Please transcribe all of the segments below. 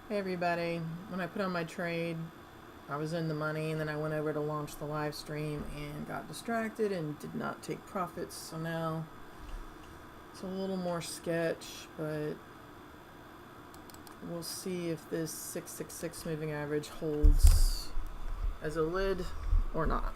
Hey everybody, when I put on my trade, I was in the money and then I went over to launch the live stream and got distracted and did not take profits. So now it's a little more sketch, but we'll see if this 666 moving average holds as a lid or not.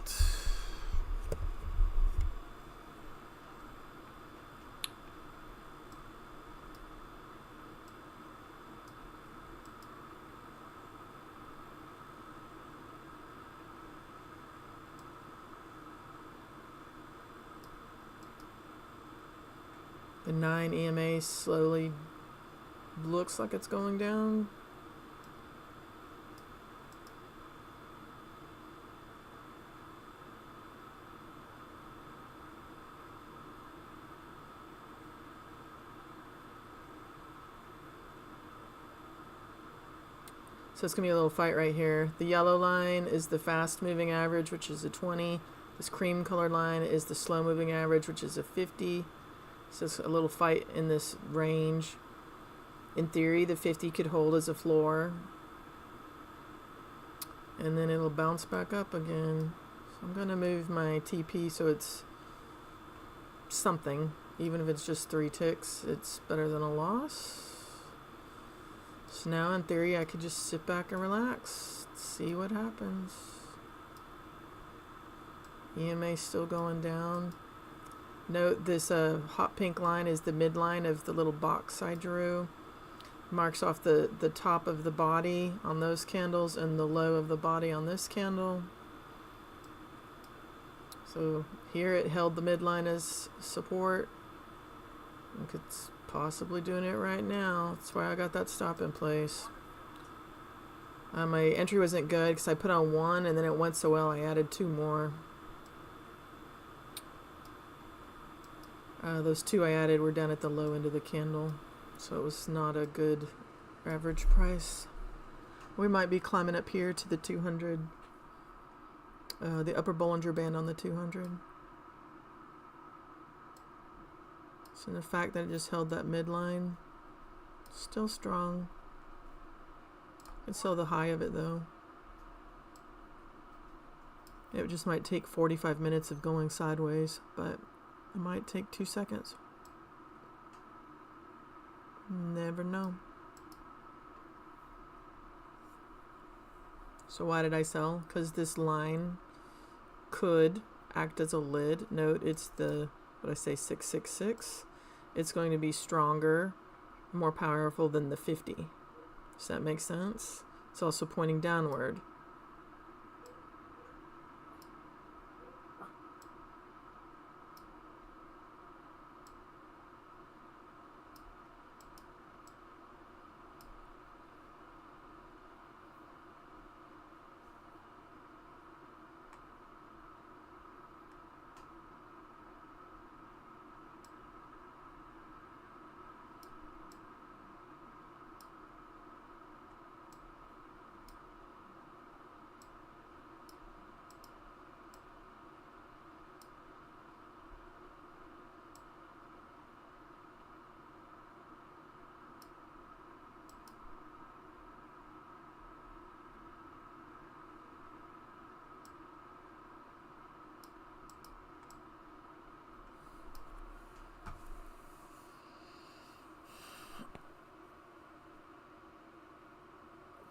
The 9 EMA slowly looks like it's going down. So it's going to be a little fight right here. The yellow line is the fast moving average, which is a 20. This cream colored line is the slow moving average, which is a 50. So it's a little fight in this range. In theory, the 50 could hold as a floor. And then it'll bounce back up again. So I'm going to move my TP so it's something. Even if it's just 3 ticks, it's better than a loss. So now in theory, I could just sit back and relax. See what happens. EMA still going down. Note this hot pink line is the midline of the little box I drew. Marks off the top of the body on those candles and the low of the body on this candle. So here it held the midline as support. Look, it's possibly doing it right now. That's why I got that stop in place. My entry wasn't good because I put on 1 and then it went so well I added 2 more. Those 2 I added were down at the low end of the candle, so it was not a good average price. We might be climbing up here to the 200, the upper Bollinger Band on the 200. So the fact that it just held that midline, still strong. Can sell the high of it though. It just might take 45 minutes of going sideways, but it might take 2 seconds. Never know. So why did I sell? Because this line could act as a lid. Note it's the, what I say, 666. It's going to be stronger, more powerful than the 50. Does that make sense? It's also pointing downward.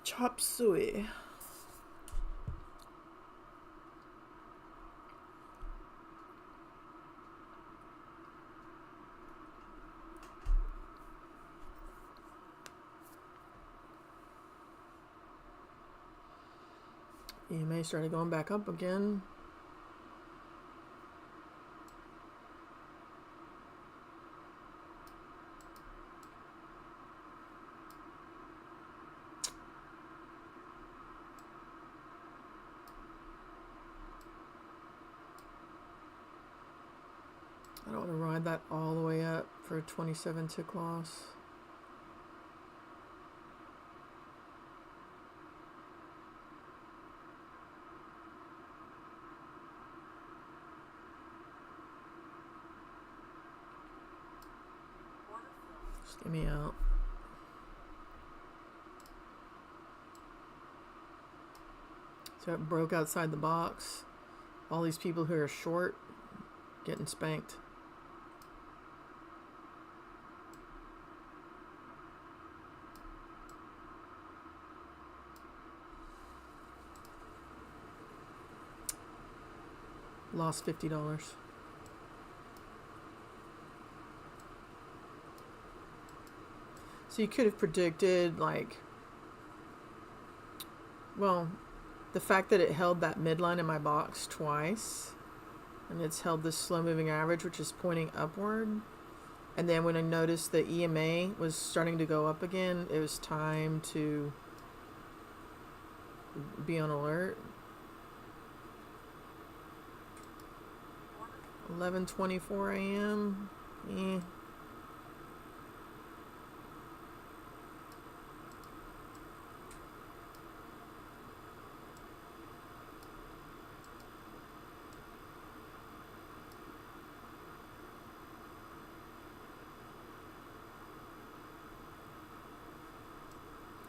Chop suey. EMA started going back up again. I don't want to ride that all the way up for a 27 tick loss. Just get me out. So it broke outside the box. All these people who are short getting spanked. Lost $50. So you could have predicted, like, well, the fact that it held that midline in my box twice, and it's held this slow moving average, which is pointing upward. And then when I noticed the EMA was starting to go up again, it was time to be on alert. 11:24 a.m.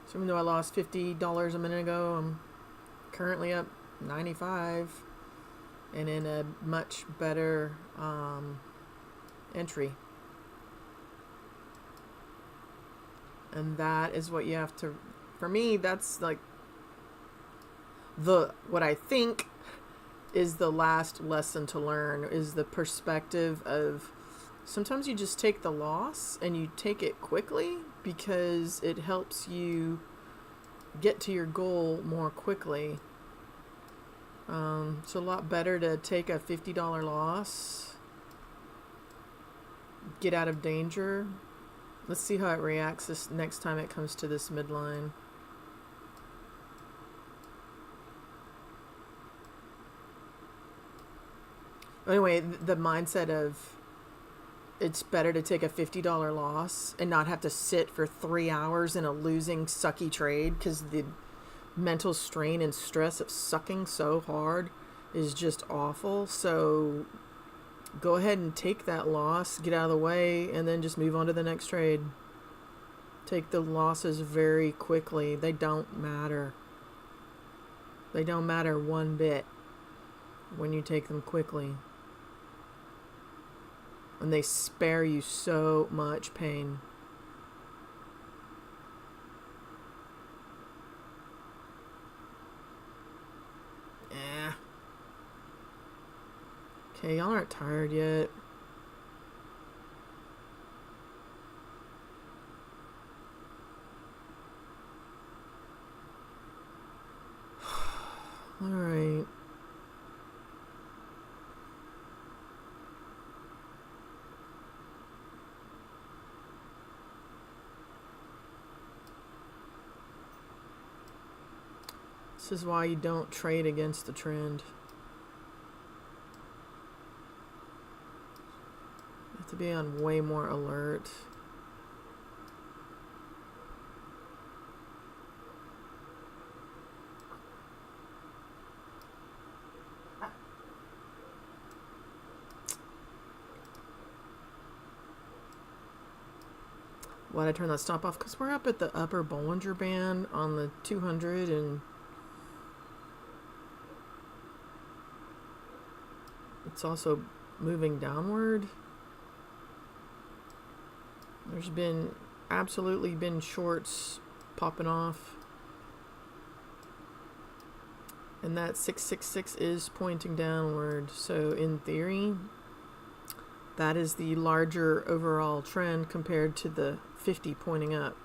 So even though I lost $50 a minute ago, I'm currently up 95 and in a much better entry. And that is what you have to, for me, that's like what I think is the last lesson to learn, is the perspective of sometimes you just take the loss and you take it quickly because it helps you get to your goal more quickly. It's a lot better to take a $50 loss, get out of danger. Let's see how it reacts this next time it comes to this midline. Anyway, the mindset of it's better to take a $50 loss and not have to sit for 3 hours in a losing sucky trade, because the mental strain and stress of sucking so hard is just awful. So go ahead and take that loss, get out of the way, and then just move on to the next trade. Take the losses very quickly. They don't matter. They don't matter one bit when you take them quickly. And they spare you so much pain. Okay, y'all aren't tired yet. All right. This is why you don't trade against the trend. You have to be on way more alert. Why'd I turn that stop off? Because we're up at the upper Bollinger Band on the 200, and it's also moving downward. There's been absolutely been shorts popping off. And that 666 is pointing downward. So in theory, that is the larger overall trend compared to the 50 pointing up.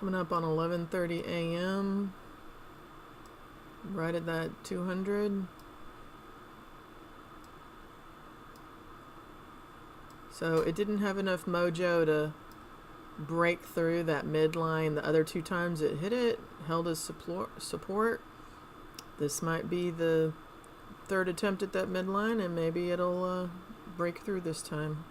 Coming up on 11:30 a.m. Right at that 200. So it didn't have enough mojo to break through that midline. The other 2 times it hit it, held as support. This might be the 3rd attempt at that midline, and maybe it'll break through this time.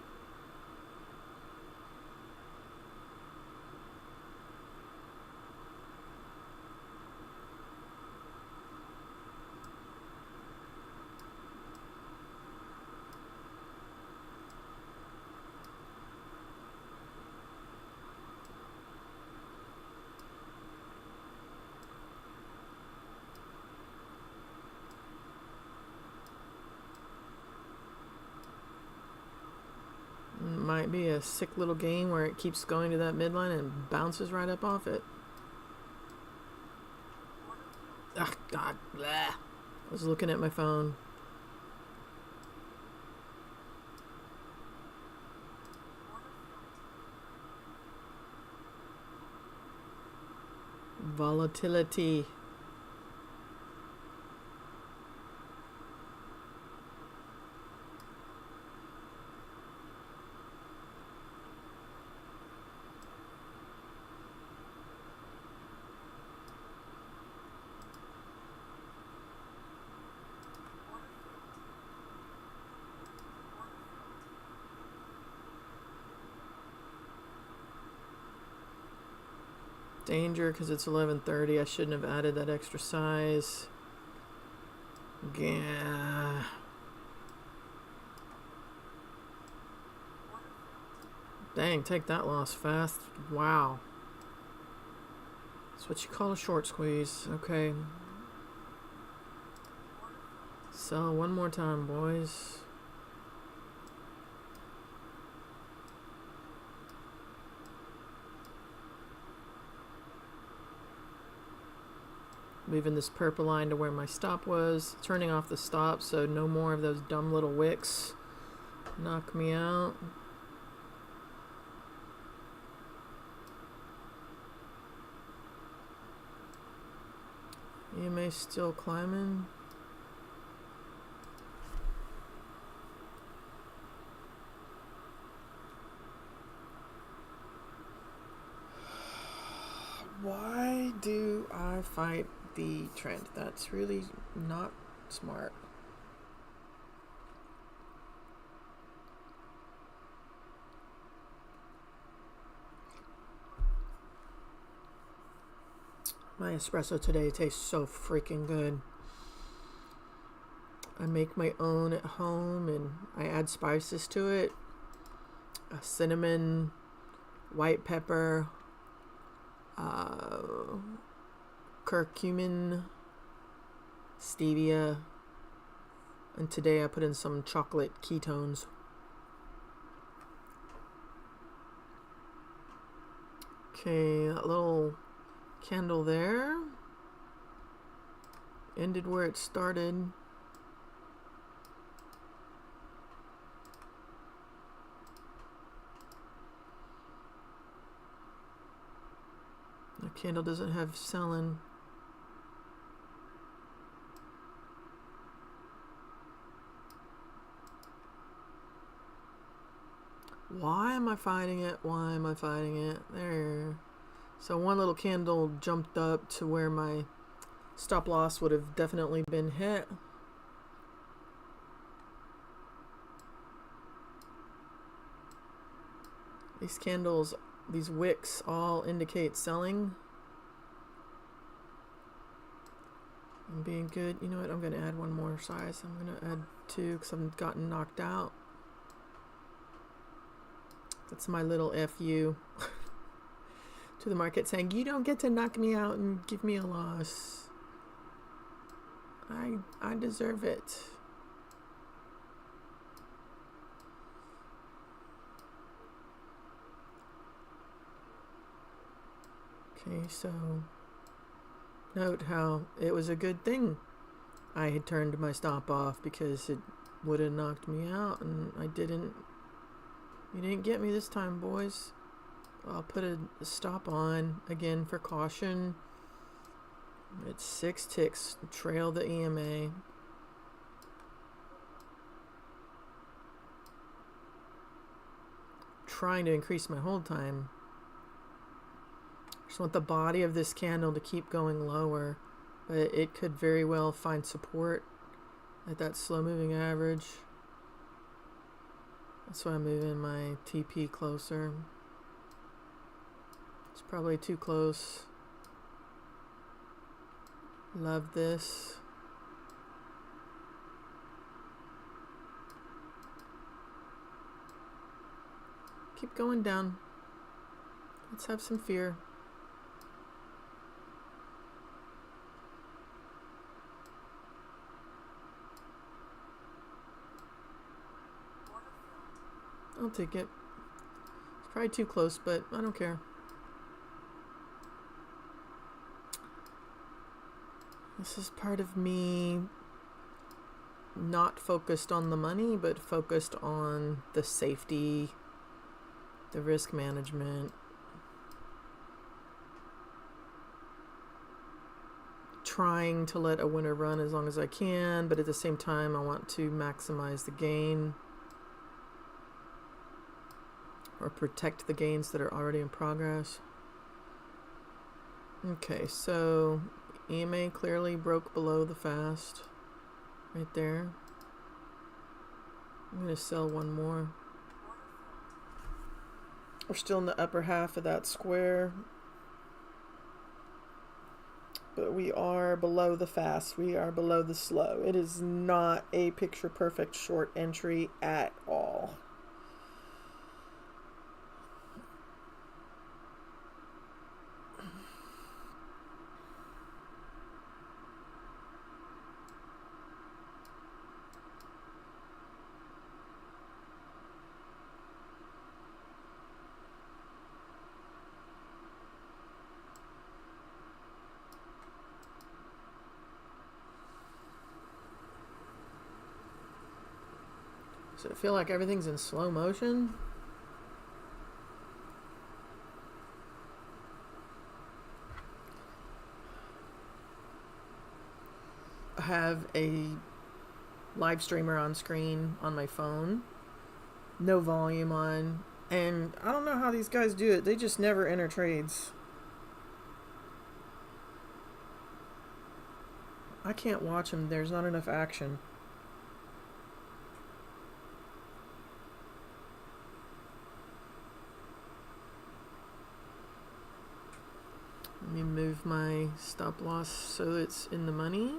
Might be a sick little game where it keeps going to that midline and bounces right up off it. Ah, God, blah. I was looking at my phone. Volatility. Danger because it's 11:30. I shouldn't have added that extra size. Yeah. Dang, take that loss fast. Wow. That's what you call a short squeeze. Okay. Sell one more time, boys. Moving this purple line to where my stop was. Turning off the stop so no more of those dumb little wicks knock me out. EMA still climbing. Why do I fight the trend? That's really not smart. My espresso today tastes so freaking good. I make my own at home and I add spices to it. Cinnamon, white pepper, curcumin, stevia, and today I put in some chocolate ketones. Okay, that little candle there ended where it started. The candle doesn't have selling. Why am I fighting it? Why am I fighting it? There. So one little candle jumped up to where my stop loss would have definitely been hit. These candles, these wicks all indicate selling. I'm being good. You know what? I'm going to add one more size. I'm going to add 2 because I've gotten knocked out. That's my little FU to the market saying, you don't get to knock me out and give me a loss. I deserve it. Okay, so note how it was a good thing I had turned my stop off because it would have knocked me out and I didn't. You didn't get me this time, boys. I'll put a stop on again for caution. It's 6 ticks. Trail the EMA. Trying to increase my hold time. Just want the body of this candle to keep going lower, but it could very well find support at that slow moving average. That's why I'm moving my TP closer. It's probably too close. Love this. Keep going down. Let's have some fear. I'll take it. It's probably too close, but I don't care. This is part of me not focused on the money, but focused on the safety, the risk management. Trying to let a winner run as long as I can, but at the same time, I want to maximize the gain or protect the gains that are already in progress. Okay, so EMA clearly broke below the fast right there. I'm going to sell one more. We're still in the upper half of that square, but we are below the fast. We are below the slow. It is not a picture perfect short entry at all. Does it feel like everything's in slow motion? I have a live streamer on screen on my phone, no volume on, and I don't know how these guys do it. They just never enter trades. I can't watch them. There's not enough action. Let me move my stop loss so it's in the money.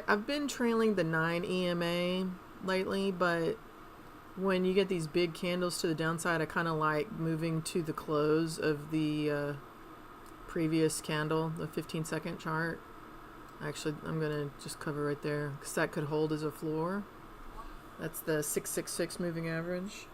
I've been trailing the 9 EMA lately, but when you get these big candles to the downside, I kind of like moving to the close of the previous candle, the 15-second chart. Actually, I'm going to just cover right there because that could hold as a floor. That's the 666 moving average.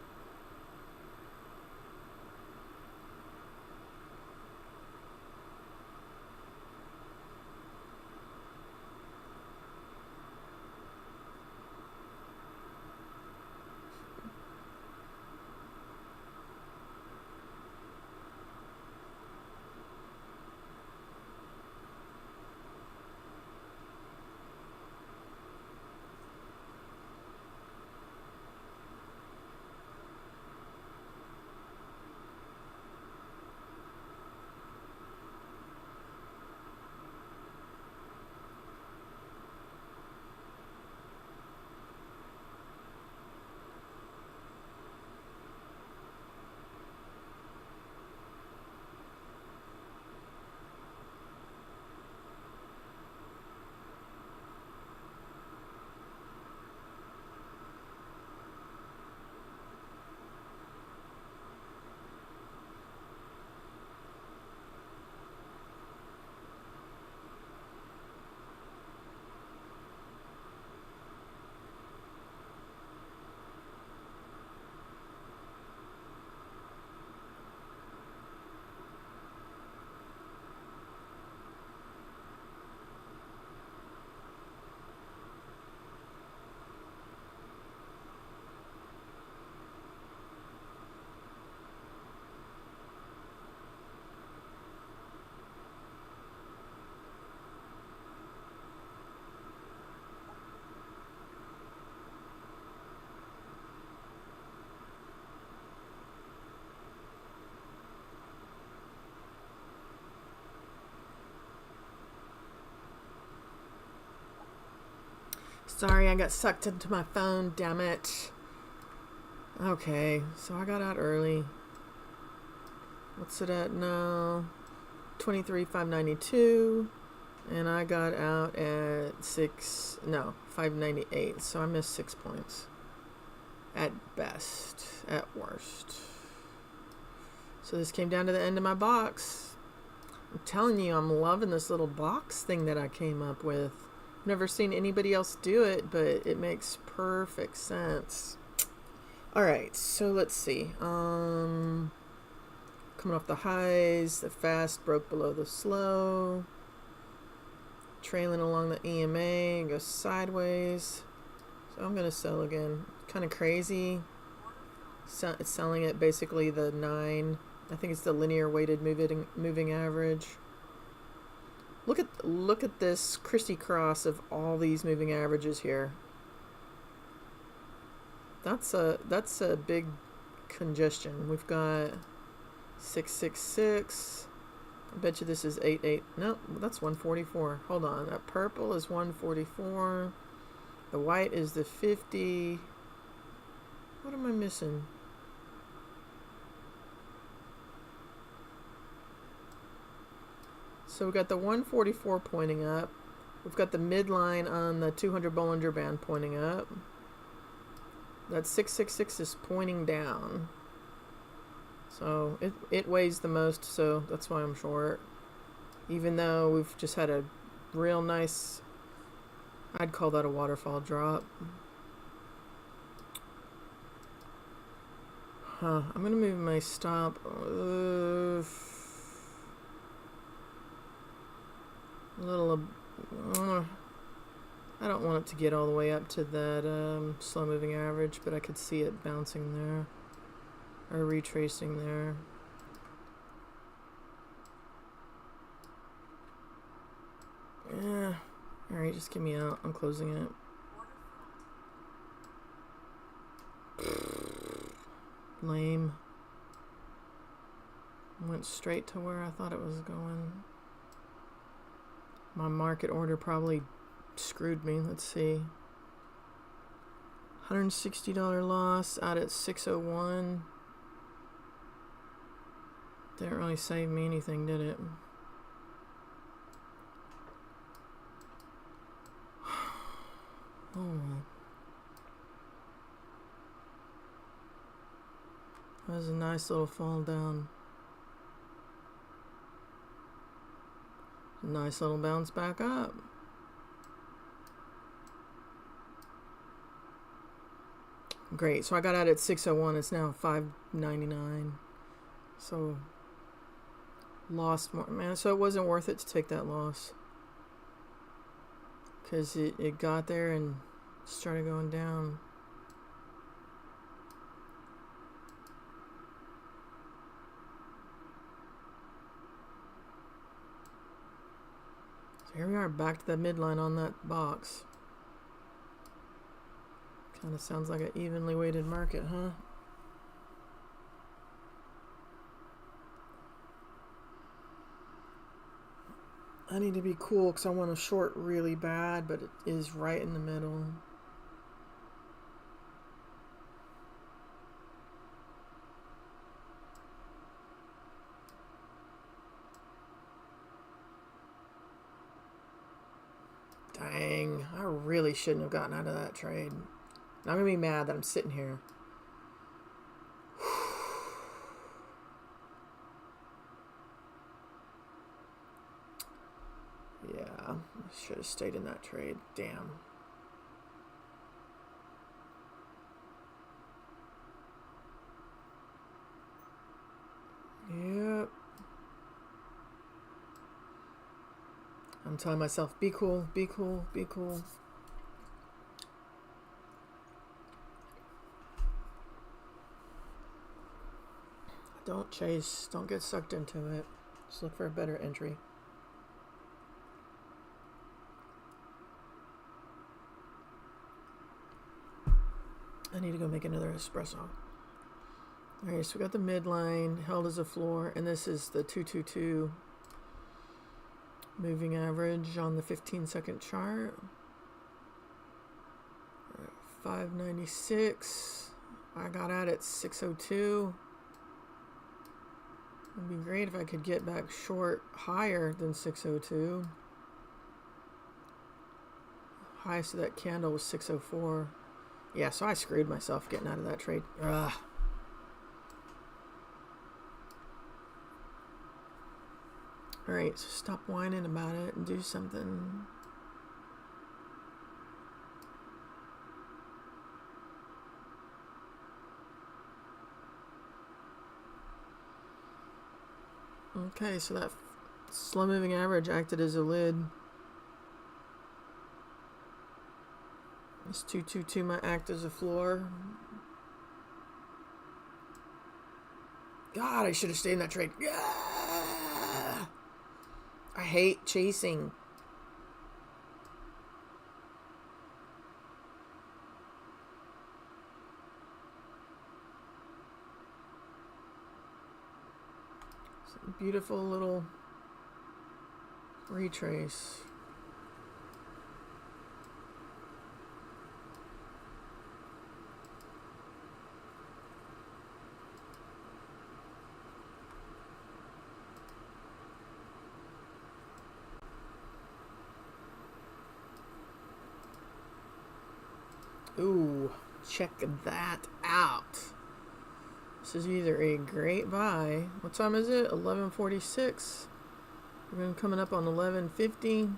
Sorry, I got sucked into my phone, damn it. Okay, so I got out early. What's it at now? 23,592. And I got out at 598. So I missed 6 points. At best. At worst. So this came down to the end of my box. I'm telling you, I'm loving this little box thing that I came up with. I've never seen anybody else do it, but it makes perfect sense. Alright, so let's see. Coming off the highs, the fast broke below the slow. Trailing along the EMA, goes sideways. So I'm going to sell again. Kind of crazy. It's selling at basically the 9. I think it's the linear weighted moving average. Look at this crisscross of all these moving averages here. That's a big congestion. We've got 666. I bet you this is 88. No, that's 144. Hold on. That purple is 144. The white is the 50. What am I missing? So we've got the 144 pointing up. We've got the midline on the 200 Bollinger Band pointing up. That 666 is pointing down. So it weighs the most, so that's why I'm short. Even though we've just had a real nice, I'd call that a waterfall drop. I'm going to move my stop. A little, I don't want it to get all the way up to that slow moving average, but I could see it bouncing there. Or retracing there. Yeah. Alright, just get me out. I'm closing it. Lame. Went straight to where I thought it was going. My market order probably screwed me. Let's see. $160 loss out at 601. Didn't really save me anything, did it? Oh. That was a nice little fall down. Nice little bounce back up. Great. So I got out at 601. It's now 599. So lost more, man. So it wasn't worth it to take that loss because it got there and started going down. So here we are back to the midline on that box. Kind of sounds like an evenly weighted market, huh? I need to be cool because I want to short really bad, but it is right in the middle. Dang, I really shouldn't have gotten out of that trade. I'm going to be mad that I'm sitting here. Yeah, I should have stayed in that trade. Damn. Yep. I'm telling myself, be cool, be cool, be cool. Don't chase, don't get sucked into it. Just look for a better entry. I need to go make another espresso. Alright, so we got the midline held as a floor, and this is the 222 moving average on the 15-second chart. 596. I got out at 602. It'd be great if I could get back short higher than 602. Highest of that candle was 604. Yeah, so I screwed myself getting out of that trade. Ugh. Alright, so stop whining about it and do something. Okay, so that slow moving average acted as a lid. This 222 might act as a floor. God, I should have stayed in that trade. Yeah! I hate chasing. Some beautiful little retrace. Ooh, check that out. This is either a great buy. What time is it? 11:46. We're going to coming up on 11:50.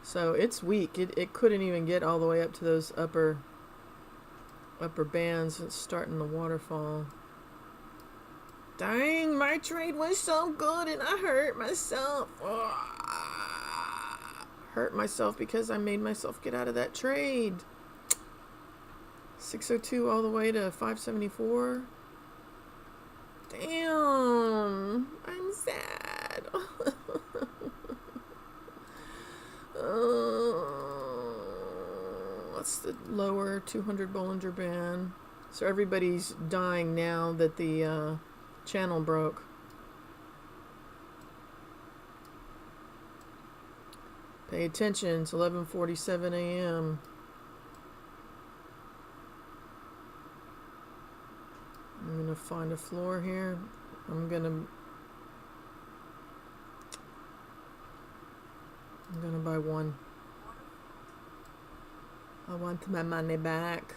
So it's weak. It couldn't even get all the way up to those upper bands. It's starting the waterfall. Dang, my trade was so good and I hurt myself. Hurt myself because I made myself get out of that trade. 602 all the way to 574. Damn, I'm sad. What's the lower 200 Bollinger Band? So everybody's dying now that the channel broke. Pay attention, it's 11:47 a.m. I'm gonna find a floor here. I'm gonna buy one. I want my money back.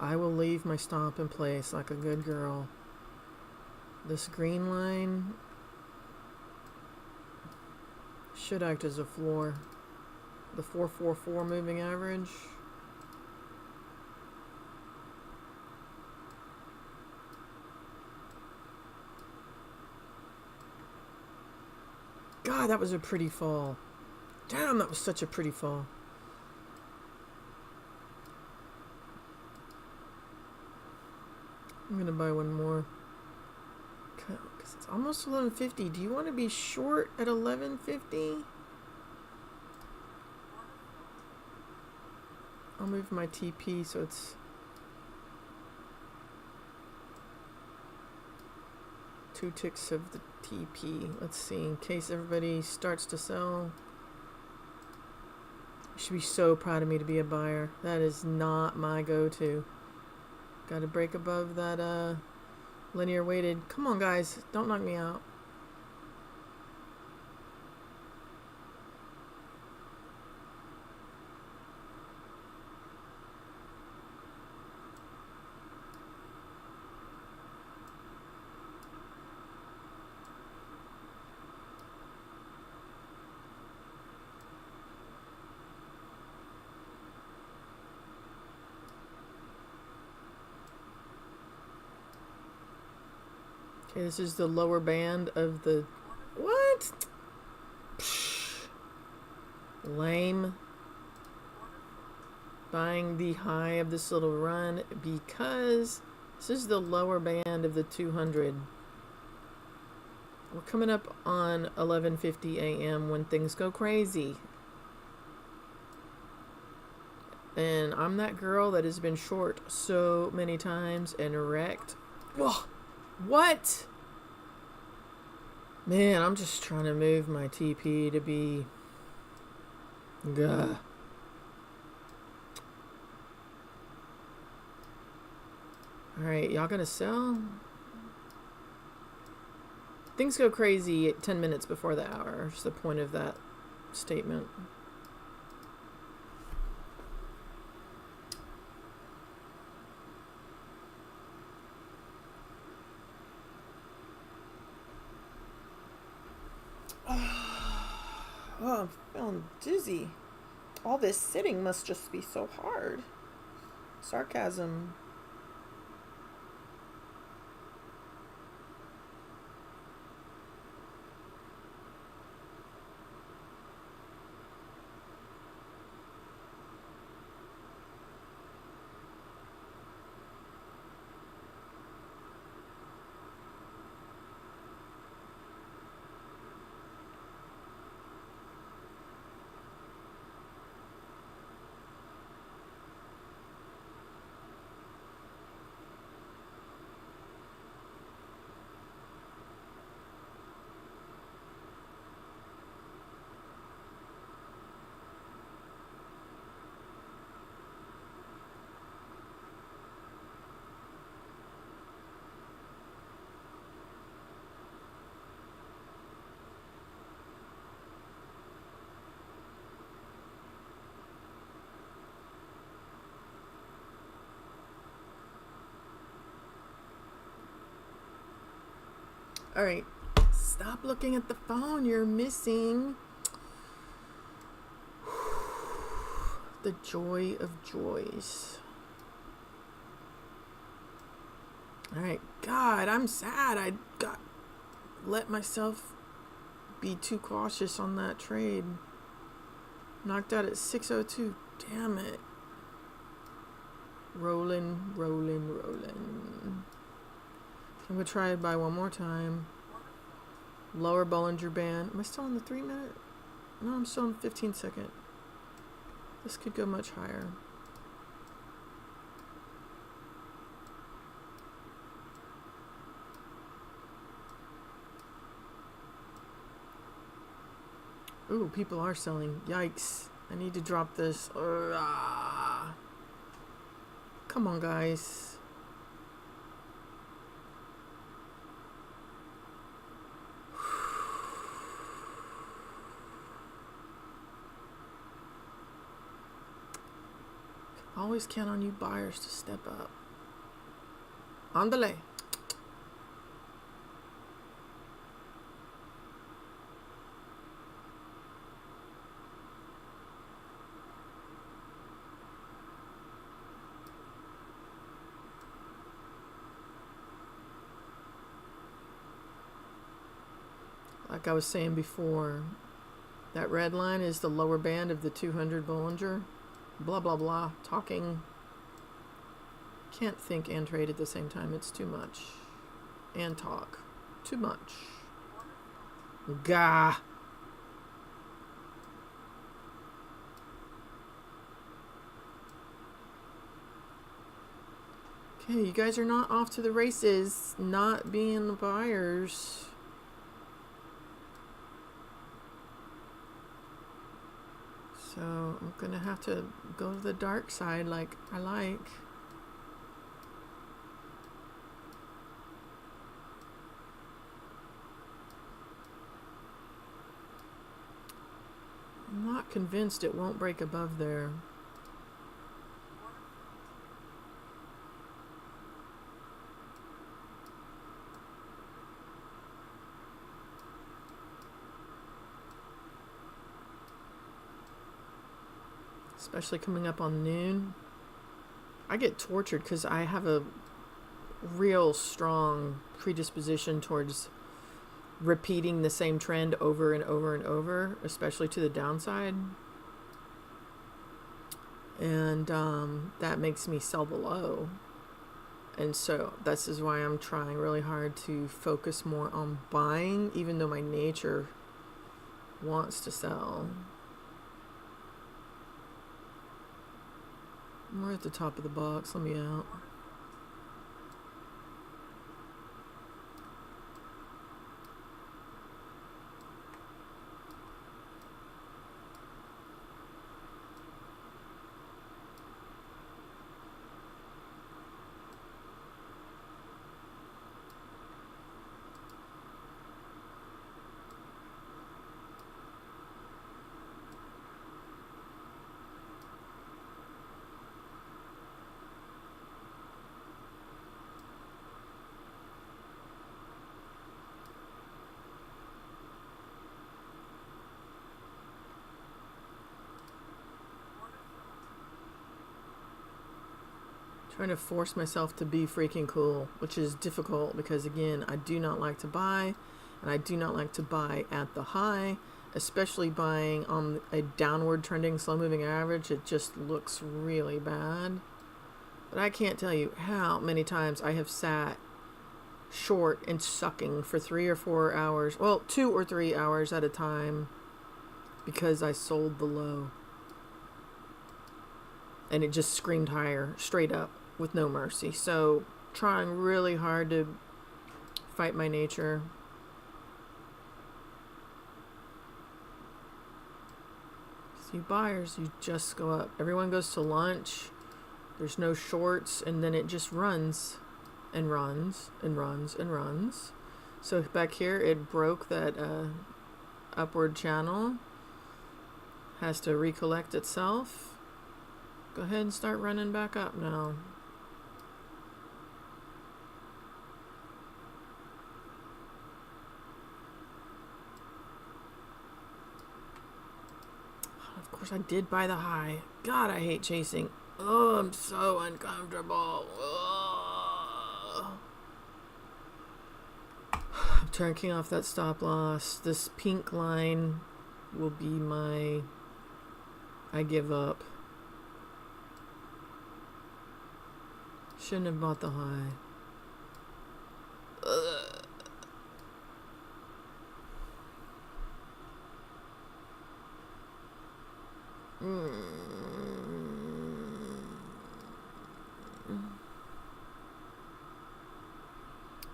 I will leave my stop in place like a good girl. This green line should act as a floor. The 444 moving average. God, that was a pretty fall. Damn, that was such a pretty fall. I'm gonna buy one more. Because it's almost 11:50. Do you want to be short at 11:50? I'll move my TP so it's 2 ticks of the TP. Let's see, in case everybody starts to sell. You should be so proud of me to be a buyer. That is not my go-to. Got to break above that linear weighted. Come on, guys. Don't knock me out. Okay, this is the lower band of the... What? Psh. Lame. Buying the high of this little run because this is the lower band of the 200. We're coming up on 11:50 a.m. when things go crazy. And I'm that girl that has been short so many times and wrecked. Ugh. What? Man, I'm just trying to move my TP to be... Gah. Alright, y'all gonna sell? Things go crazy at 10 minutes before the hour. That's the point of that statement. Oh, I'm feeling dizzy. All this sitting must just be so hard. Sarcasm. All right, stop looking at the phone. You're missing the joy of joys. All right, God, I'm sad. I got let myself be too cautious on that trade. Knocked out at 6:02. Damn it. Rolling, rolling, rolling. I'm going to try it by one more time. Lower Bollinger Band. Am I still on the 3 minute? No, I'm still on the 15 second. This could go much higher. Ooh, people are selling. Yikes. I need to drop this. Come on, guys. Always count on you buyers to step up. Andale. Like I was saying before, that red line is the lower band of the 200 Bollinger. Blah, blah, blah. Talking. Can't think and trade at the same time. It's too much. And talk. Too much. Gah. Okay, you guys are not off to the races. Not being the buyers. So I'm gonna have to go to the dark side like I like. I'm not convinced it won't break above there. Especially coming up on noon. I get tortured because I have a real strong predisposition towards repeating the same trend over and over and over, especially to the downside. And that makes me sell below. And so this is why I'm trying really hard to focus more on buying, even though my nature wants to sell. We're at the top of the box. Let me out. Trying to force myself to be freaking cool, which is difficult because, again, I do not like to buy, and I do not like to buy at the high, especially buying on a downward trending slow moving average. It just looks really bad. But I can't tell you how many times I have sat short and sucking for 3 or 4 hours, well, 2 or 3 hours at a time, because I sold the low. And it just screamed higher, straight up, with no mercy. So, trying really hard to fight my nature. So you buyers, you just go up. Everyone goes to lunch. There's no shorts, and then it just runs and runs and runs and runs. So back here, it broke that upward channel. Has to recollect itself. Go ahead and start running back up now. Of course, I did buy the high. God, I hate chasing. Oh, I'm so uncomfortable. Oh. I'm turning off that stop loss. This pink line will be my I give up. Shouldn't have bought the high.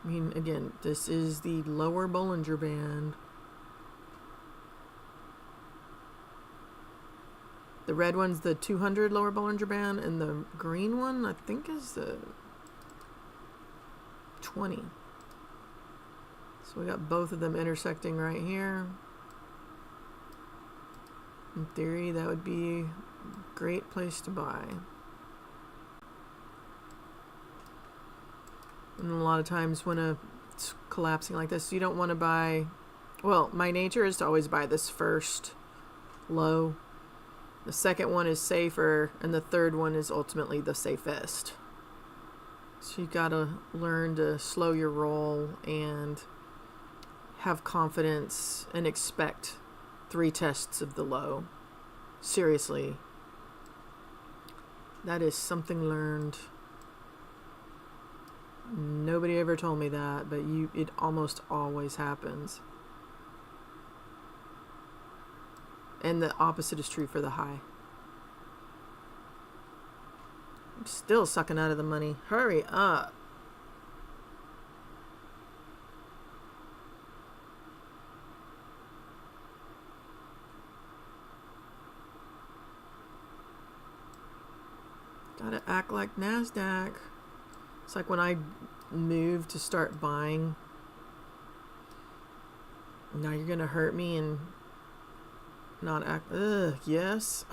I mean, again, this is the lower Bollinger Band. The red one's the 200 lower Bollinger Band, and the green one, I think, is the 20. So we got both of them intersecting right here. In theory, that would be a great place to buy. And a lot of times when it's collapsing like this, you don't want to buy... Well, my nature is to always buy this first low. The second one is safer, and the third one is ultimately the safest. So you gotta learn to slow your roll and have confidence and expect 3 tests of the low. Seriously. That is something learned. Nobody ever told me that, but it almost always happens. And the opposite is true for the high. I'm still sucking out of the money. Hurry up. Gotta act like NASDAQ. It's like when I moved to start buying. Now you're gonna hurt me and not act. Ugh, yes.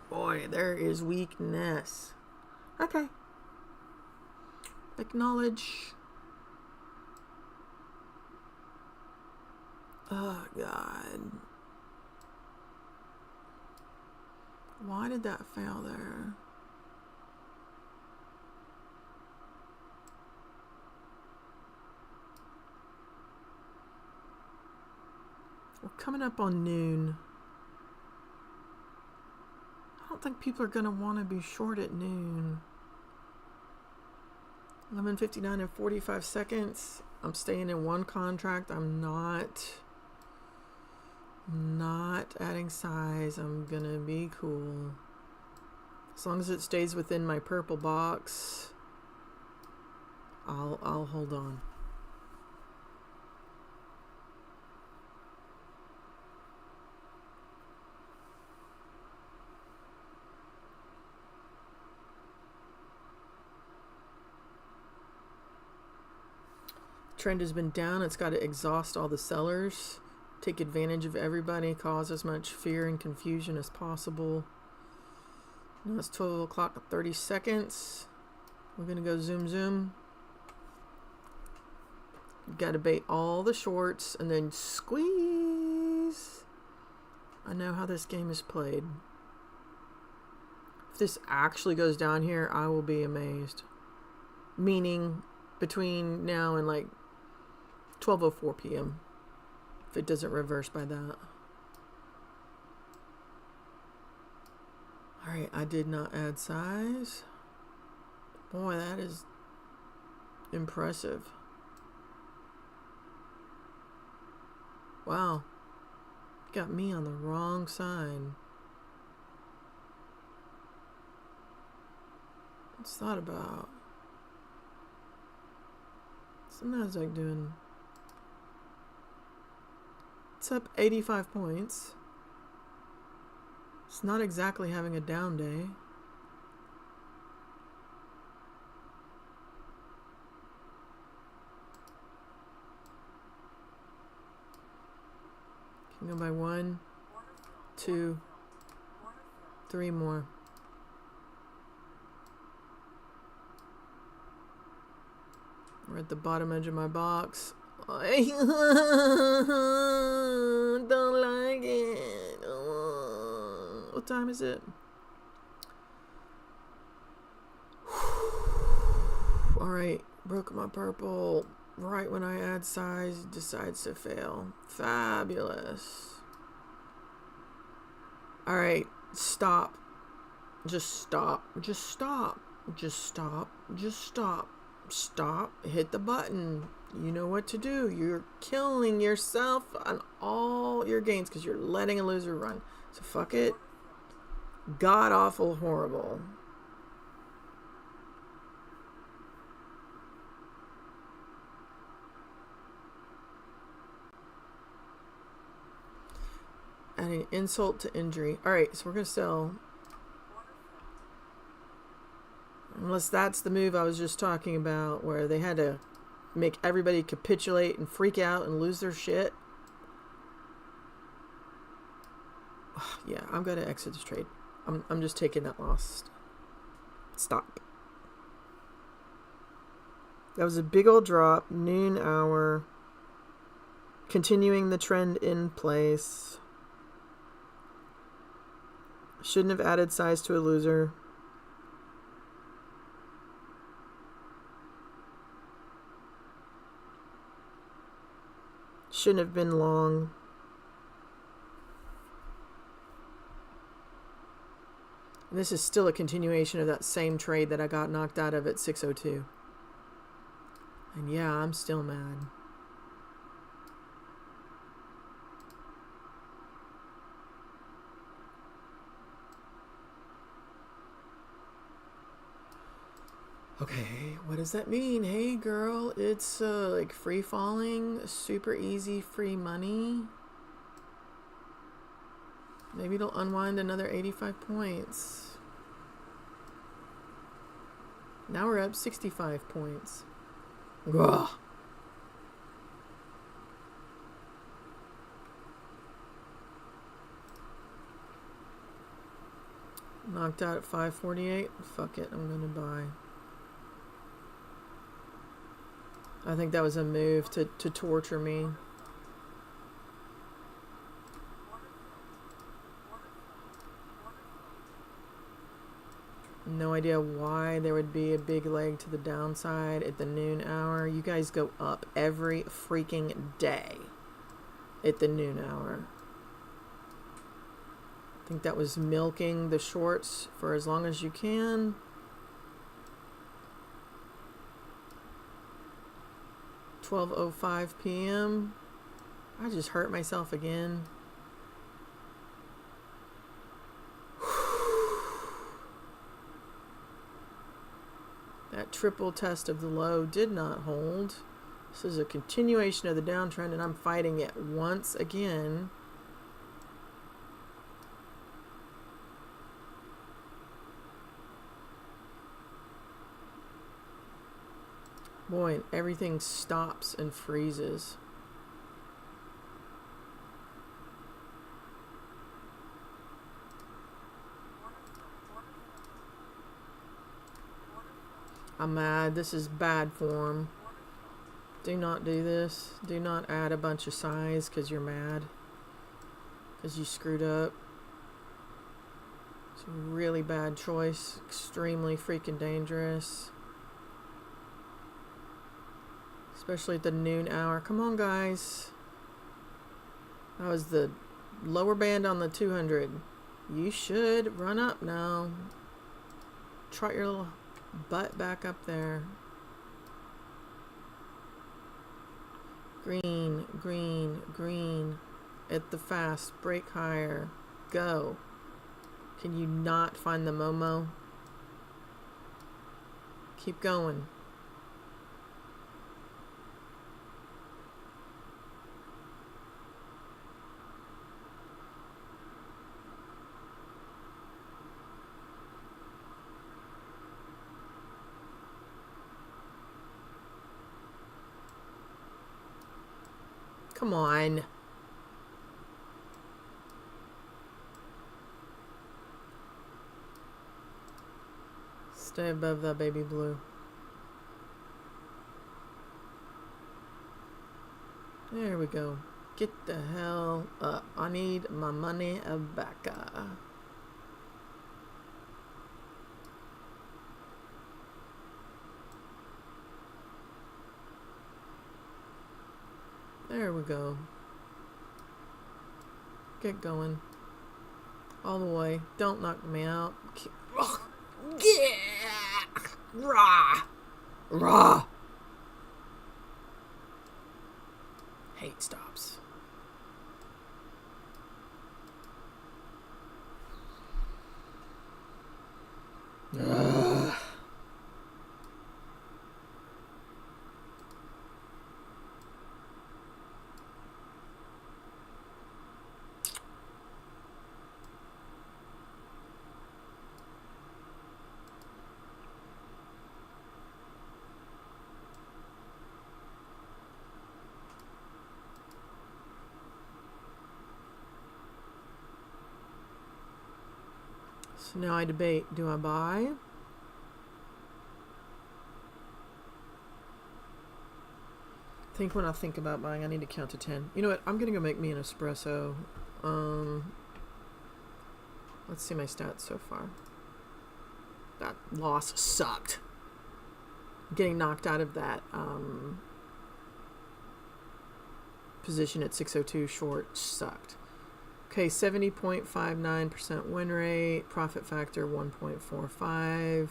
Boy, there is weakness. Okay. Acknowledge. Oh, God. Why did that fail there? We're coming up on noon. I don't think people are going to want to be short at noon. 11:59 and 45 seconds. I'm staying in one contract. I'm not adding size. I'm going to be cool. As long as it stays within my purple box, I'll hold on. Trend has been down. It's got to exhaust all the sellers, take advantage of everybody, cause as much fear and confusion as possible. Now it's 12 o'clock and 30 seconds. We're gonna go zoom. You gotta bait all the shorts and then squeeze. I know how this game is played. If this actually goes down here, I will be amazed. Meaning between now and like 12:04 p.m. if it doesn't reverse by that. Alright, I did not add size. Boy, that is impressive. Wow. Got me on the wrong side. What's that about? What's the Nasdaq doing? It's up 85 points. It's not exactly having a down day. Can go by 1, 2, 3 more. We're at the bottom edge of my box. I don't like it. What time is it? Alright, broke my purple. Right when I add size, decides to fail. Fabulous. Alright, stop. Just stop. Just stop. Just stop. Just stop. Stop. Hit the button. You know what to do. You're killing yourself on all your gains because you're letting a loser run. So fuck it. God awful horrible. Adding insult to injury. Alright, so we're going to sell. Unless that's the move I was just talking about, where they had to make everybody capitulate and freak out and lose their shit. Yeah, I'm going to exit this trade. I'm just taking that loss. Stop. That was a big old drop. Noon hour. Continuing the trend in place. Shouldn't have added size to a loser. Shouldn't have been long. And this is still a continuation of that same trade that I got knocked out of at 6:02. And yeah, I'm still mad. Okay, what does that mean? Hey girl, it's like free falling, super easy free money. Maybe it'll unwind another 85 points. Now we're up 65 points. Ugh. Knocked out at 548. Fuck it, I'm gonna buy. I think that was a move to torture me. No idea why there would be a big leg to the downside at the noon hour. You guys go up every freaking day at the noon hour. I think that was milking the shorts for as long as you can. $12:05 p.m. I just hurt myself again. That triple test of the low did not hold. This is a continuation of the downtrend, and I'm fighting it once again. Boy, and everything stops and freezes. I'm mad. This is bad form. Do not do this. Do not add a bunch of size because you're mad. Because you screwed up. It's a really bad choice. Extremely freaking dangerous. Especially at the noon hour. Come on, guys. That was the lower band on the 200. You should run up now. Trot your little butt back up there. Green, green, green. At the fast. Break higher. Go. Can you not find the Momo? Keep going. Come on. Stay above that baby blue. There we go. Get the hell up. I need my money back. There we go. Get going. All the way. Don't knock me out. Yeah! Rah! Rah! Hate stops. Ugh. So now I debate, do I buy? I think when I think about buying, I need to count to 10. You know what? I'm going to go make me an espresso. Let's see my stats so far. That loss sucked. Getting knocked out of that position at 602 short sucked. Okay, 70.59% win rate, profit factor 1.45.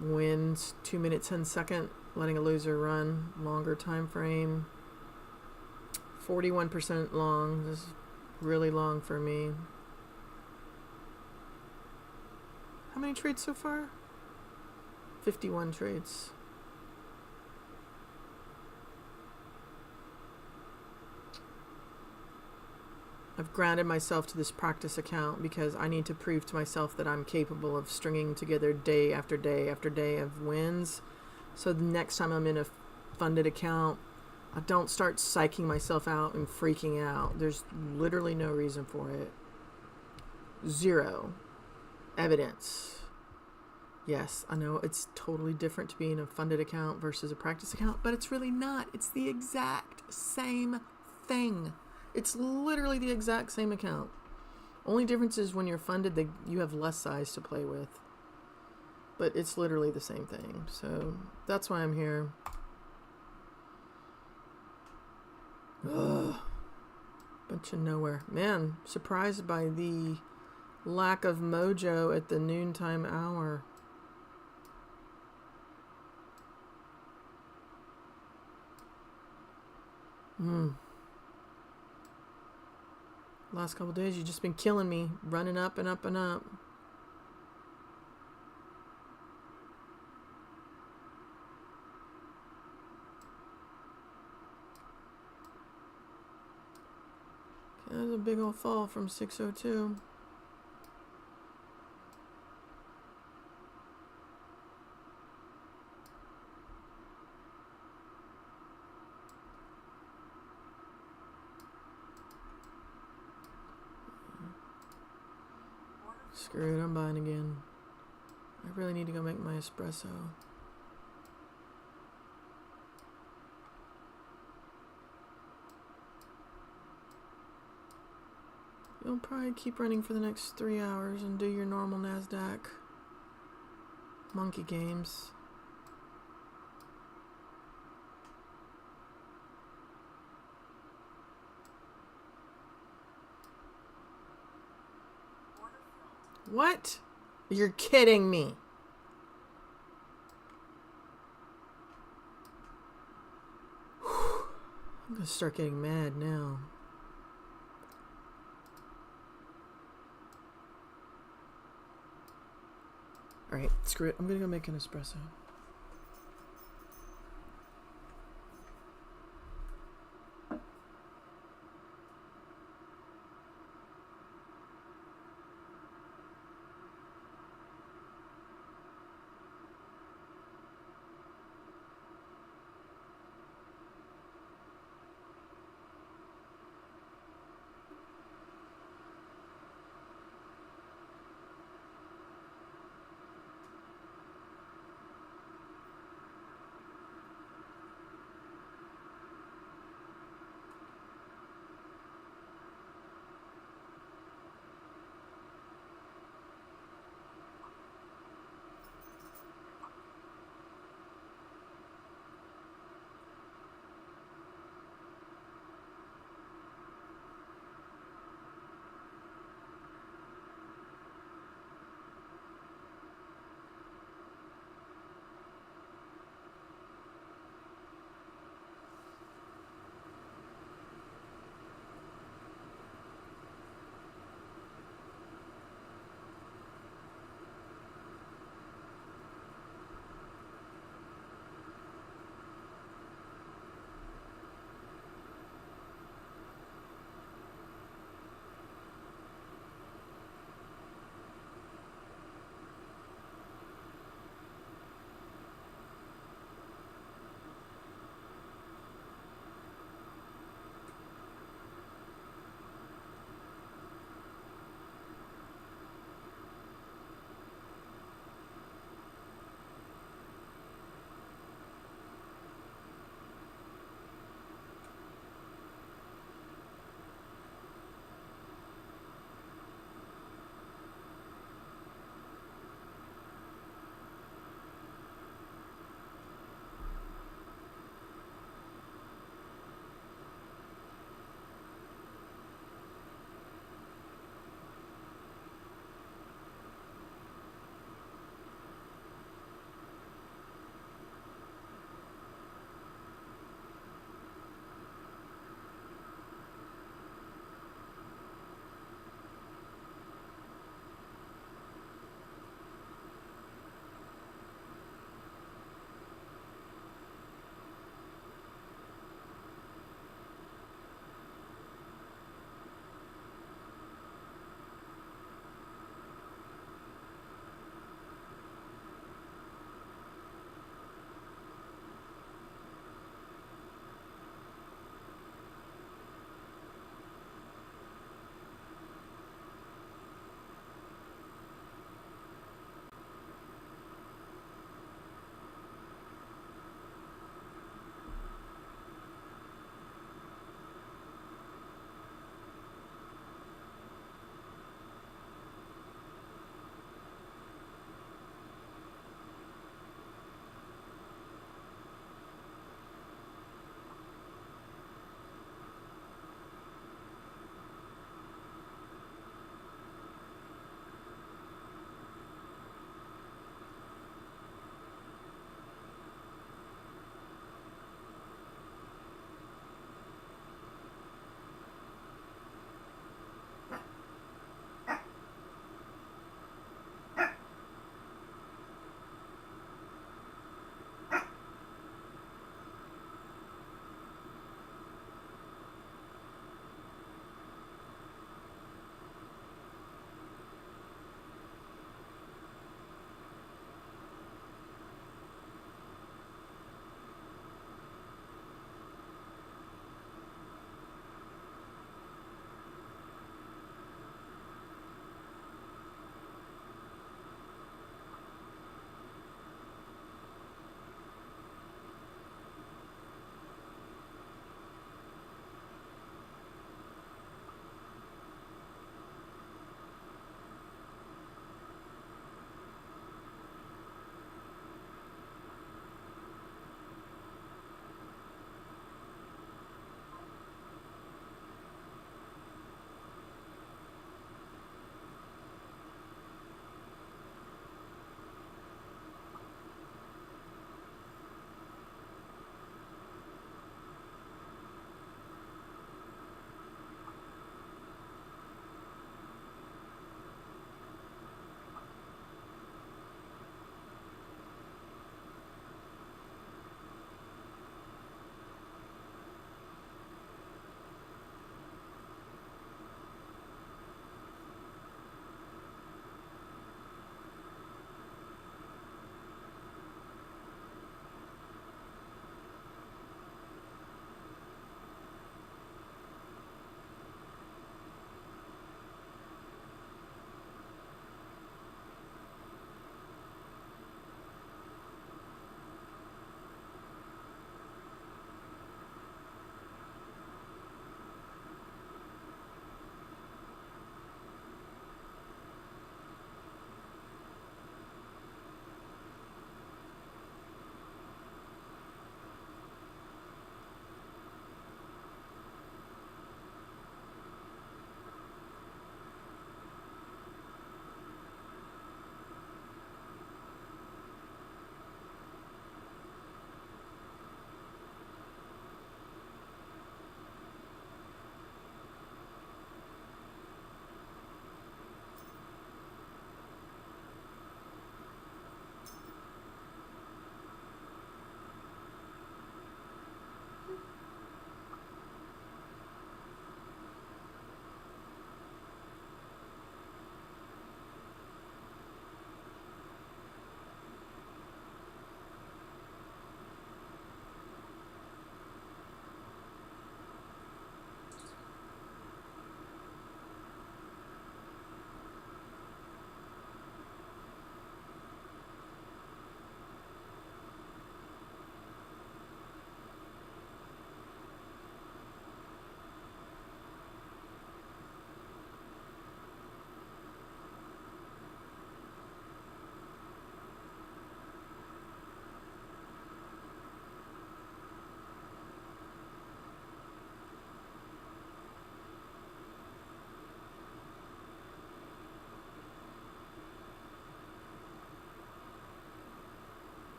Wins 2 minutes 10 seconds, letting a loser run, longer time frame. 41% long, this is really long for me. How many trades so far? 51 trades. I've granted myself to this practice account because I need to prove to myself that I'm capable of stringing together day after day after day of wins. So the next time I'm in a funded account, I don't start psyching myself out and freaking out. There's literally no reason for it. Zero evidence. Yes, I know it's totally different to be in a funded account versus a practice account, but it's really not. It's the exact same thing. It's literally the exact same account. Only difference is when you're funded, you have less size to play with. But it's literally the same thing. So that's why I'm here. Ugh. Bunch to nowhere. Man, surprised by the lack of mojo at the noontime hour. Last couple days, you've just been killing me. Running up and up and up. Okay, that's a big old fall from 602. Screw it, I'm buying again. I really need to go make my espresso. You'll probably keep running for the next 3 hours and do your normal NASDAQ monkey games. What? You're kidding me. I'm gonna start getting mad now. Alright, screw it. I'm gonna go make an espresso.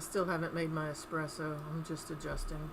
still haven't made my espresso. I'm just adjusting.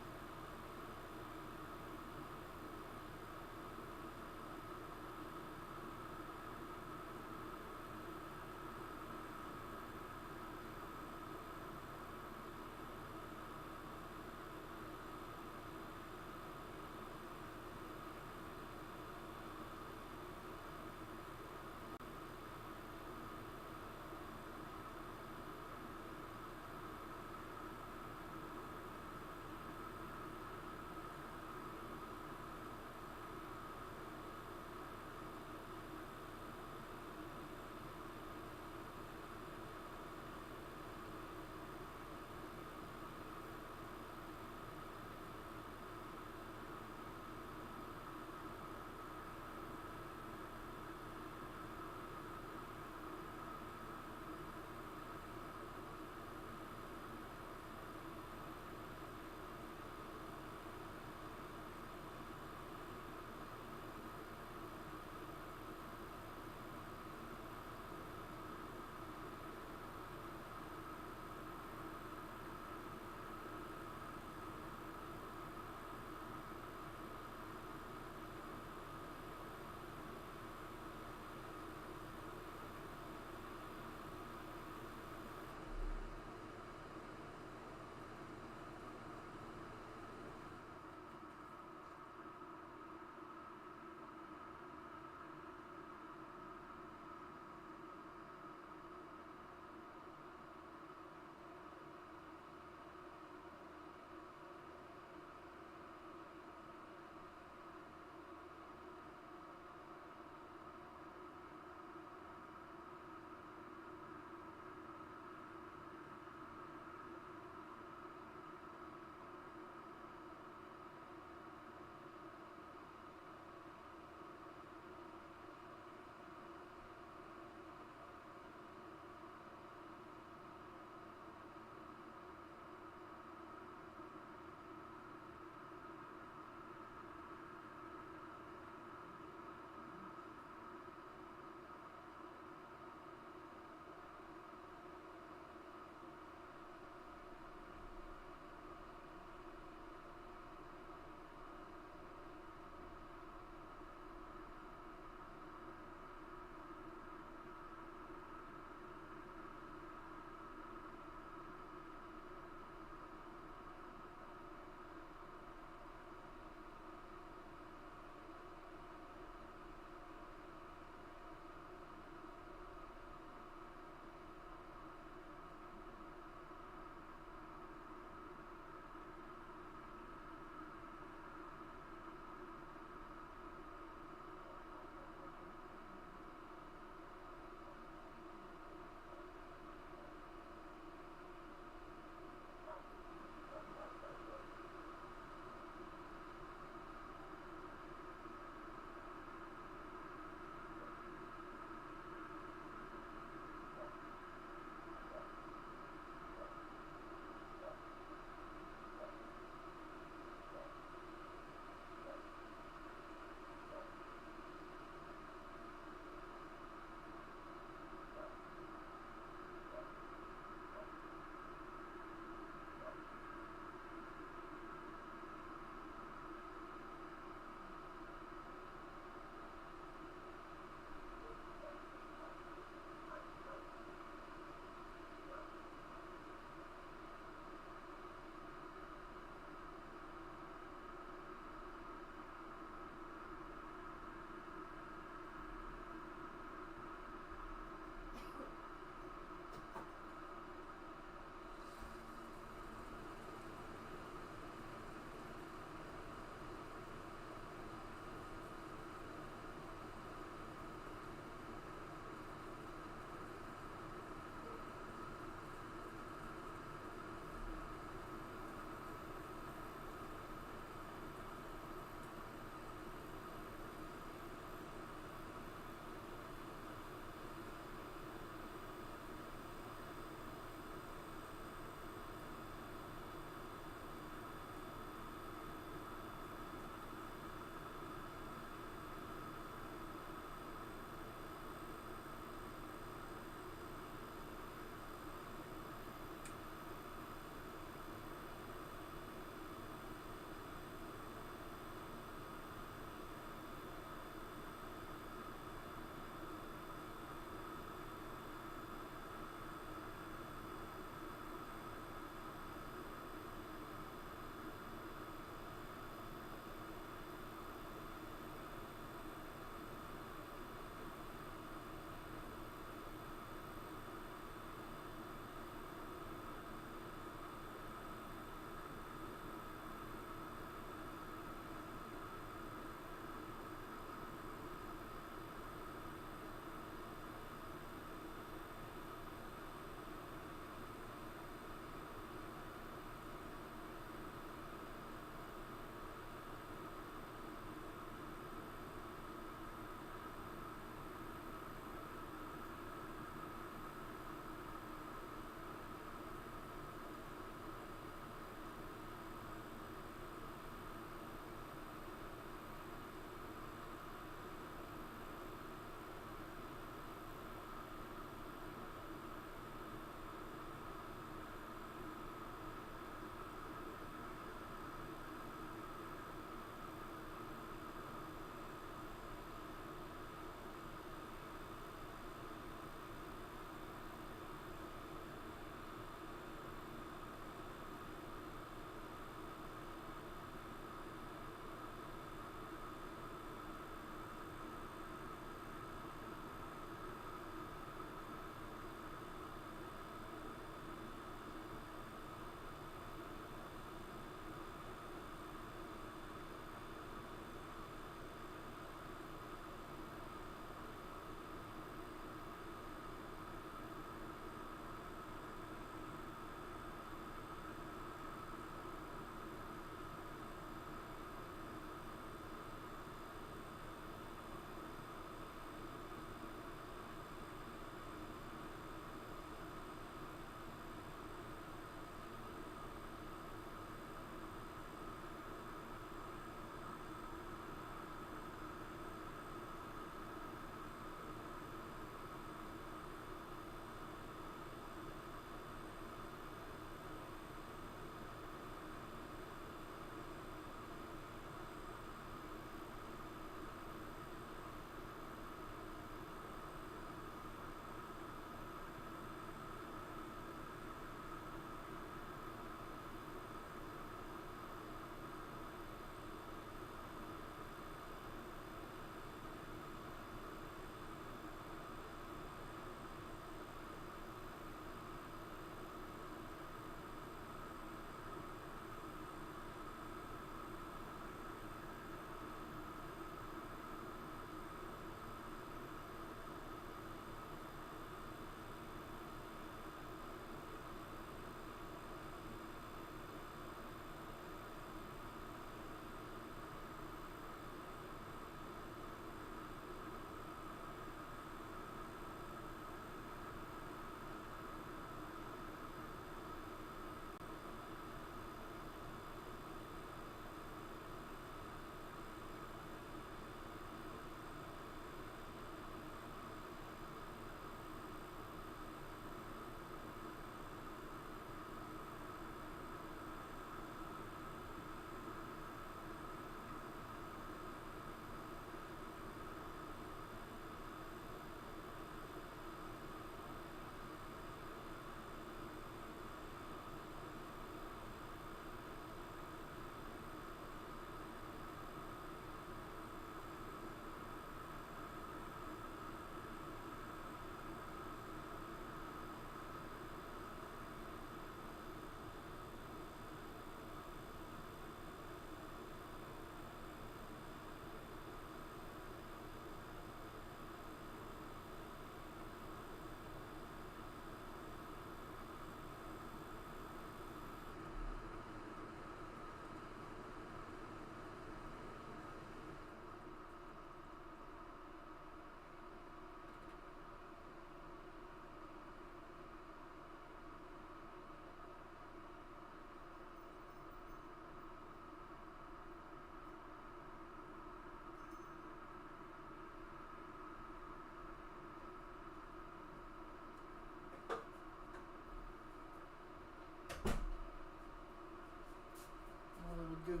Good.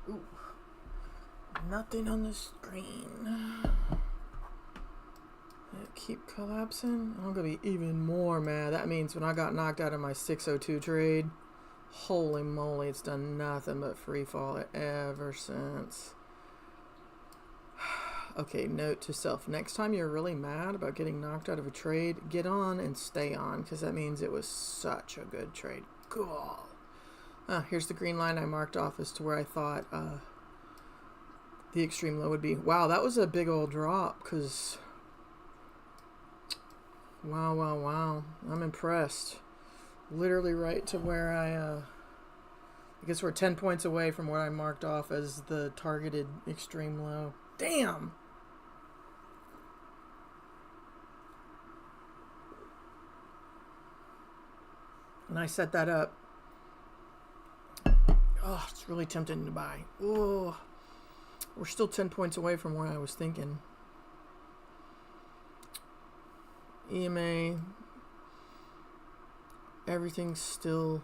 Ooh. Nothing on the screen. Keep collapsing. I'm gonna be even more mad. That means when I got knocked out of my 602 trade, holy moly, it's done nothing but free fall ever since. Okay, note to self. Next time you're really mad about getting knocked out of a trade, get on and stay on, because that means it was such a good trade. God. Here's the green line I marked off as to where I thought the extreme low would be. Wow, that was a big old drop, because... Wow. I'm impressed. Literally right to where I guess we're 10 points away from what I marked off as the targeted extreme low. Damn! And I set that up. Oh, it's really tempting to buy. Oh, we're still 10 points away from where I was thinking. EMA, everything's still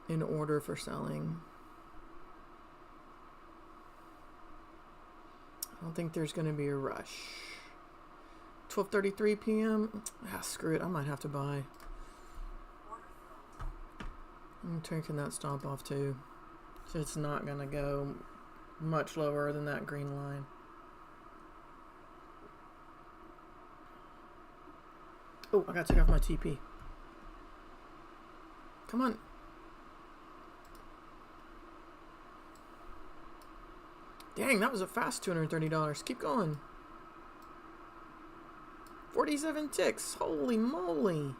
in order for selling. I don't think there's going to be a rush. 12:33 p.m. Screw it. I might have to buy. I'm taking that stop off too. So it's not going to go much lower than that green line. Oh, I gotta take off my TP. Come on. Dang, that was a fast $230. Keep going. 47 ticks. Holy moly.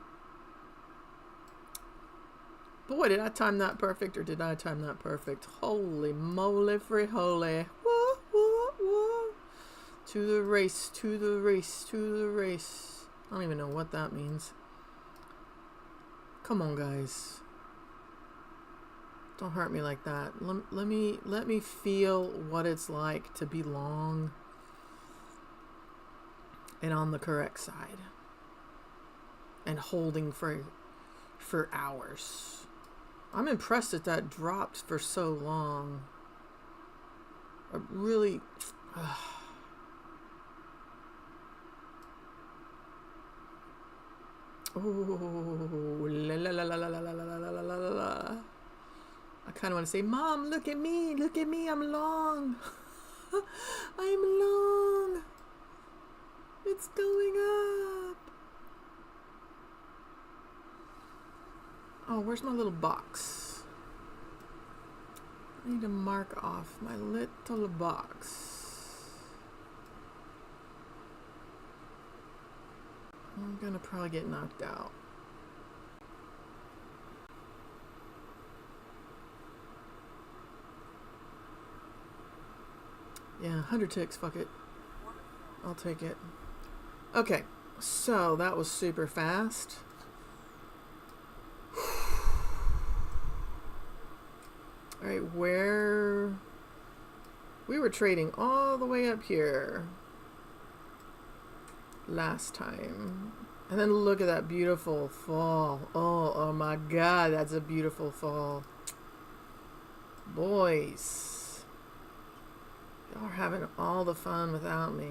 Boy, did I time that perfect, or did I time that perfect? Holy moly free holy. Woo, woo, woo. To the race, to the race, to the race. I don't even know what that means. Come on, guys. Don't hurt me like that. Let me feel what it's like to be long and on the correct side. And holding for hours. I'm impressed that that dropped for so long. I really... Oh, la la la la la la la la la la la la. I kind of want to say, Mom, look at me, I'm long. I'm long. It's going up. Oh, where's my little box? I need to mark off my little box. I'm gonna probably get knocked out. Yeah, 100 ticks, fuck it. I'll take it. Okay, so that was super fast. Alright, where... We were trading all the way up here last time. And then look at that beautiful fall. Oh my god, that's a beautiful fall. Boys. Y'all are having all the fun without me.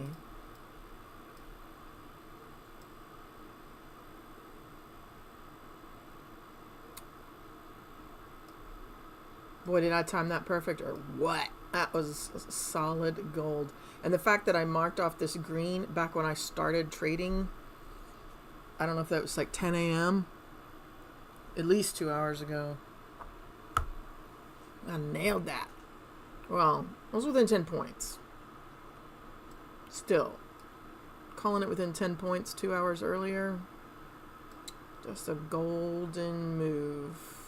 Boy, did I time that perfect or what? That was solid gold. And the fact that I marked off this green back when I started trading, I don't know if that was like 10 a.m. At least 2 hours ago. I nailed that. Well, I was within 10 points. Still. Calling it within 10 points 2 hours earlier. Just a golden move.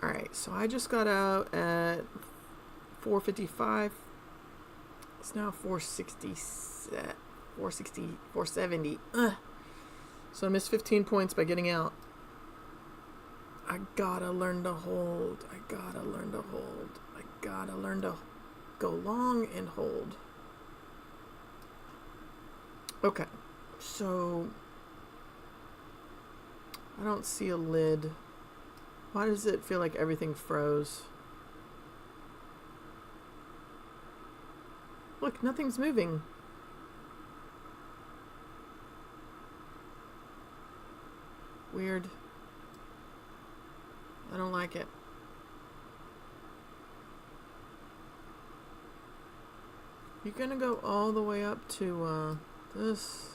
Alright, so I just got out at 455. It's now 460, 470. So I missed 15 points by getting out. I gotta learn to hold. I gotta learn to hold. I gotta learn to go long and hold. Okay. So I don't see a lid. Why does it feel like everything froze? Look, nothing's moving. Weird. I don't like it. You're gonna go all the way up to this.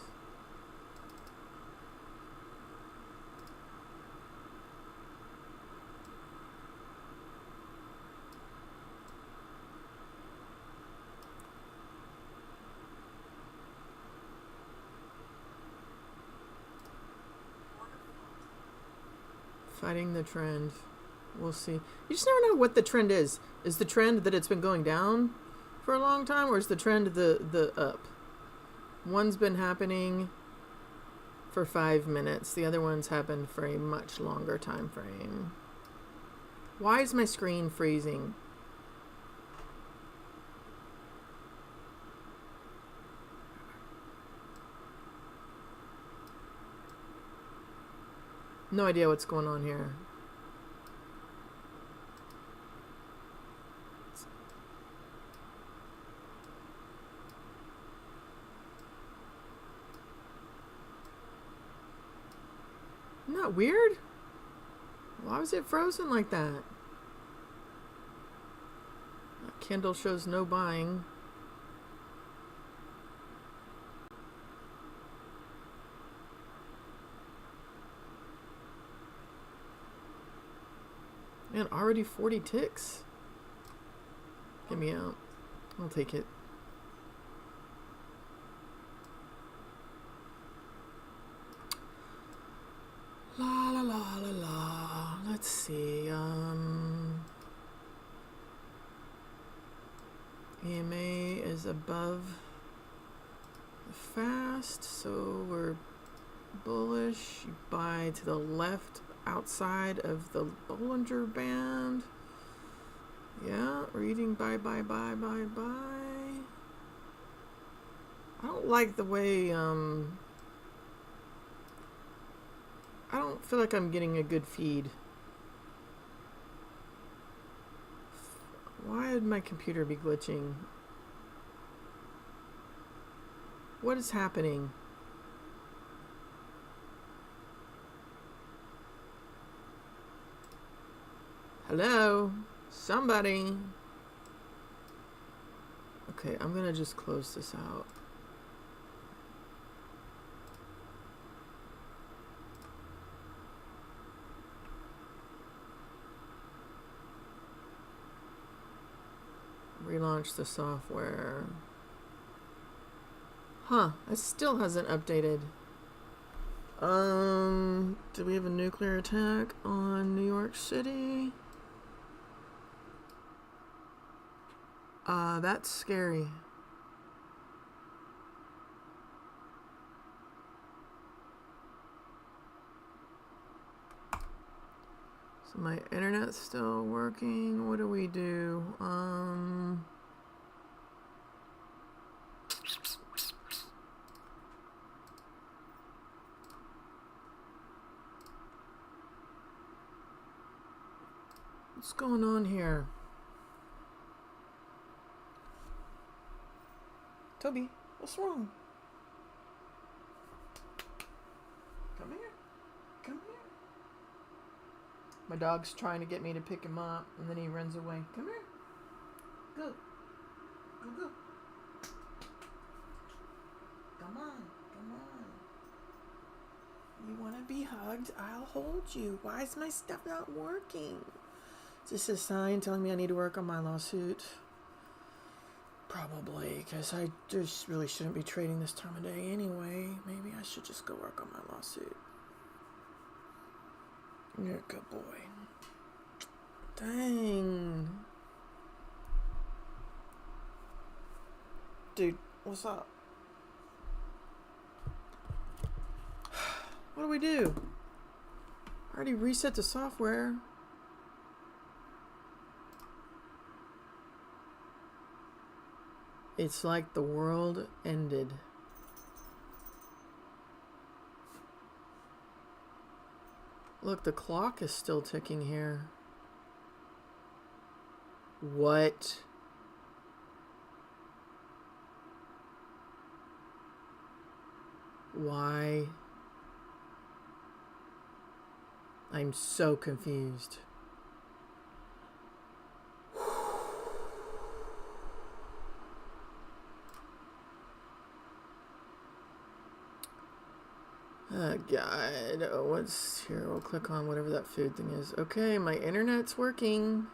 Fighting the trend. We'll see. You just never know what the trend is. Is the trend that it's been going down for a long time, or is the trend the up? One's been happening for 5 minutes. The other one's happened for a much longer time frame. Why is my screen freezing? No idea what's going on here. Isn't that weird? Why was it frozen like that? That candle shows no buying. Man, already 40 ticks. Get me out. I'll take it. La la la la la. Let's see. EMA is above the fast, so we're bullish. You buy to the left outside of the Bollinger Band. Yeah, reading buy. I don't like the way, I don't feel like I'm getting a good feed. Why would my computer be glitching? What is happening? Hello? Somebody? Okay, I'm gonna just close this out. Relaunch the software. Huh, it still hasn't updated. Do we have a nuclear attack on New York City? That's scary. So my internet's still working. What do we do? What's going on here? Toby, what's wrong? Come here. Come here. My dog's trying to get me to pick him up, and then he runs away. Come here. Go. Go, go. Come on. Come on. You want to be hugged? I'll hold you. Why is my stuff not working? Is this a sign telling me I need to work on my lawsuit? Probably, because I just really shouldn't be trading this time of day anyway. Maybe I should just go work on my lawsuit. You're a good boy. Dang. Dude, what's up? What do we do? I already reset the software. It's like the world ended. Look, the clock is still ticking here. What? Why? I'm so confused. Oh, God. Oh, what's here? We'll click on whatever that food thing is. Okay, my internet's working.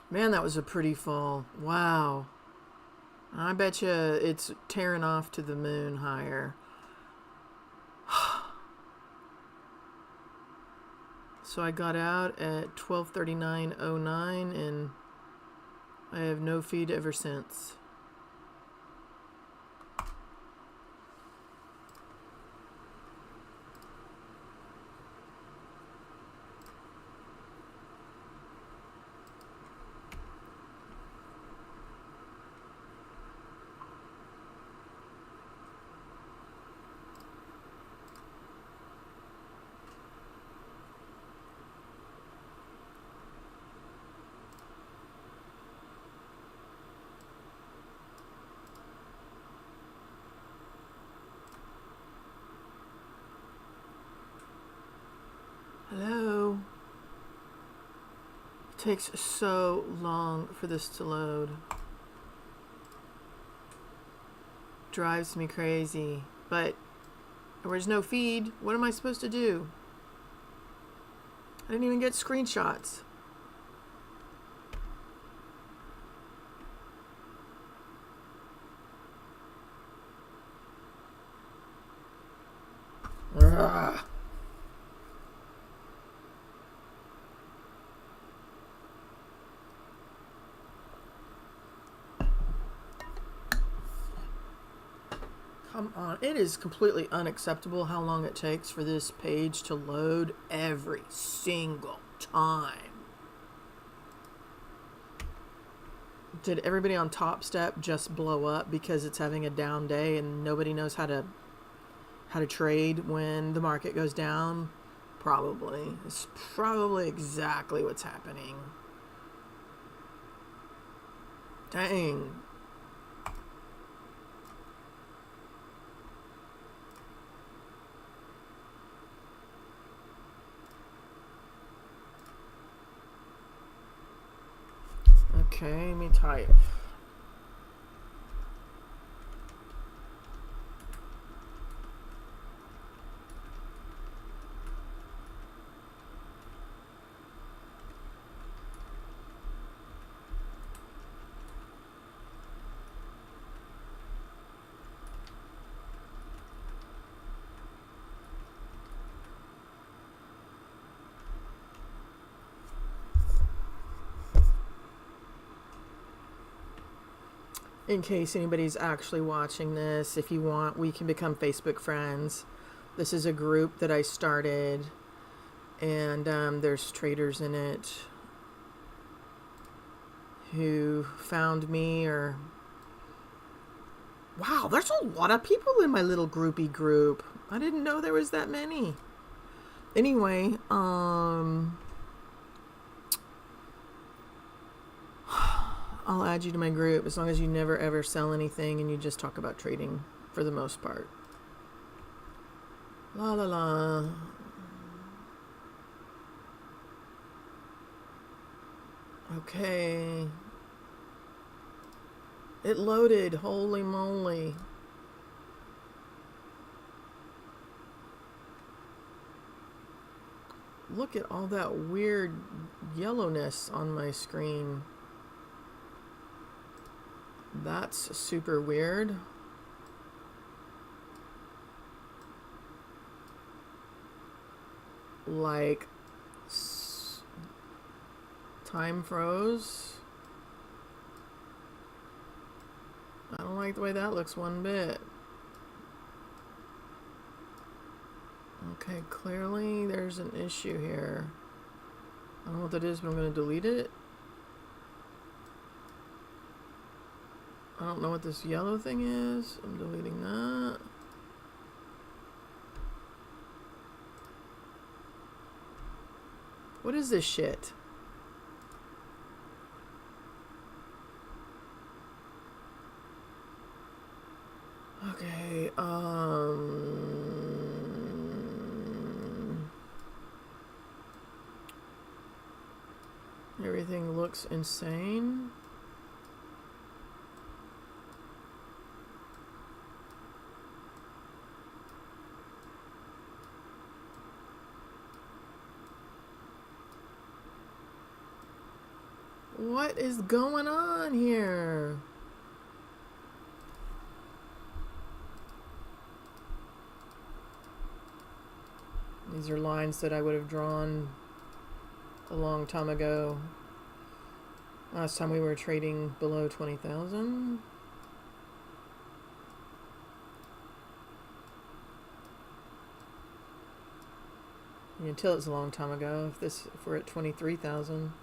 Man, that was a pretty fall. Wow. I bet you it's tearing off to the moon higher. So I got out at 12:39:09 and I have no feed ever since. Hello? It takes so long for this to load. Drives me crazy. But there's no feed. What am I supposed to do? I didn't even get screenshots. Ugh. Come on. It is completely unacceptable how long it takes for this page to load every single time. Did everybody on Top Step just blow up because it's having a down day and nobody knows how to trade when the market goes down? Probably. It's probably exactly what's happening. Dang. Okay, let me type. In case anybody's actually watching this, if you want, we can become Facebook friends. This is a group that I started, and there's traders in it who found me, or... Wow, there's a lot of people in my little groupie group. I didn't know there was that many. Anyway, I'll add you to my group as long as you never ever sell anything and you just talk about trading for the most part. La la la. Okay. It loaded. Holy moly. Look at all that weird yellowness on my screen. That's super weird. Like, time froze. I don't like the way that looks one bit. Okay, clearly there's an issue here. I don't know what that is, but I'm going to delete it. don't know what this yellow thing is. I'm deleting that. What is this shit? Okay, everything looks insane. What is going on here? These are lines that I would have drawn a long time ago. Last time we were trading below 20,000. Until it's a long time ago. If we're at 23,000.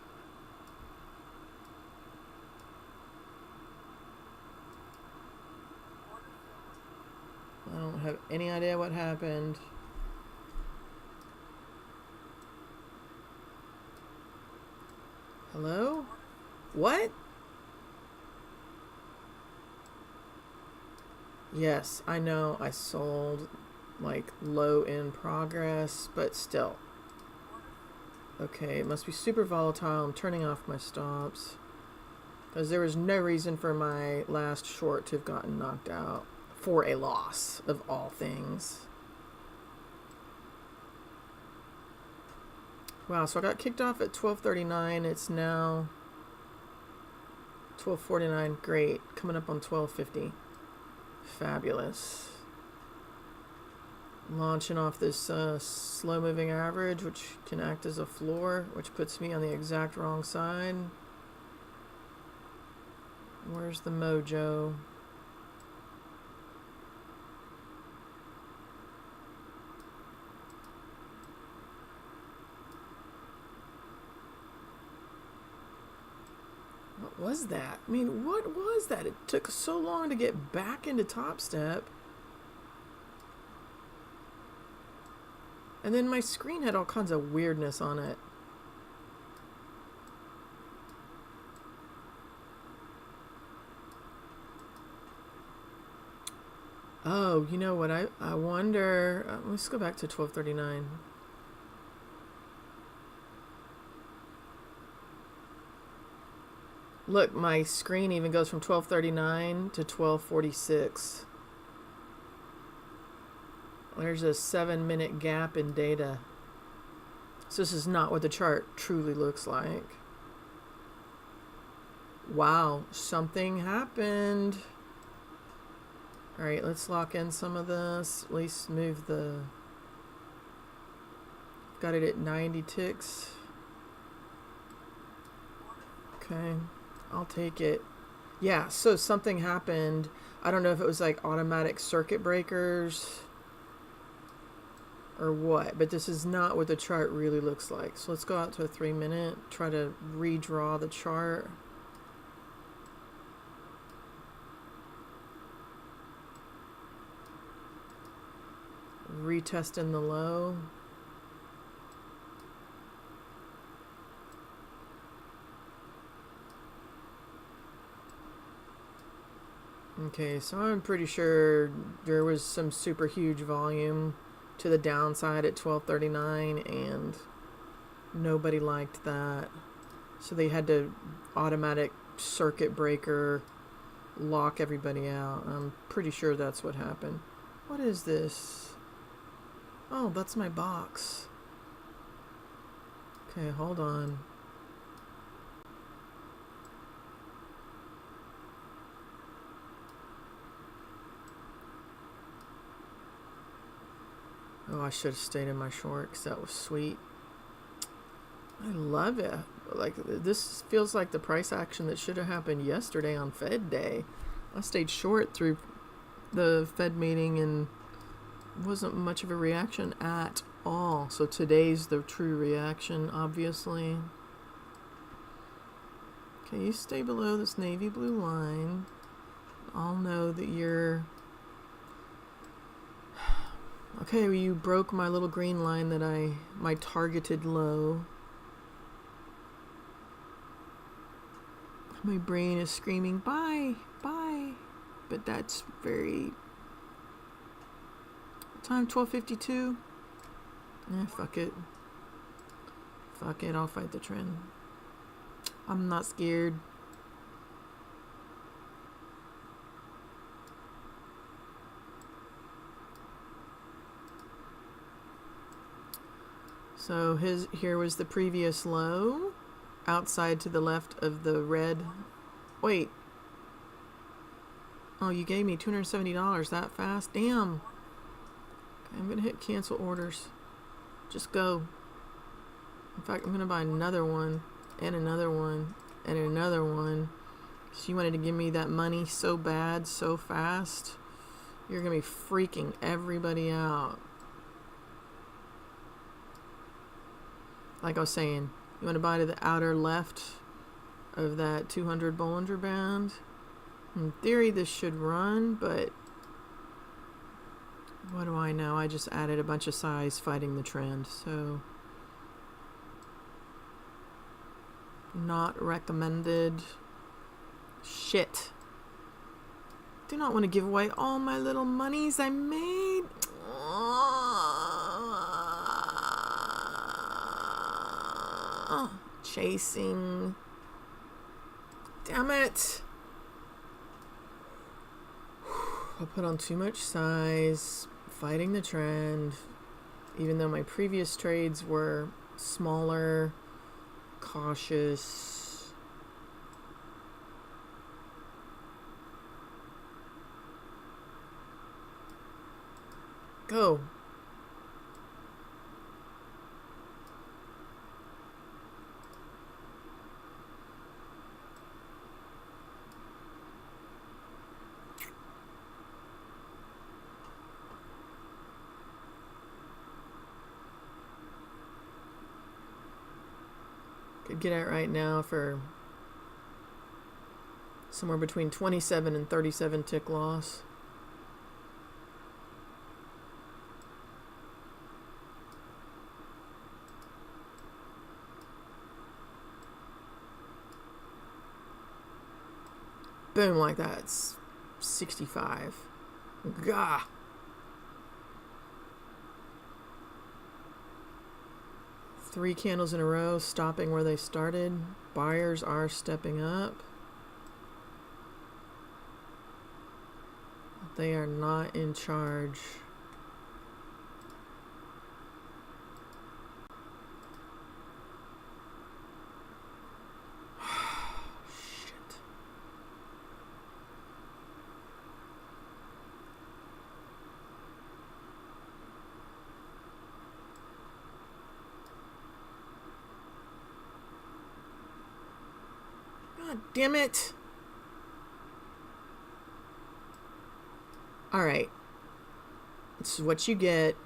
I don't have any idea what happened. Hello? What? Yes, I know I sold like low in progress, but still. Okay, it must be super volatile. I'm turning off my stops because there was no reason for my last short to have gotten knocked out for a loss of all things. Wow, so I got kicked off at 12:39. It's now 12:49. Great. Coming up on 12:50. Fabulous. Launching off this slow moving average, which can act as a floor, which puts me on the exact wrong side. Where's the mojo? What was that? I mean, what was that? It took so long to get back into Top Step. And then my screen had all kinds of weirdness on it. Oh, you know what? I wonder... let's go back to 12:39. Look, my screen even goes from 12:39 to 12:46. There's a 7-minute gap in data. So this is not what the chart truly looks like. Wow, something happened. All right, let's lock in some of this. At least move the... Got it at 90 ticks. Okay, I'll take it. Yeah, so something happened. I don't know if it was like automatic circuit breakers or what, but this is not what the chart really looks like. So let's go out to a 3-minute, try to redraw the chart. Retesting the low. Okay, so I'm pretty sure there was some super huge volume to the downside at 12:39 and nobody liked that. So they had to automatic circuit breaker lock everybody out. I'm pretty sure that's what happened. What is this? Oh, that's my box. Okay, hold on. Oh, I should have stayed in my short because that was sweet. I love it. Like, this feels like the price action that should have happened yesterday on Fed Day. I stayed short through the Fed meeting and wasn't much of a reaction at all. So today's the true reaction, obviously. Okay, you stay below this navy blue line. I'll know that you're... Okay, well, you broke my little green line that my targeted low. My brain is screaming, bye, bye. But that's very... Time 12:52. Fuck it. Fuck it, I'll fight the trend. I'm not scared. So here was the previous low. Outside to the left of the red. Wait. Oh, you gave me $270 that fast? Damn. Okay, I'm gonna hit cancel orders. Just go. In fact, I'm gonna buy another one, and another one, and another one. So you wanted to give me that money so bad, so fast. You're gonna be freaking everybody out. Like I was saying, you want to buy to the outer left of that 200 Bollinger Band. In theory, this should run, but what do I know? I just added a bunch of size fighting the trend, so not recommended. Shit. Do not want to give away all my little monies I made. Chasing. Damn it. I put on too much size, fighting the trend, even though my previous trades were smaller, cautious. Go. Could get it right now for somewhere between 27 and 37 tick loss. Boom, like that. It's 65. Gah. Three candles in a row, stopping where they started. Buyers are stepping up. They are not in charge. Shit. God damn it. Alright. This is what you get.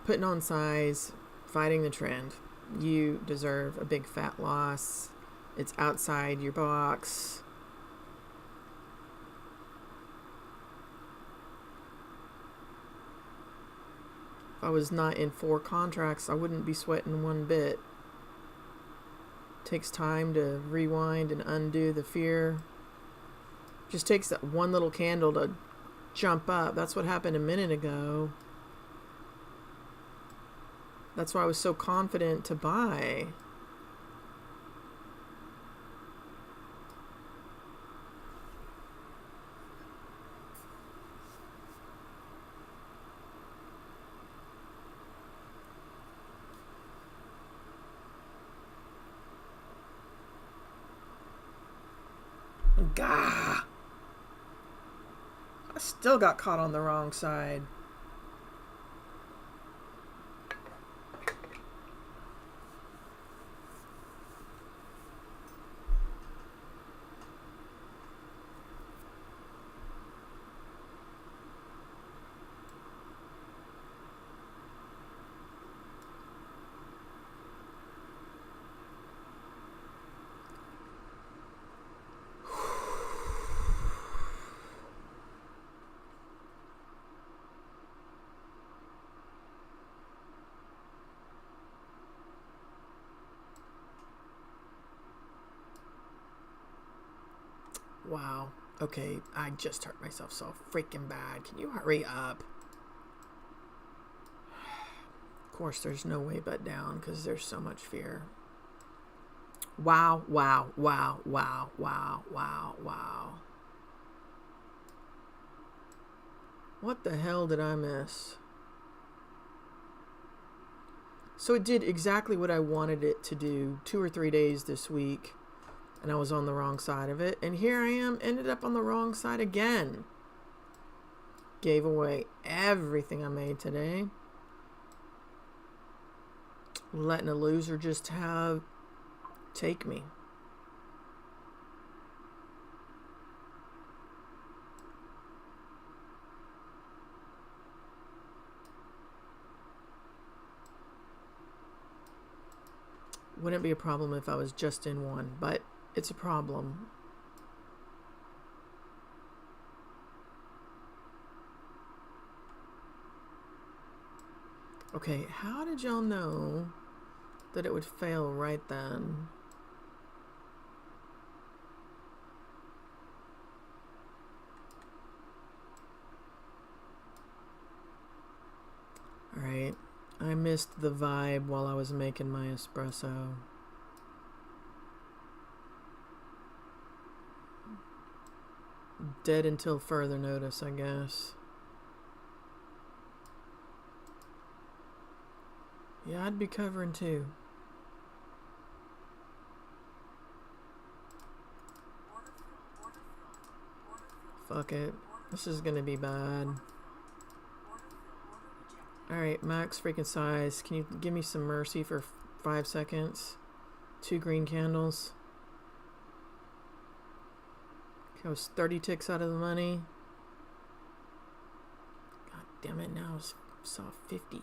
Putting on size. Fighting the trend. You deserve a big fat loss. It's outside your box. If I was not in 4 contracts, I wouldn't be sweating one bit. Takes time to rewind and undo the fear. Just takes that one little candle to jump up. That's what happened a minute ago. That's why I was so confident to buy. Gah! I still got caught on the wrong side. Wow. Okay, I just hurt myself so freaking bad. Can you hurry up? Of course, there's no way but down because there's so much fear. Wow, wow, wow, wow, wow, wow, wow. What the hell did I miss? So it did exactly what I wanted it to do 2 or 3 days this week. And I was on the wrong side of it. And here I am, ended up on the wrong side again. Gave away everything I made today. Letting a loser just take me. Wouldn't be a problem if I was just in one, but it's a problem. Okay, how did y'all know that it would fail right then? Alright, I missed the vibe while I was making my espresso. Dead until further notice, I guess. Yeah, I'd be covering too. Fuck it. This is gonna be bad. Alright, max freaking size. Can you give me some mercy for 5 seconds? 2 green candles. Okay, I was 30 ticks out of the money. God damn it, now I saw 50.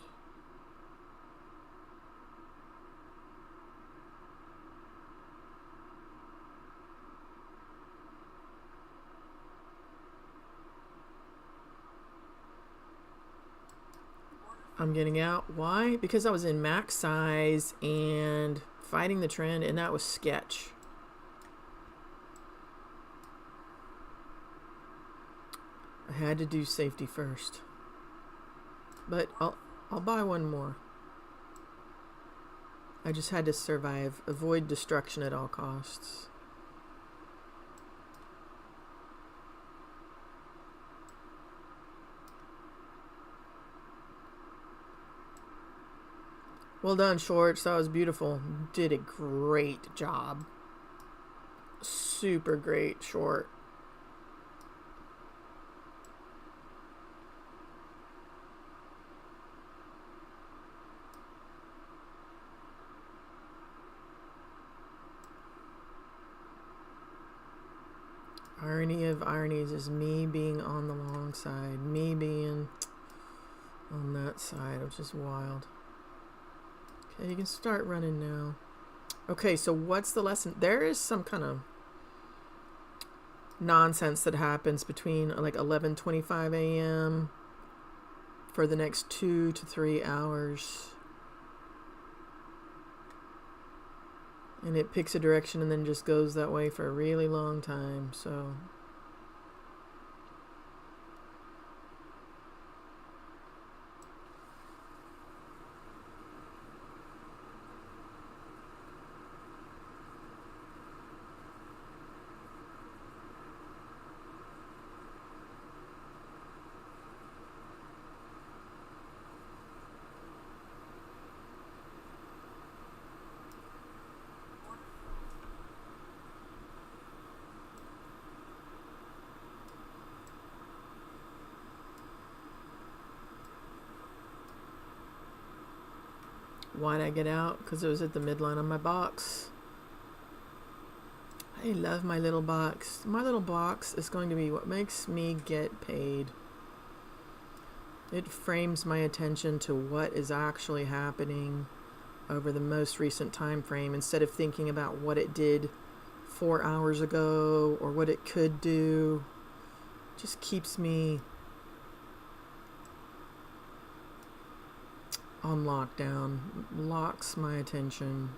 I'm getting out. Why? Because I was in max size and fighting the trend, and that was sketch. I had to do safety first. But I'll buy one more. I just had to survive. Avoid destruction at all costs. Well done, Shorts. That was beautiful. Did a great job. Super great, Short. Irony of ironies is me being on the long side. Me being on that side, which is wild. Okay, you can start running now. Okay, so what's the lesson? There is some kind of nonsense that happens between like 11:25 a.m. for the next 2 to 3 hours. And it picks a direction and then just goes that way for a really long time, so... Why'd I get out? Because it was at the midline on my box. I love my little box. My little box is going to be what makes me get paid. It frames my attention to what is actually happening over the most recent time frame instead of thinking about what it did 4 hours ago or what it could do. It just keeps me on lockdown, locks my attention.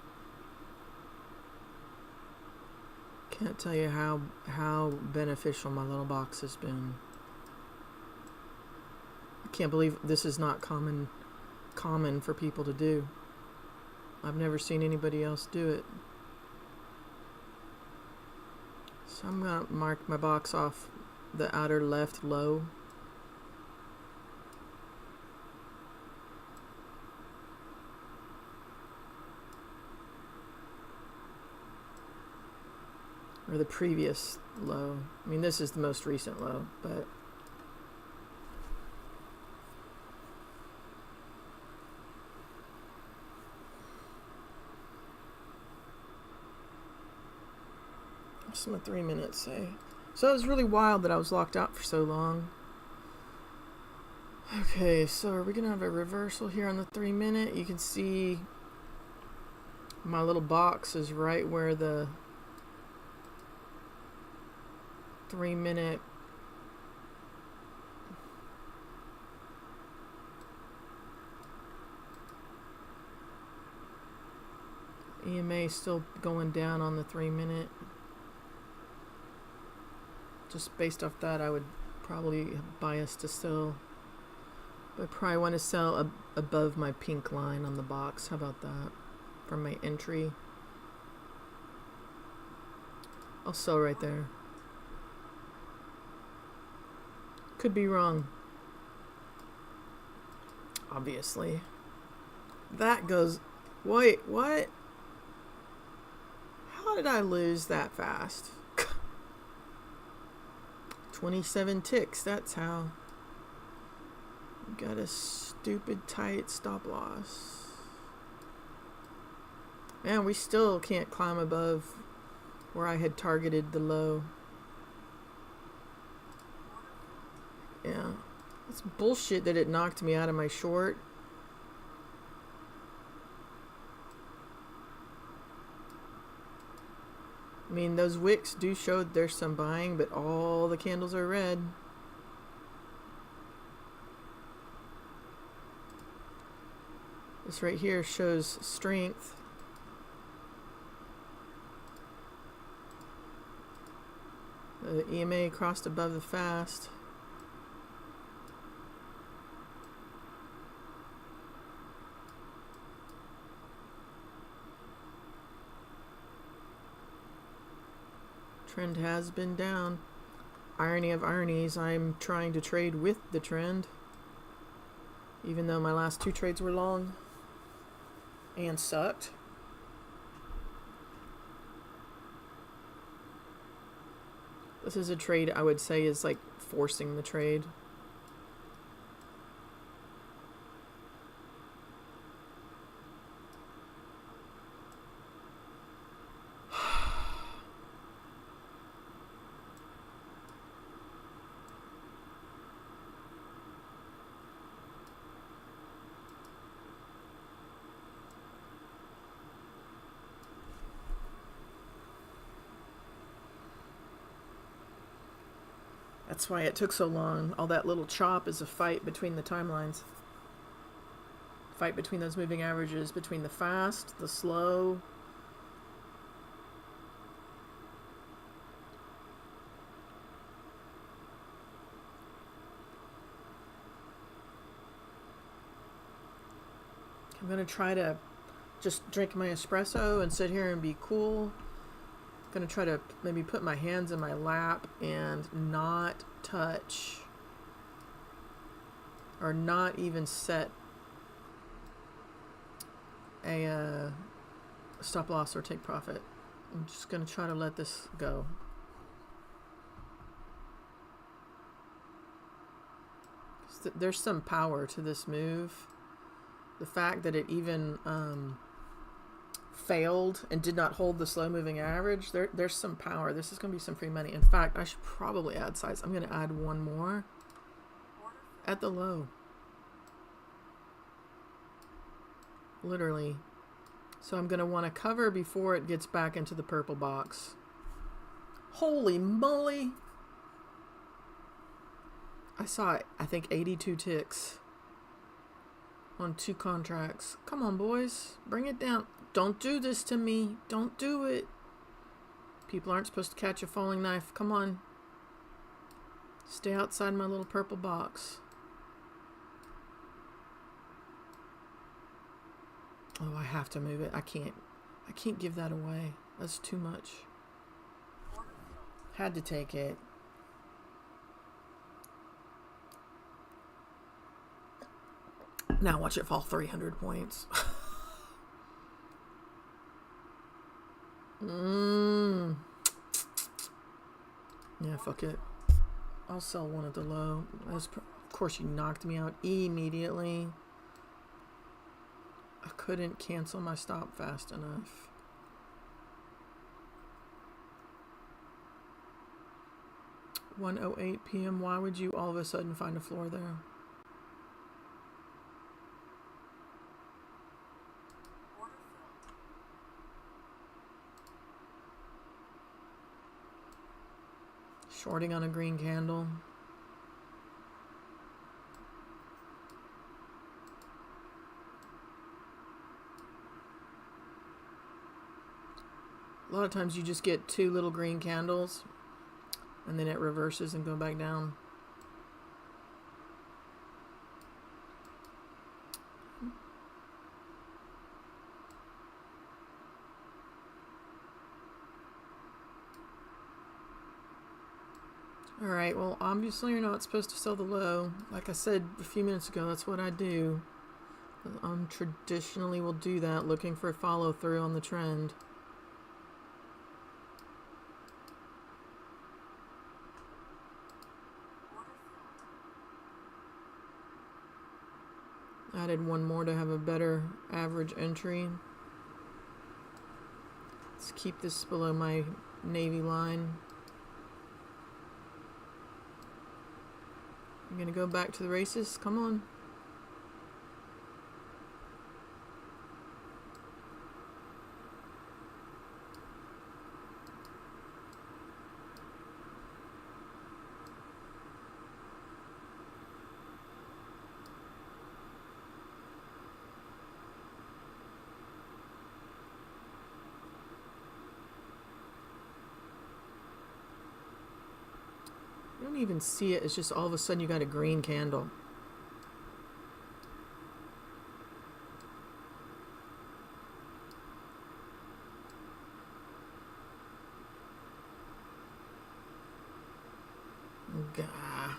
Can't tell you how beneficial my little box has been. I can't believe this is not common for people to do. I've never seen anybody else do it. So I'm gonna mark my box off the outer left low. Or the previous low. I mean, this is the most recent low, but what's my 3 minutes say? So it was really wild that I was locked out for so long. Okay, so are we gonna have a reversal here on the 3 minute? You can see my little box is right where the 3 minute EMA still going down on the 3 minute. Just based off that, I would probably bias to sell. But I probably want to sell above my pink line on the box. How about that? For my entry. I'll sell right there. Could be wrong. Obviously. That goes... Wait, what? How did I lose that fast? 27 ticks, that's how. Got a stupid tight stop loss. Man, we still can't climb above where I had targeted the low. Yeah. It's bullshit that it knocked me out of my short. I mean, those wicks do show there's some buying, but all the candles are red. This right here shows strength. The EMA crossed above the fast. Trend has been down. Irony of ironies, I'm trying to trade with the trend, even though my last 2 trades were long and sucked. This is a trade I would say is like forcing the trade. That's why it took so long. All that little chop is a fight between the timelines. Fight between those moving averages, between the fast, the slow. I'm gonna try to just drink my espresso and sit here and be cool. Gonna try to maybe put my hands in my lap and not touch or not even set a stop loss or take profit. I'm just gonna try to let this go. There's some power to this move. The fact that it even failed and did not hold the slow moving average, there's some power. This is going to be some free money. In fact, I should probably add size. I'm going to add one more at the low. Literally. So I'm going to want to cover before it gets back into the purple box. Holy moly. I saw, I think, 82 ticks on 2 contracts. Come on, boys. Bring it down. Don't do this to me. Don't do it. People aren't supposed to catch a falling knife. Come on. Stay outside my little purple box. Oh, I have to move it. I can't give that away. That's too much. Had to take it. Now watch it fall 300 points. Yeah, fuck it. I'll sell one at the low. Of course, you knocked me out immediately. I couldn't cancel my stop fast enough. (1:08 p.m.) Why would you all of a sudden find a floor there? Shorting on a green candle. A lot of times you just get two little green candles and then it reverses and go back down. Alright, well, obviously you're not supposed to sell the low. Like I said a few minutes ago, that's what I do. Traditionally will do that, looking for a follow through on the trend. Added one more to have a better average entry. Let's keep this below my navy line. I'm gonna go back to the races. Come on. You don't even see it. It's just all of a sudden you got a green candle. Gah.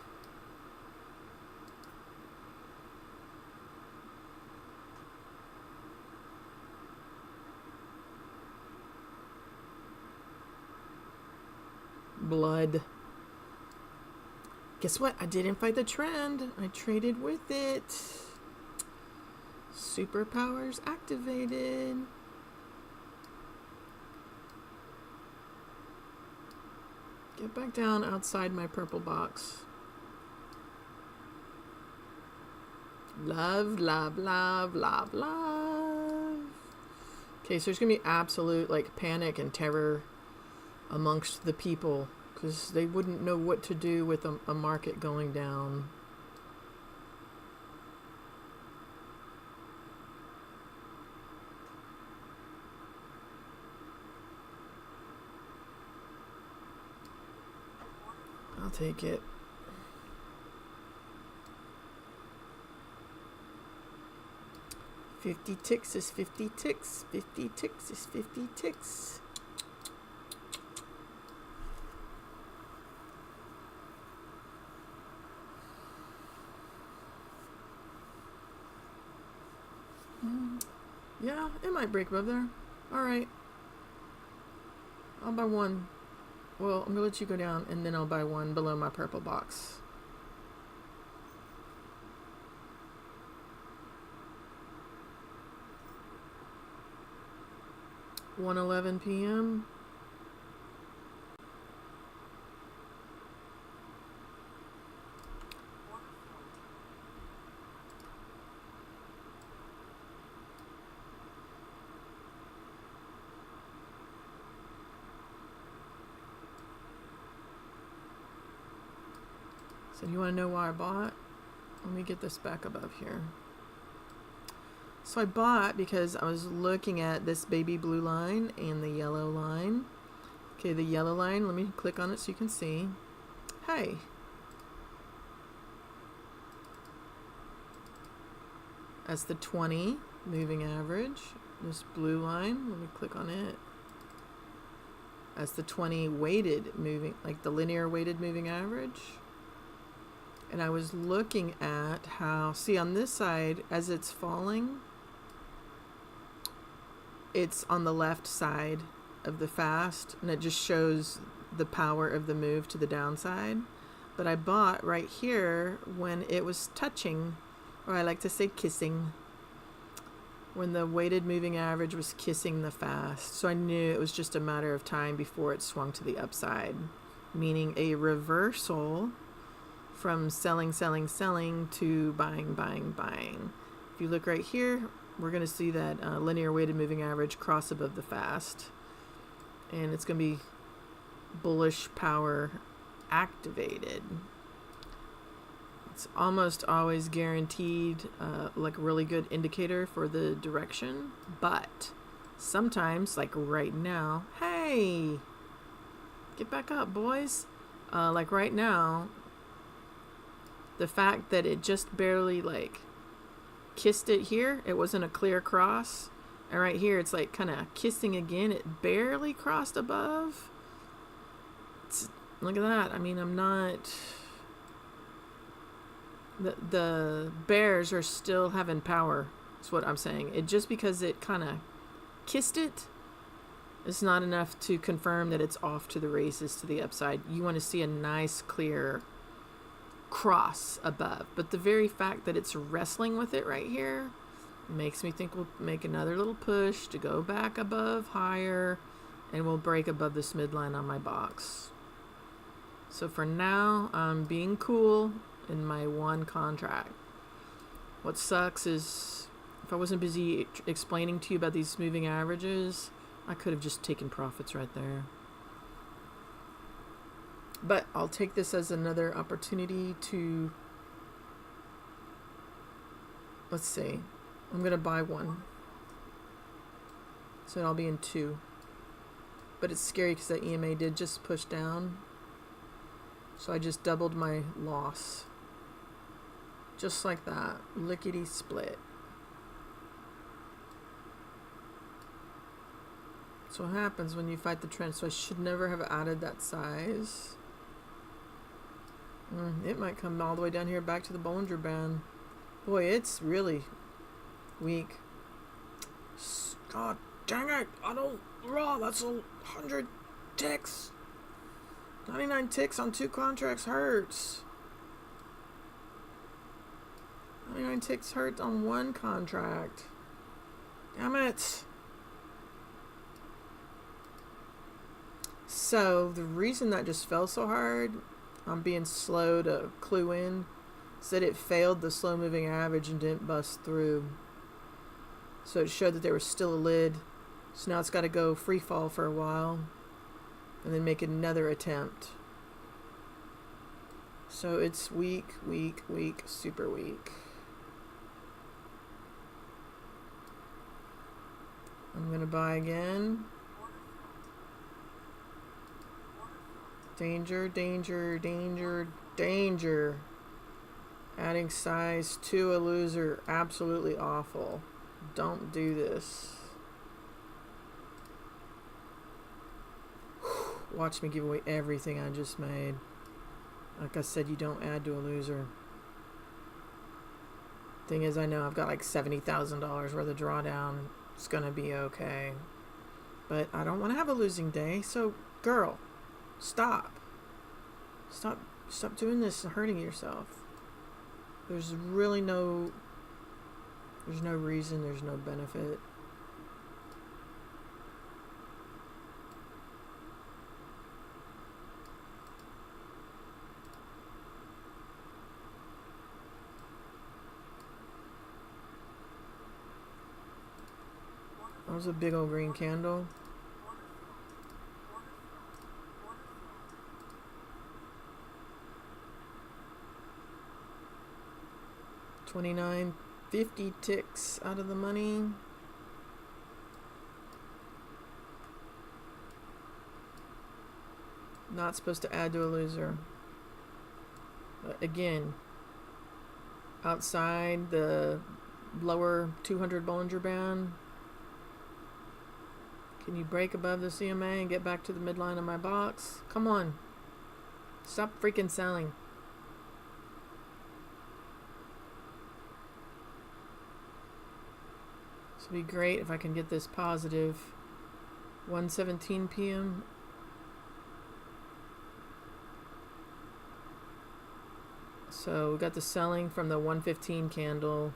Blood. Guess what? I didn't fight the trend. I traded with it. Superpowers activated. Get back down outside my purple box. Love, love, love, love, love. Okay, so there's gonna be absolute like panic and terror amongst the people, because they wouldn't know what to do with a market going down. I'll take it. $50 ticks is 50 ticks. 50 ticks is 50 ticks. Yeah, it might break above there. Alright. I'll buy one. Well, I'm gonna let you go down and then I'll buy one below my purple box. (1:11 p.m.) So you want to know why I bought? Let me get this back above here. So I bought because I was looking at this baby blue line and the yellow line. Okay, the yellow line, let me click on it so you can see. Hey. That's the 20 moving average. This blue line, let me click on it. That's the 20 weighted moving, like the linear weighted moving average. And I was looking at how, see on this side, as it's falling, it's on the left side of the fast, and it just shows the power of the move to the downside. But I bought right here when it was touching, or I like to say kissing, when the weighted moving average was kissing the fast. So I knew it was just a matter of time before it swung to the upside, meaning a reversal from selling, selling, selling to buying, buying, buying. If you look right here, we're going to see that linear weighted moving average cross above the fast. And it's going to be bullish power activated. It's almost always guaranteed like a really good indicator for the direction. But sometimes, like right now, hey, get back up, boys. Like right now, the fact that it just barely like kissed it here, it wasn't a clear cross, and right here it's like kind of kissing again, it barely crossed above. Look at that. I mean, I'm not, the bears are still having power, is what I'm saying. It just because it kind of kissed it, it's not enough to confirm that it's off to the races to the upside. You want to see a nice clear cross above, but the very fact that it's wrestling with it right here makes me think we'll make another little push to go back above higher, and we'll break above this midline on my box. So for now, I'm being cool in my one contract. What sucks is if I wasn't busy explaining to you about these moving averages, I could have just taken profits right there. But I'll take this as another opportunity to, let's see, I'm going to buy one. So I'll be in two. But it's scary because that EMA did just push down. So I just doubled my loss. Just like that. Lickety split. So what happens when you fight the trend? So I should never have added that size. It might come all the way down here back to the Bollinger Band. Boy, it's really weak. God dang it! I don't. Raw. That's 100 ticks. 99 ticks on 2 contracts hurts. 99 ticks hurt on 1 contract. Damn it. So the reason that just fell so hard, I'm being slow to clue in, said it failed the slow moving average and didn't bust through. So it showed that there was still a lid. So now it's got to go free fall for a while and then make another attempt. So it's weak, weak, weak, super weak. I'm going to buy again. Danger, danger, danger, danger. Adding size to a loser. Absolutely awful. Don't do this. Watch me give away everything I just made. Like I said, you don't add to a loser. Thing is, I know I've got like $70,000 worth of drawdown. It's going to be okay. But I don't want to have a losing day. So, girl, stop. Stop doing this and hurting yourself. There's really no reason, there's no benefit. That was a big old green candle. $29.50 ticks out of the money. Not supposed to add to a loser. But again, outside the lower 200 Bollinger Band, can you break above the CMA and get back to the midline of my box? Come on. Stop freaking selling. This would be great if I can get this positive. 1:17 p.m. So we got the selling from the 115 candle.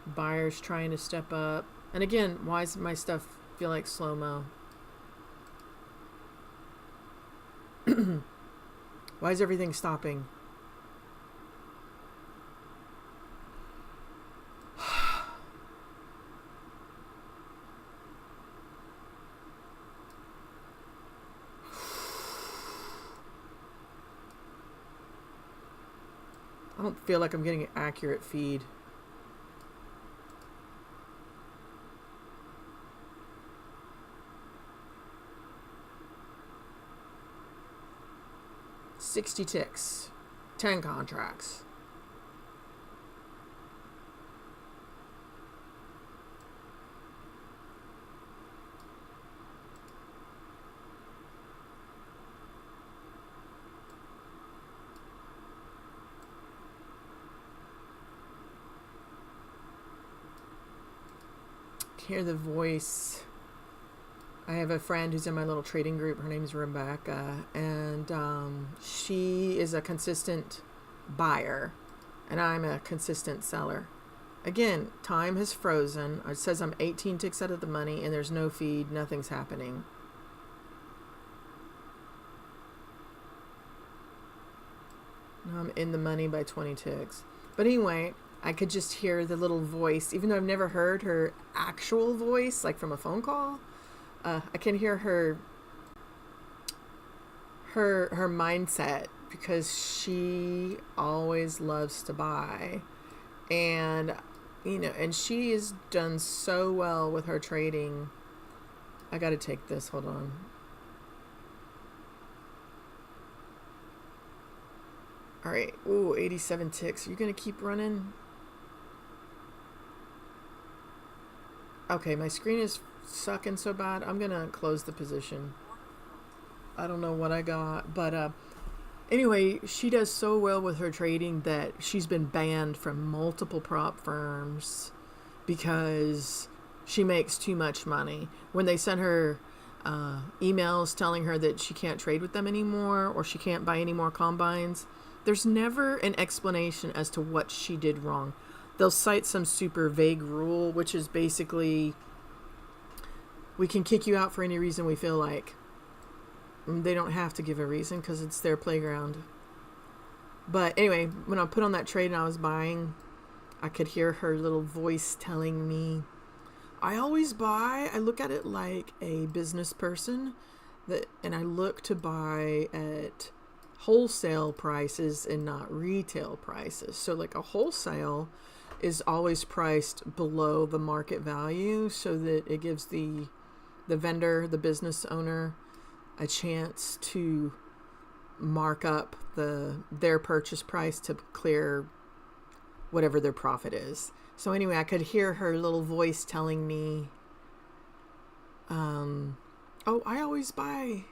Buyers trying to step up. And again, why does my stuff feel like slow-mo? Why is everything stopping? I don't feel like I'm getting an accurate feed. $60 ticks, 10 contracts. Hear the voice. I have a friend who's in my little trading group. Her name's Rebecca, and she is a consistent buyer, and I'm a consistent seller. Again, time has frozen. It says I'm 18 ticks out of the money, and there's no feed. Nothing's happening. Now I'm in the money by 20 ticks. But anyway, I could just hear the little voice, even though I've never heard her actual voice, like from a phone call. I can hear her mindset, because she always loves to buy, and you know, and she has done so well with her trading. I got to take this. Hold on. All right. Ooh, 87 ticks. You're gonna keep running? Okay, my screen is sucking so bad. I'm gonna close the position. I don't know what I got, but anyway, she does so well with her trading that she's been banned from multiple prop firms because she makes too much money. When they send her emails telling her that she can't trade with them anymore, or she can't buy any more combines, there's never an explanation as to what she did wrong. They'll cite some super vague rule, which is basically, we can kick you out for any reason we feel like. They don't have to give a reason because it's their playground. But anyway, when I put on that trade and I was buying, I could hear her little voice telling me, I always buy. I look at it like a business person, and I look to buy at wholesale prices and not retail prices. So like a wholesale is always priced below the market value, so that it gives the vendor, the business owner, a chance to mark up their purchase price to clear whatever their profit is. So anyway, I could hear her little voice telling me, oh, I always buy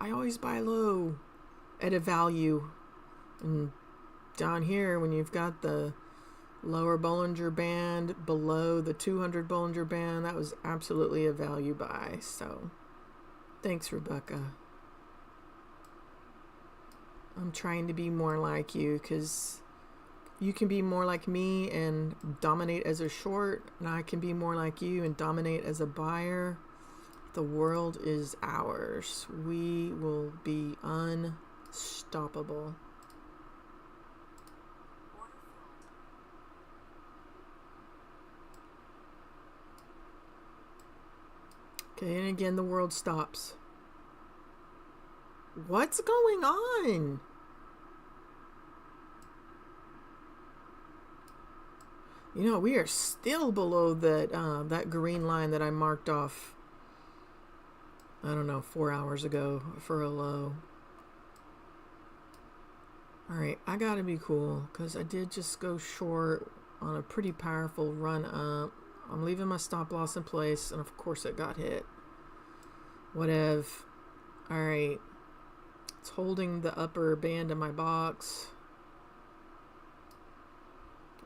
low at a value. And down here, when you've got the lower Bollinger Band below the 200 Bollinger Band, that was absolutely a value buy. So thanks, Rebecca. I'm trying to be more like you, because you can be more like me and dominate as a short, and I can be more like you and dominate as a buyer. The world is ours. We will be unstoppable. Okay, and again, the world stops. What's going on? You know, we are still below that green line that I marked off, I don't know, 4 hours ago for a low. Alright, I gotta be cool, because I did just go short on a pretty powerful run up. I'm leaving my stop loss in place, and of course it got hit. Whatever. Alright. It's holding the upper band of my box.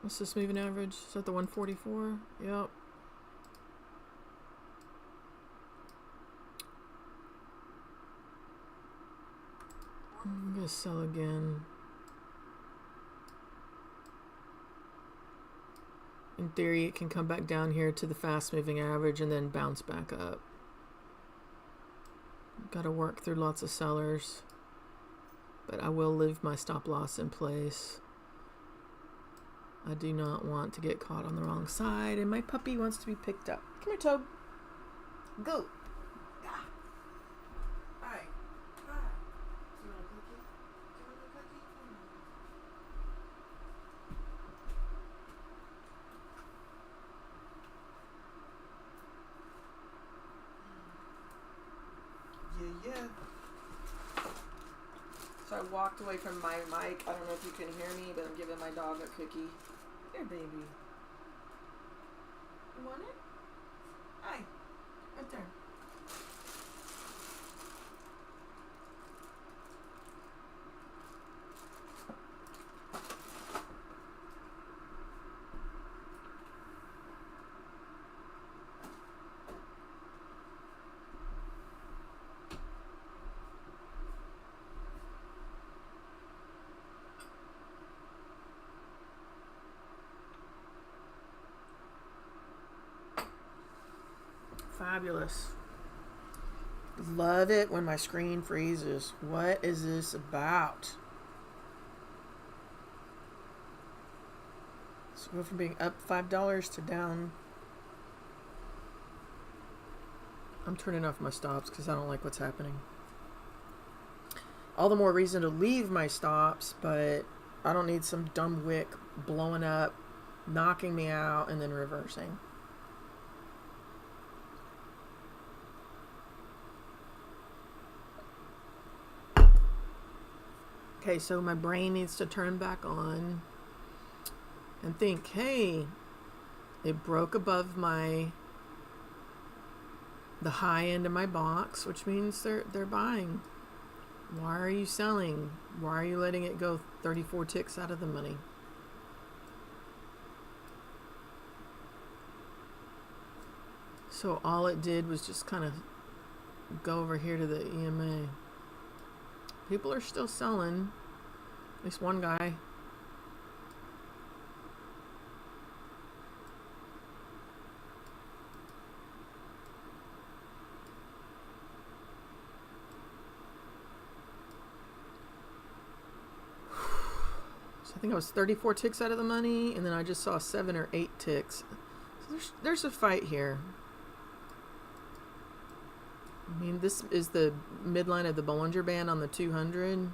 What's this moving average? Is that the 144? Yep. I'm gonna sell again. In theory, it can come back down here to the fast moving average and then bounce back up. Gotta work through lots of sellers, but I will leave my stop loss in place. I do not want to get caught on the wrong side, and my puppy wants to be picked up. Come here, Toad. Go. Ah. All right. Do you want a cookie? Do you want a cookie? Yeah. So I walked away from my mic. I don't know if you can hear me, but I'm giving my dog a cookie. Here, baby. You want it? Hi. Right there. Fabulous. Love it when my screen freezes. What is this about? So go from being up $5 to down. I'm turning off my stops because I don't like what's happening. All the more reason to leave my stops, but I don't need some dumb wick blowing up, knocking me out, and then reversing. Okay, so my brain needs to turn back on and think, hey, it broke above the high end of my box, which means they're buying. Why are you selling? Why are you letting it go 34 ticks out of the money? So all it did was just kind of go over here to the EMA. People are still selling. At least one guy. So I think I was 34 ticks out of the money, and then I just saw 7 or 8 ticks. So there's a fight here. I mean, this is the midline of the Bollinger Band on the 200.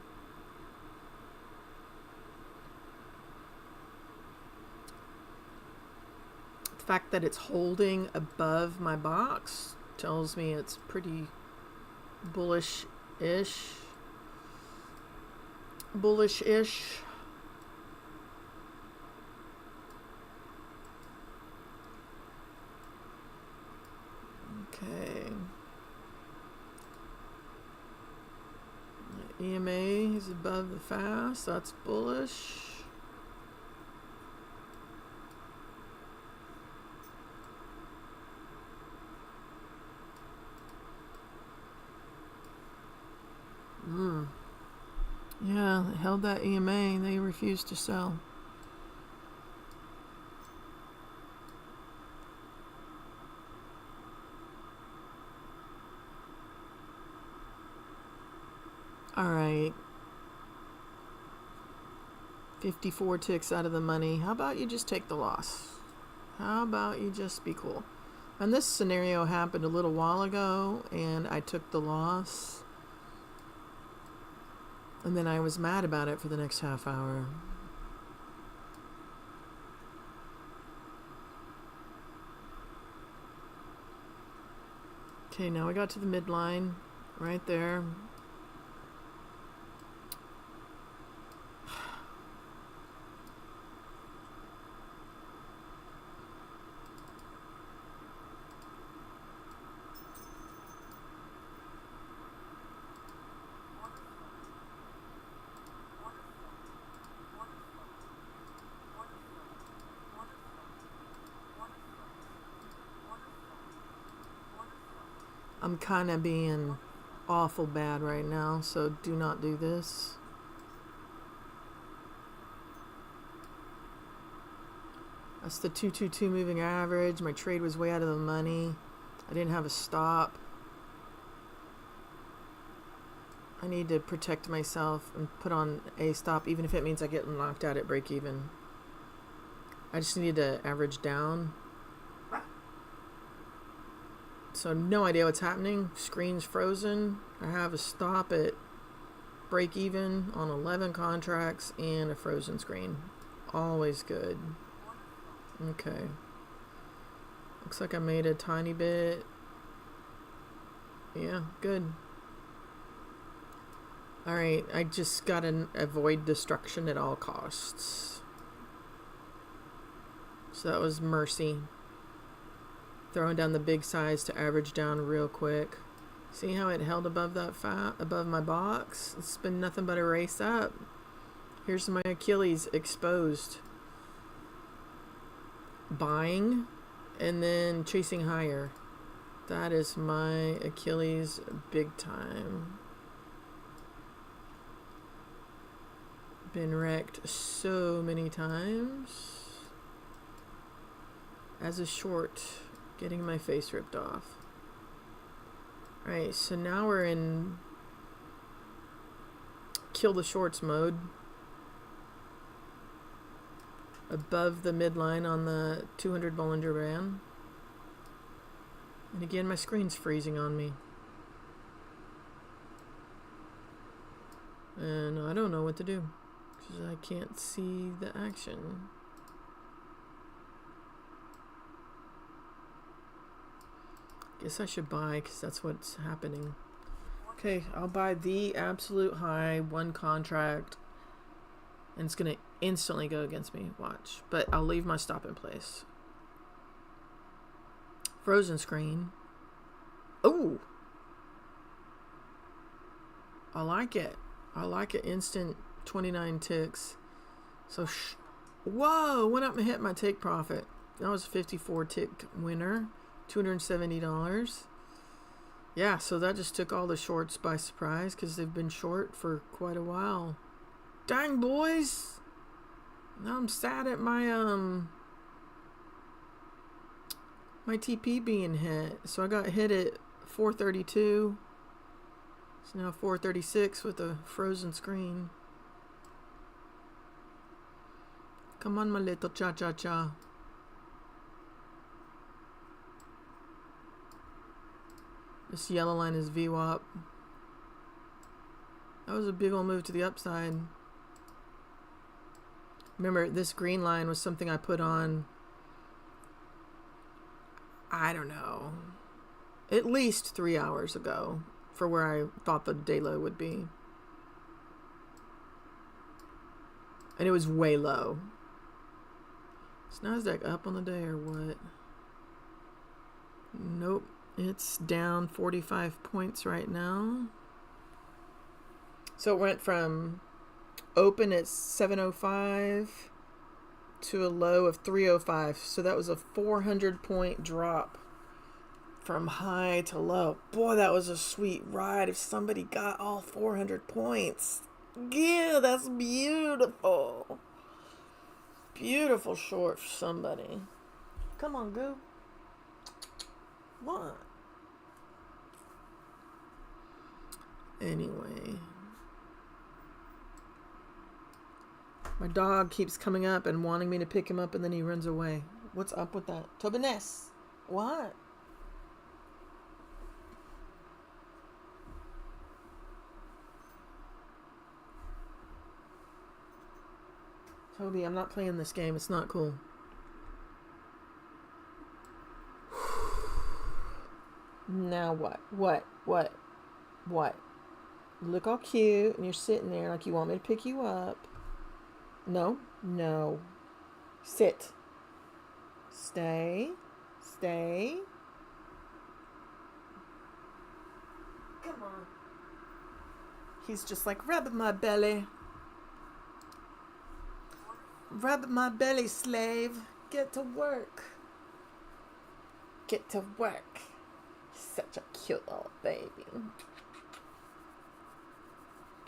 The fact that it's holding above my box tells me it's pretty bullish-ish. Bullish-ish. Okay. EMA is above the fast, that's bullish. Yeah, they held that EMA and they refused to sell. Alright. 54 ticks out of the money. How about you just take the loss? How about you just be cool? And this scenario happened a little while ago, and I took the loss. And then I was mad about it for the next half hour. Okay, now we got to the midline, right there. I'm kind of being awful bad right now, so do not do this. That's the 222 moving average. My trade was way out of the money. I didn't have a stop. I need to protect myself and put on a stop, even if it means I get knocked out at break even. I just need to average down. So no idea what's happening. Screen's frozen. I have a stop at break even on 11 contracts and a frozen screen. Always good. Okay. Looks like I made a tiny bit. Yeah, good. Alright, I just gotta avoid destruction at all costs. So that was mercy. Throwing down the big size to average down real quick. See how it held above that above my box? It's been nothing but a race up. Here's my Achilles exposed. Buying and then chasing higher. That is my Achilles big time. Been wrecked so many times. As a short, getting my face ripped off. Alright, so now we're in kill the shorts mode. Above the midline on the 200 Bollinger Band. And again, my screen's freezing on me. And I don't know what to do, because I can't see the action. Guess I should buy, because that's what's happening. Okay, I'll buy the absolute high, one contract, and it's going to instantly go against me. Watch. But I'll leave my stop in place. Frozen screen. Oh! I like it. I like it. Instant 29 ticks. So, whoa! Went up and hit my take profit. That was a 54 tick winner. $270. Yeah, so that just took all the shorts by surprise because they've been short for quite a while. Dang, boys! Now I'm sad at my my TP being hit. So I got hit at 432. It's now 436 with a frozen screen. Come on, my little cha-cha-cha. This yellow line is VWAP. That was a big old move to the upside. Remember, this green line was something I put on, I don't know, at least 3 hours ago for where I thought the day low would be. And it was way low. Is NASDAQ up on the day or what? Nope. It's down 45 points right now. So it went from open at 705 to a low of 305. So that was a 400 point drop from high to low. Boy, that was a sweet ride if somebody got all 400 points. Yeah, that's beautiful. Beautiful short for somebody. Come on, Goo. What? Anyway. My dog keeps coming up and wanting me to pick him up and then he runs away. What's up with that? Tobiness. What? Toby, I'm not playing this game. It's not cool. Now what? What? Look all cute and you're sitting there like you want me to pick you up. No. Sit. Stay. Come on. He's just like, rub my belly. Rub my belly, slave. Get to work. such a cute little baby.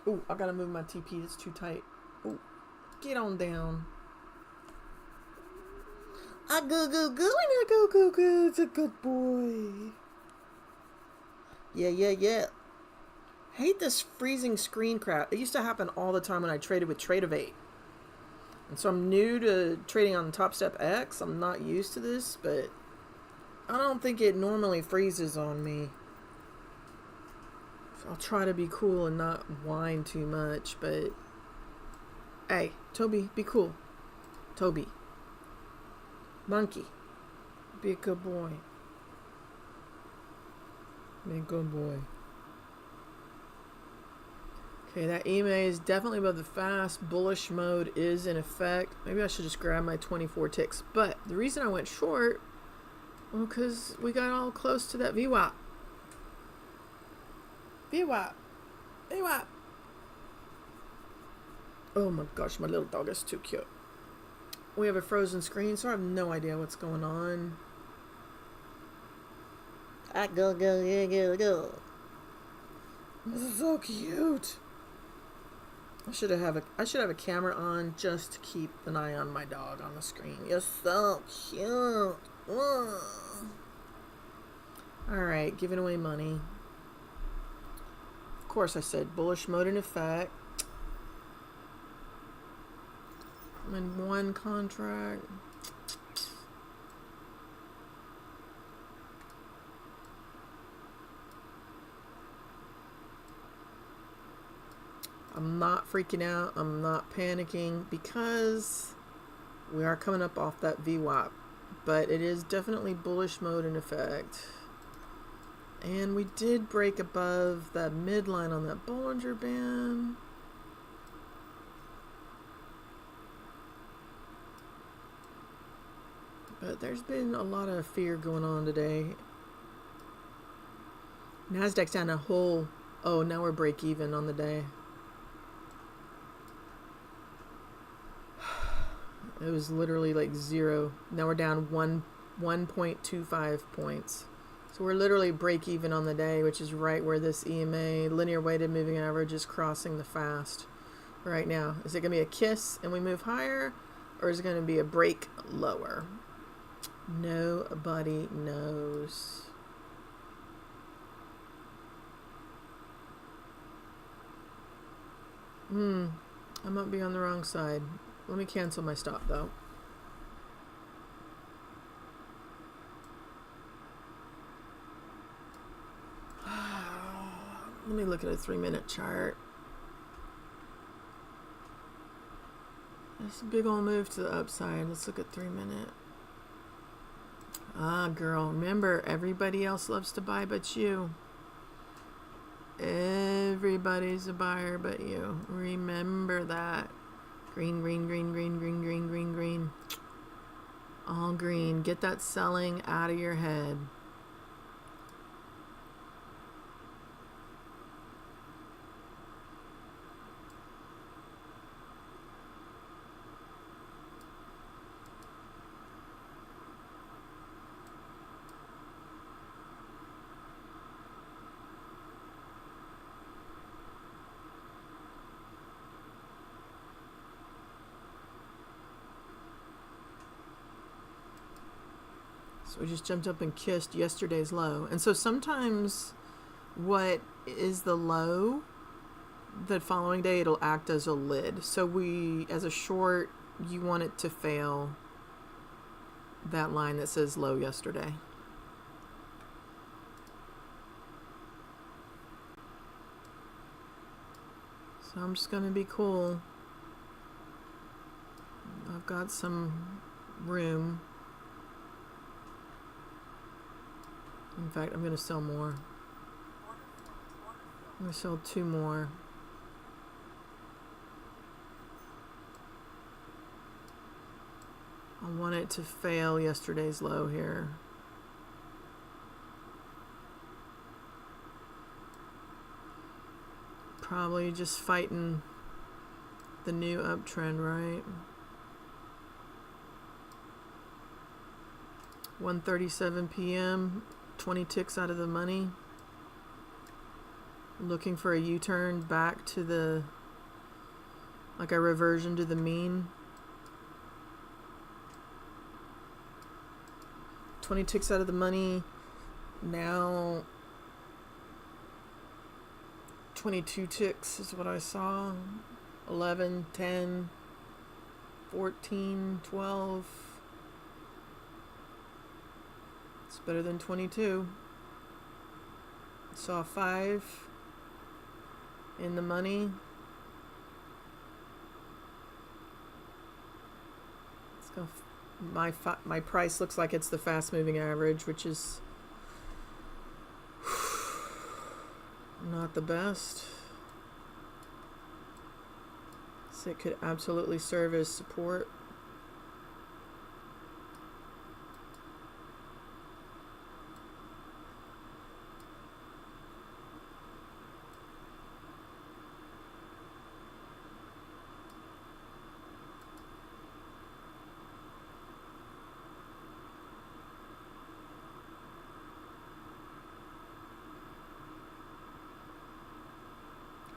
Ooh, I gotta move my TP. It's too tight. Ooh, get on down. I go, and I go. It's a good boy. Yeah. Hate this freezing screen crap. It used to happen all the time when I traded with Tradeovate. And so I'm new to trading on Top Step X. I'm not used to this, but I don't think it normally freezes on me. So I'll try to be cool and not whine too much, but hey, Toby, be cool. Toby. Monkey. Be a good boy. Be a good boy. Okay, that EMA is definitely above the fast. Bullish mode is in effect. Maybe I should just grab my 24 ticks. But the reason I went short, well, because we got all close to that VWAP. VWAP. Oh my gosh, my little dog is too cute. We have a frozen screen, so I have no idea what's going on. Go. This is so cute. I should have a camera on just to keep an eye on my dog on the screen. You're so cute. Alright, giving away money. Of course I said bullish mode in effect. I'm in one contract. I'm not freaking out. I'm not panicking because we are coming up off that VWAP. But it is definitely bullish mode in effect. And we did break above that midline on that Bollinger Band. But there's been a lot of fear going on today. Nasdaq's down a whole... Oh, now we're break even on the day. It was literally like 0. Now we're down 1.25 points. So we're literally break even on the day, which is right where this EMA, linear weighted moving average, is crossing the fast right now. Is it going to be a kiss and we move higher? Or is it going to be a break lower? Nobody knows. I might be on the wrong side. Let me cancel my stop though. Let me look at a 3-minute chart. There's a big old move to the upside. Let's look at 3-minute. Ah, girl, remember, everybody else loves to buy but you. Everybody's a buyer but you. Remember that. Green. All green. Get that selling out of your head. So we just jumped up and kissed yesterday's low. And so sometimes what is the low, the following day it'll act as a lid. So we, as a short, you want it to fail that line that says low yesterday. So I'm just going to be cool. I've got some room. In fact, I'm going to sell more. I'm going to sell 2 more. I want it to fail yesterday's low here. Probably just fighting the new uptrend, right? 1:37 p.m. 20 ticks out of the money. Looking for a U-turn back to the, like a reversion to the mean. 20 ticks out of the money. Now 22 ticks is what I saw. 11, 10, 14, 12. It's better than 22. Saw 5 in the money. Let's go. My price looks like it's the fast moving average, which is not the best. So it could absolutely serve as support.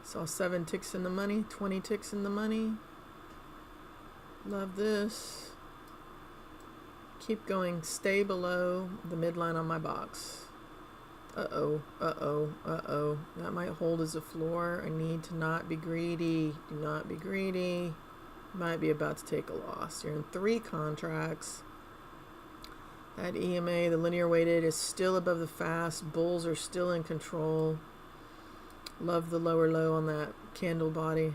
Saw 7 ticks in the money, 20 ticks in the money. Love this. Keep going, stay below the midline on my box. Uh-oh, uh-oh, uh-oh. That might hold as a floor. I need to not be greedy. Do not be greedy. Might be about to take a loss. You're in 3 contracts. That EMA, the linear weighted, is still above the fast. Bulls are still in control. Love the lower low on that candle body.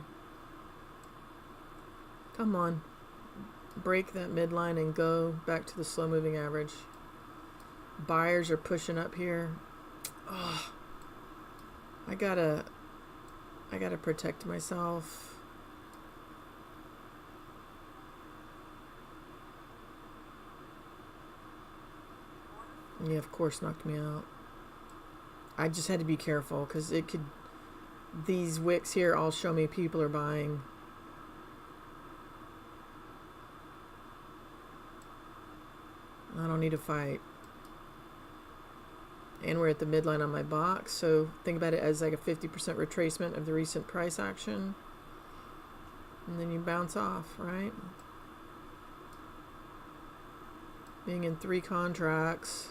Come on. Break that midline and go back to the slow moving average. Buyers are pushing up here. Oh, I gotta protect myself. Yeah, of course knocked me out. I just had to be careful because it could. These wicks here all show me people are buying. I don't need to fight. And we're at the midline on my box, so think about it as like a 50% retracement of the recent price action. And then you bounce off, right? Being in 3 contracts.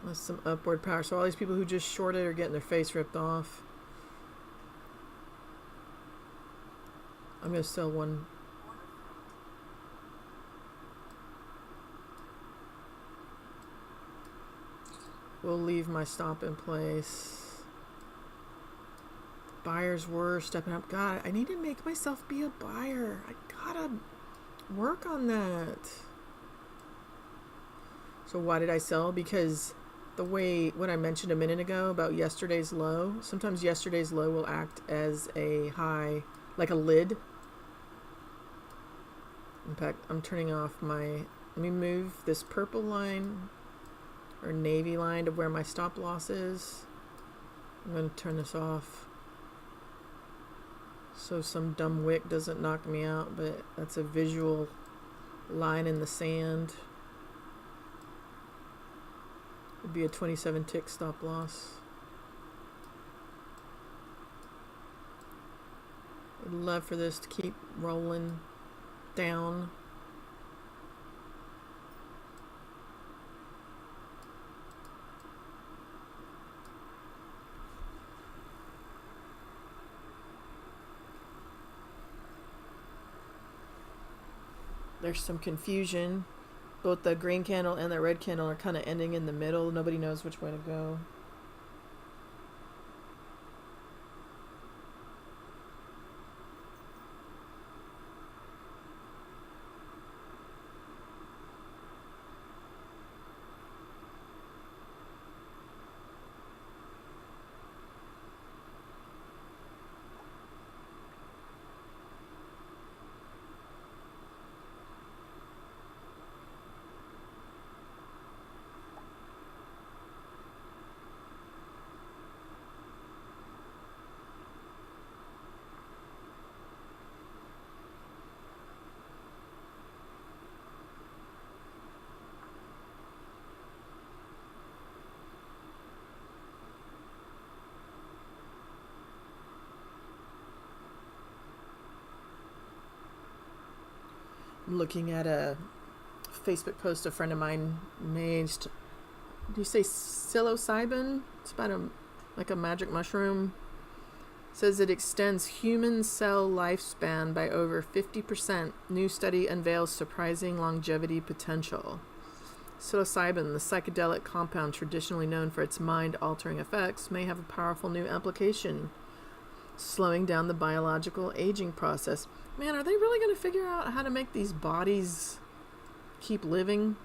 That's some upward power. So all these people who just shorted are getting their face ripped off. I'm going to sell one. We'll leave my stop in place. Buyers were stepping up. God, I need to make myself be a buyer. I gotta work on that. So why did I sell? Because the way, what I mentioned a minute ago about yesterday's low, sometimes yesterday's low will act as a high, like a lid. In fact, I'm turning off my, let me move this purple line or navy line to where my stop loss is. I'm going to turn this off so some dumb wick doesn't knock me out, but that's a visual line in the sand. Would be a 27 tick stop loss. Would love for this to keep rolling down. There's some confusion. Both the green candle and the red candle are kind of ending in the middle. Nobody knows which way to go. looking at a Facebook post a friend of mine made. Do you say psilocybin? It's about like a magic mushroom. It says it extends human cell lifespan by over 50%. New study unveils surprising longevity potential. Psilocybin, the psychedelic compound traditionally known for its mind-altering effects, may have a powerful new application, slowing down the biological aging process. Man, are they really going to figure out how to make these bodies keep living?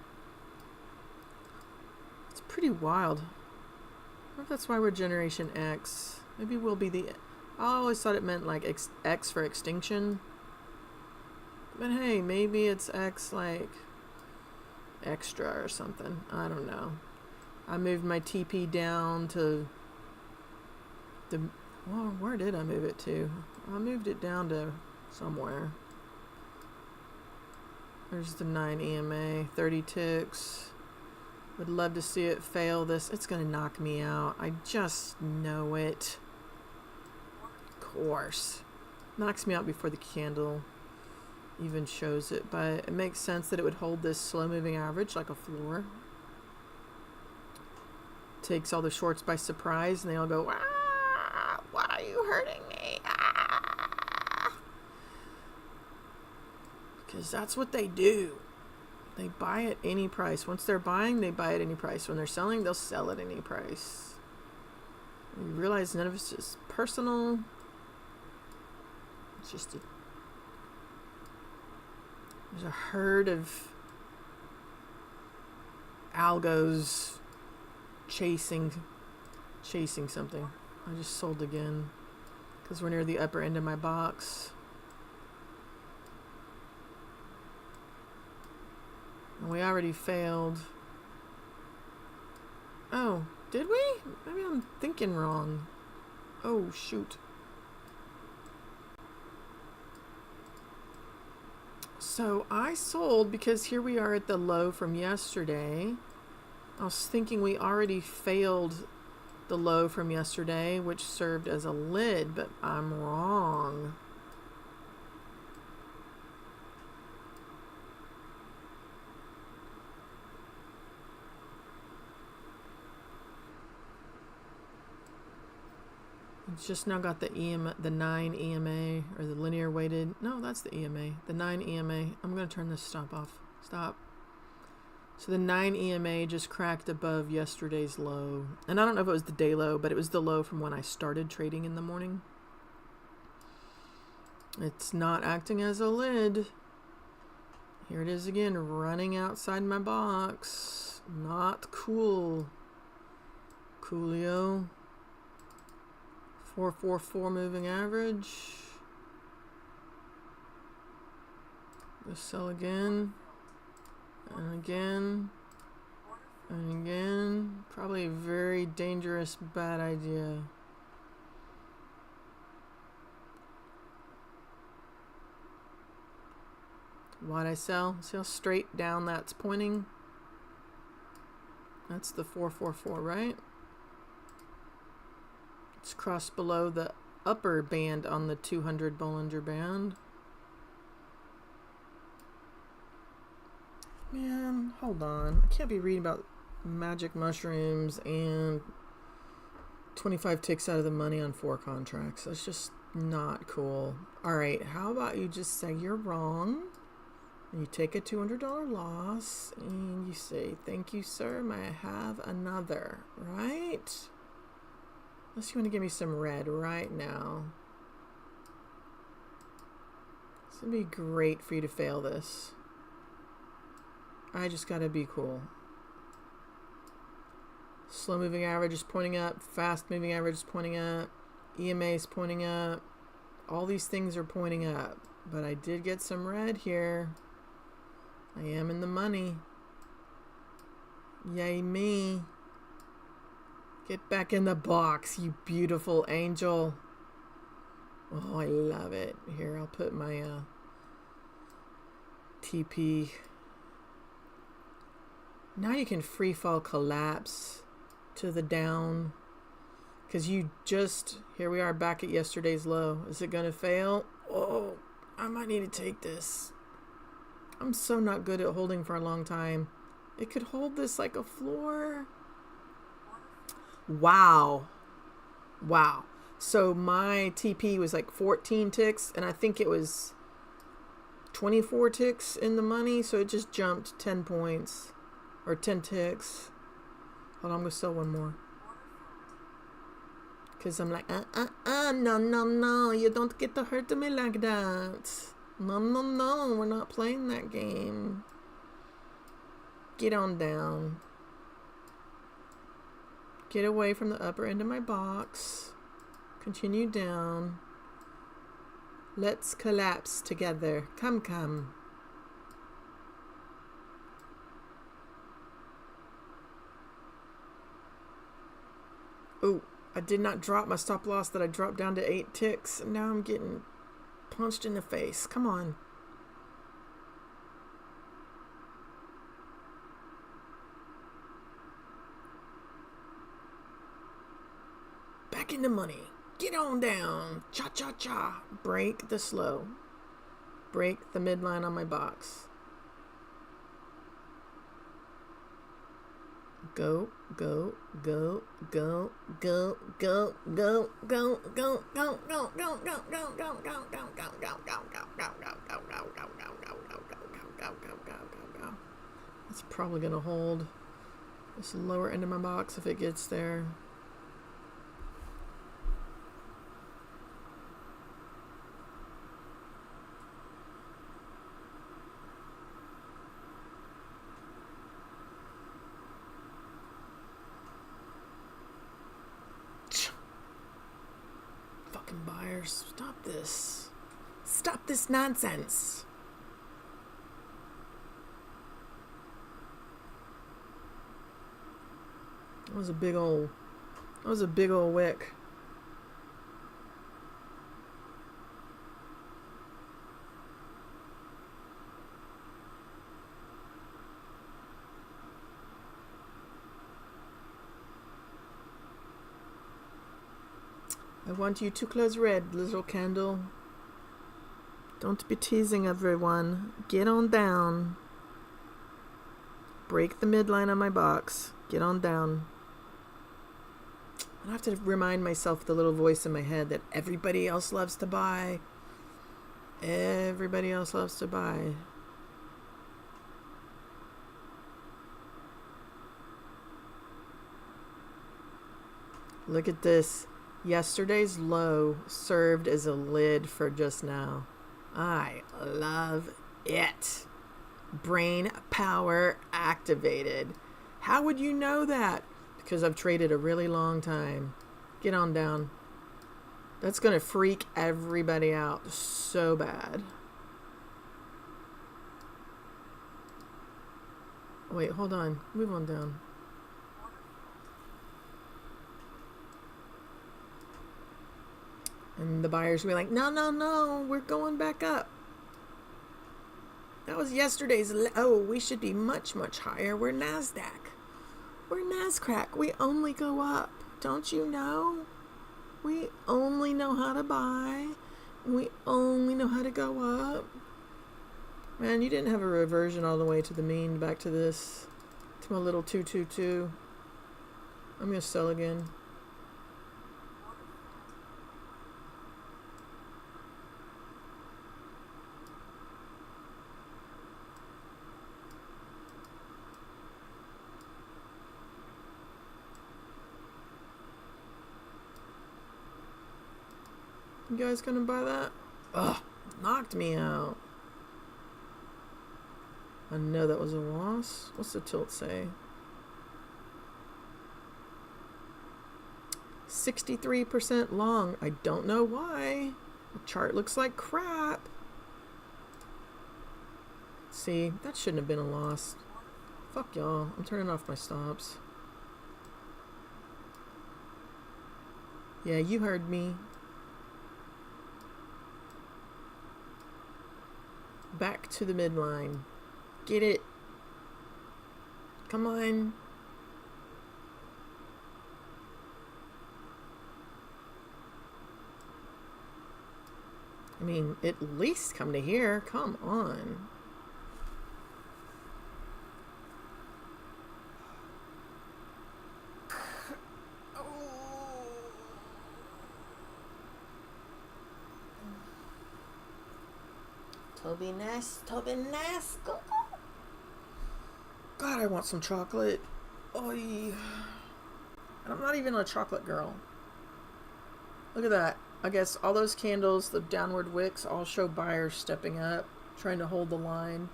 It's pretty wild. I wonder if that's why we're Generation X. Maybe we'll be the... I always thought it meant like X for extinction. But hey, maybe it's X like extra or something. I don't know. I moved my TP down to the... Well, where did I move it to? I moved it down to somewhere. There's the 9 EMA, 30 ticks. Would love to see it fail this. It's going to knock me out. I just know it. Of course. Knocks me out before the candle even shows it. But it makes sense that it would hold this slow moving average like a floor. Takes all the shorts by surprise and they all go, ah, why are you hurting me? Ah. Because that's what they do. They buy at any price. Once they're buying, they buy at any price. When they're selling, they'll sell at any price. You realize none of it's just personal. It's just there's a herd of algos chasing something. I just sold again because we're near the upper end of my box. And we already failed. Oh, did we? Maybe I'm thinking wrong. Oh, shoot. So I sold because here we are at the low from yesterday. I was thinking we already failed the low from yesterday, which served as a lid, but I'm wrong. It's just now got the the 9 EMA, or the linear weighted. No, that's the EMA. The 9 EMA. I'm going to turn this stop off. Stop. So the 9 EMA just cracked above yesterday's low. And I don't know if it was the day low, but it was the low from when I started trading in the morning. It's not acting as a lid. Here it is again, running outside my box. Not cool. Coolio. 444 moving average. Go sell again. And again. And again. Probably a very dangerous, bad idea. Why'd I sell? See how straight down that's pointing? That's the 444, right? It's crossed below the upper band on the 200 Bollinger Band. Man, hold on. I can't be reading about magic mushrooms and 25 ticks out of the money on 4 contracts. That's just not cool. Alright, how about you just say you're wrong? And you take a $200 loss and you say, thank you, sir. May I have another? Right? Unless you want to give me some red right now. This would be great for you to fail this. I just gotta be cool. Slow moving average is pointing up. Fast moving average is pointing up. EMA is pointing up. All these things are pointing up. But I did get some red here. I am in the money. Yay me. Get back in the box, you beautiful angel. Oh, I love it. Here, I'll put my TP. Now you can free fall collapse to the down. Because you just, here we are back at yesterday's low. Is it going to fail? Oh, I might need to take this. I'm so not good at holding for a long time. It could hold this like a floor. Wow. Wow. So my TP was like 14 ticks, and I think it was 24 ticks in the money, so it just jumped 10 points. Or 10 ticks. Hold on, I'm going to sell one more. Because I'm like, no, you don't get to hurt me like that. No, we're not playing that game. Get on down. Get away from the upper end of my box. Continue down. Let's collapse together. Come. Oh, I did not drop my stop loss that I dropped down to 8 ticks. Now I'm getting punched in the face. Come on. Back in the money. Get on down. Cha. Break the slow. Break the midline on my box. Go. It's probably gonna hold this lower end of my box if it gets there. Buyers, stop this nonsense. That was a big old wick. I want you to close red, little candle. Don't be teasing everyone. Get on down. Break the midline on my box. Get on down. I have to remind myself, the little voice in my head, that everybody else loves to buy. Everybody else loves to buy. Look at this. Yesterday's low served as a lid for just now. I love it. Brain power activated. How would you know that? Because I've traded a really long time. Get on down. That's going to freak everybody out so bad. Wait, hold on. Move on down. And the buyers were like, no, we're going back up. That was yesterday's low. We should be much higher. We're NASDAQ. We're NASCrack. We only go up. Don't you know? We only know how to buy. We only know how to go up. Man, you didn't have a reversion all the way to the mean, back to this. To my little 222. I'm going to sell again. You guys gonna buy that? Ugh, knocked me out. I know that was a loss. What's the tilt say? 63% long. I don't know why. The chart looks like crap. See, that shouldn't have been a loss. Fuck y'all. I'm turning off my stops. Yeah, you heard me. Back to the midline. Get it. Come on. I mean, at least come to here. Come on. Toby Ness, Toby Ness, go. God, I want some chocolate. Oy. And I'm not even a chocolate girl. Look at that. I guess all those candles, the downward wicks, all show buyers stepping up, trying to hold the line.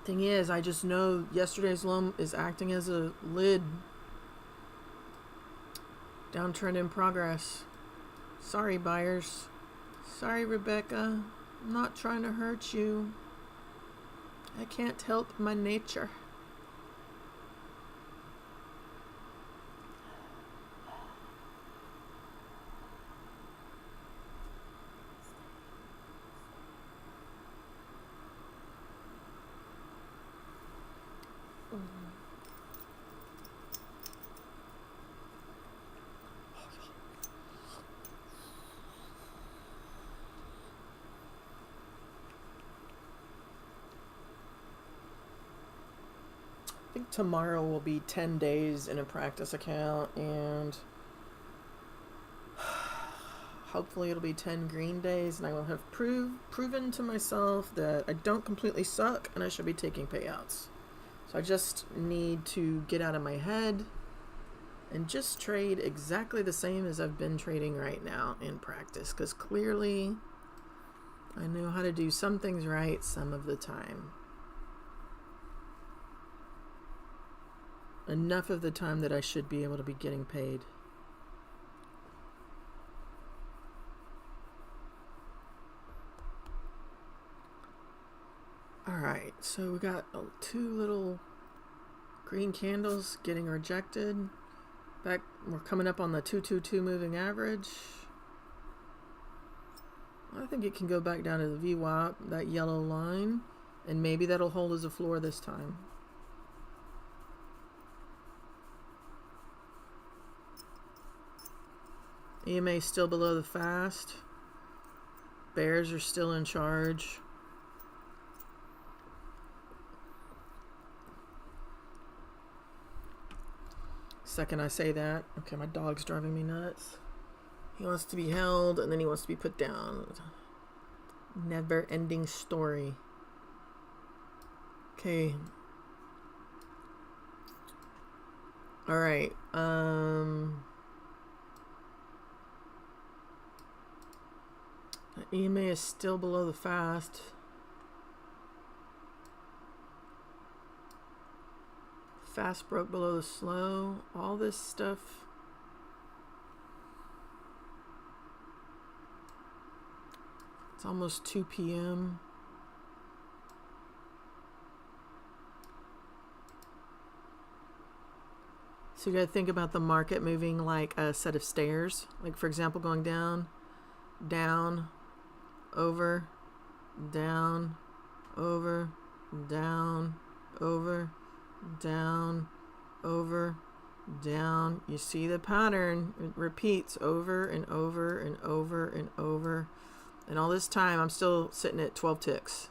Thing is, I just know yesterday's low is acting as a lid. Downtrend in progress. Sorry, buyers. Sorry, Rebecca. I'm not trying to hurt you. I can't help my nature. I think tomorrow will be 10 days in a practice account, and hopefully it'll be 10 green days, and I will have proven to myself that I don't completely suck and I should be taking payouts. So I just need to get out of my head and just trade exactly the same as I've been trading right now in practice, because clearly I know how to do some things right some of the time. Enough of the time that I should be able to be getting paid. Alright, so we got two little green candles getting rejected. Back, we're coming up on the 222 moving average. I think it can go back down to the VWAP, that yellow line, and maybe that'll hold as a floor this time. EMA still below the fast. Bears are still in charge. Second I say that, okay, my dog's driving me nuts. He wants to be held and then he wants to be put down. Never ending story. Okay. All right. EMA is still below the fast. Fast broke below the slow. All this stuff. It's almost 2 p.m. So you gotta think about the market moving like a set of stairs. Like, for example, going down, down, over, down, over, down, over, down, over, down. You see the pattern. It repeats over and over and over and over. And all this time, I'm still sitting at 12 ticks.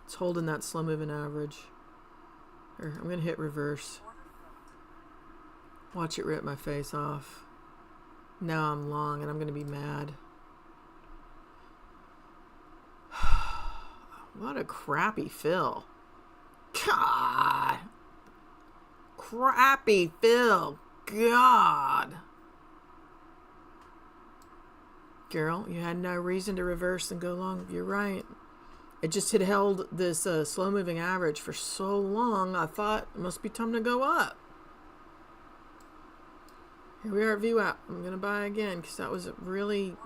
It's holding that slow moving average. Here, I'm going to hit reverse. Watch it rip my face off. Now I'm long and I'm going to be mad. What a crappy fill. God. Crappy fill. God. Girl, you had no reason to reverse and go long. You're right. It just had held this slow moving average for so long, I thought it must be time to go up. Here we are at VWAP. I'm going to buy again because that was a really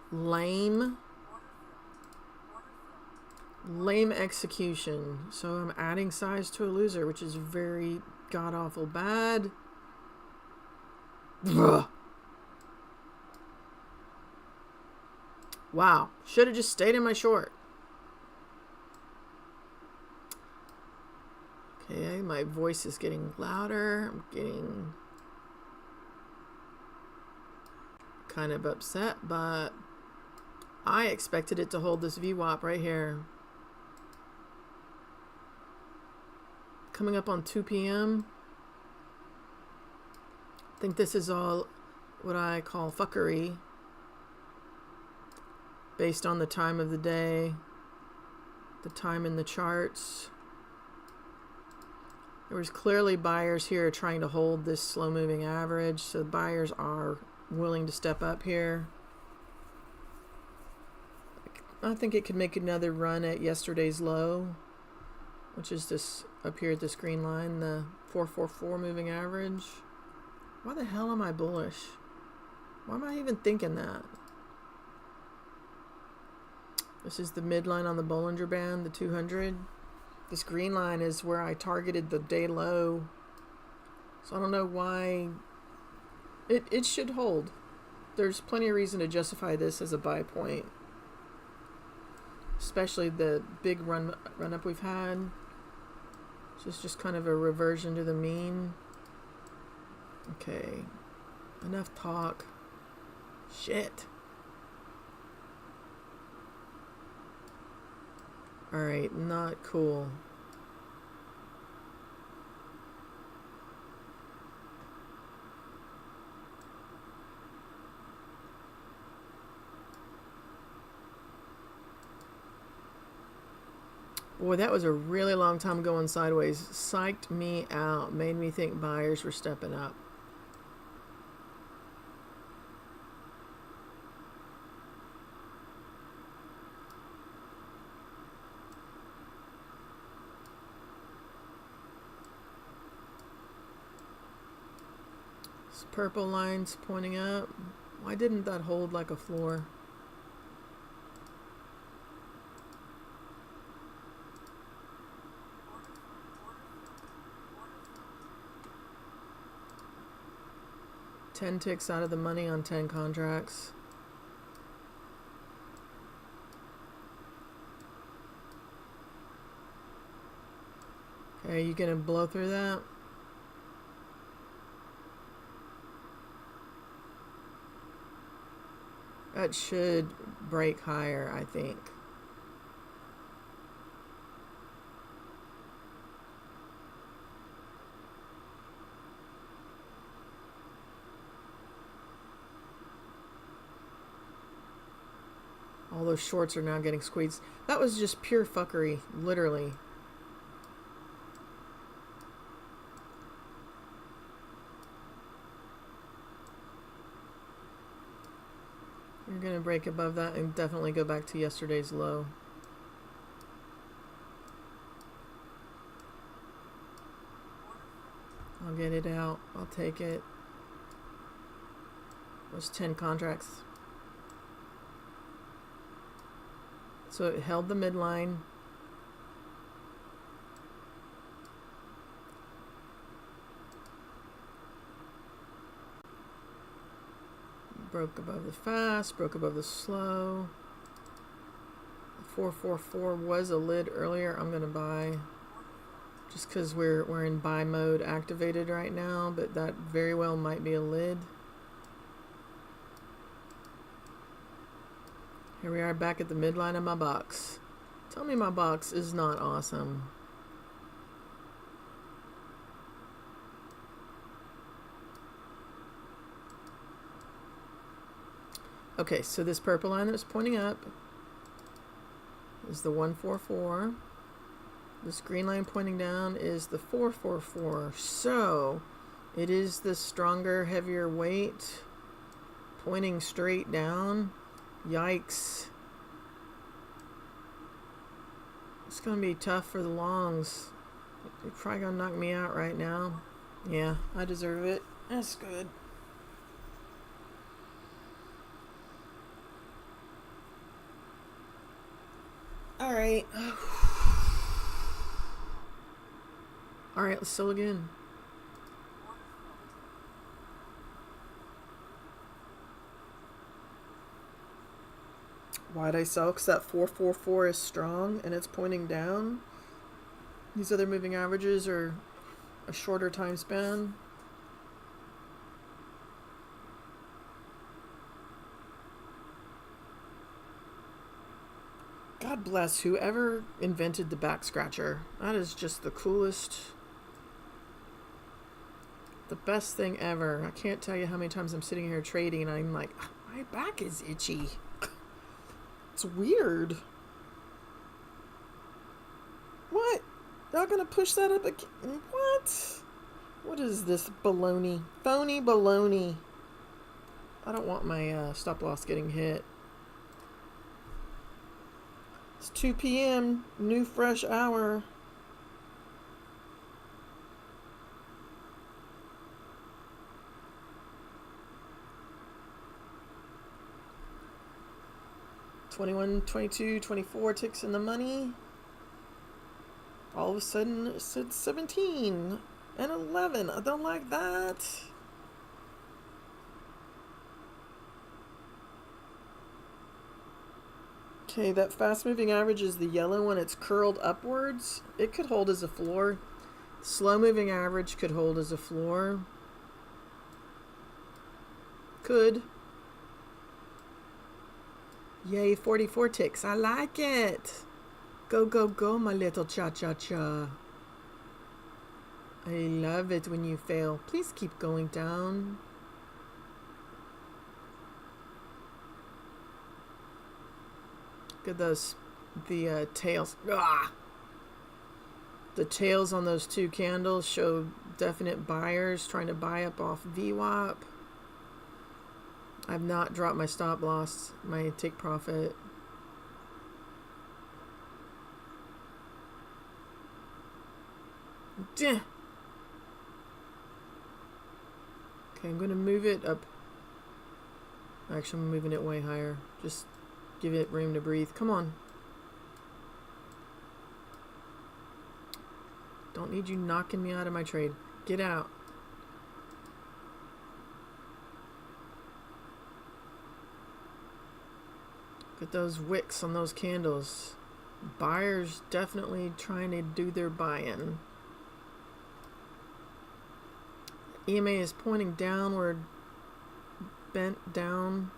lame execution. So I'm adding size to a loser, which is very god-awful bad. Ugh. Wow. Should have just stayed in my short. Okay, my voice is getting louder. I'm getting kind of upset, but I expected it to hold this VWAP right here. Coming up on 2 p.m. I think this is all what I call fuckery based on the time of the day, the time in the charts. There was clearly buyers here trying to hold this slow moving average, so buyers are willing to step up here. I think it could make another run at yesterday's low, which is this up here at this green line, the 444 moving average. Why the hell am I bullish? Why am I even thinking that? This is the midline on the Bollinger Band, the 200. This green line is where I targeted the day low. So I don't know why. It should hold. There's plenty of reason to justify this as a buy point. Especially the big run up we've had. This is just kind of a reversion to the mean. Okay. Enough talk. Shit. Alright, not cool. Boy, that was a really long time going sideways. Psyched me out. Made me think buyers were stepping up. This purple line's pointing up. Why didn't that hold like a floor? Ten ticks out of the money on 10 contracts. Okay, you gonna blow through that? That should break higher, I think. All those shorts are now getting squeezed. That was just pure fuckery, literally. You're going to break above that and definitely go back to yesterday's low. I'll get it out. I'll take it. Those 10 contracts. So it held the midline. Broke above the fast, broke above the slow. 444 was a lid earlier. I'm gonna buy just because we're in buy mode activated right now, but that very well might be a lid. Here we are back at the midline of my box. Tell me my box is not awesome. Okay, so this purple line that's pointing up is the 144. This green line pointing down is the 444. So it is the stronger, heavier weight pointing straight down. Yikes. It's gonna be tough for the longs. You're probably gonna knock me out right now. Yeah, I deserve it. That's good. Alright. Alright, let's sell again. Why'd I sell? Because that 444 is strong and it's pointing down. These other moving averages are a shorter time span. God bless whoever invented the back scratcher. That is just the coolest. The best thing ever. I can't tell you how many times I'm sitting here trading and I'm like, my back is itchy. It's weird. What? Y'all gonna push that up again? What? What is this baloney? Phony baloney. I don't want my stop loss getting hit. It's 2 p.m. New fresh hour. $21, $22, $24 ticks in the money. All of a sudden it said 17 and 11. I don't like that. Okay, that fast moving average is the yellow one. It's curled upwards. It could hold as a floor. Slow moving average could hold as a floor. Could. Yay, 44 ticks. I like it. Go, go, go, my little cha-cha-cha. I love it when you fail. Please keep going down. Look at those, the tails. Ah! The tails on those two candles show definite buyers trying to buy up off VWAP. I've not dropped my stop loss, my take profit. Duh. Okay, I'm going to move it up. Actually, I'm moving it way higher. Just give it room to breathe. Come on. Don't need you knocking me out of my trade. Get out. Look at those wicks on those candles. Buyers definitely trying to do their buy-in. EMA is pointing downward, bent down.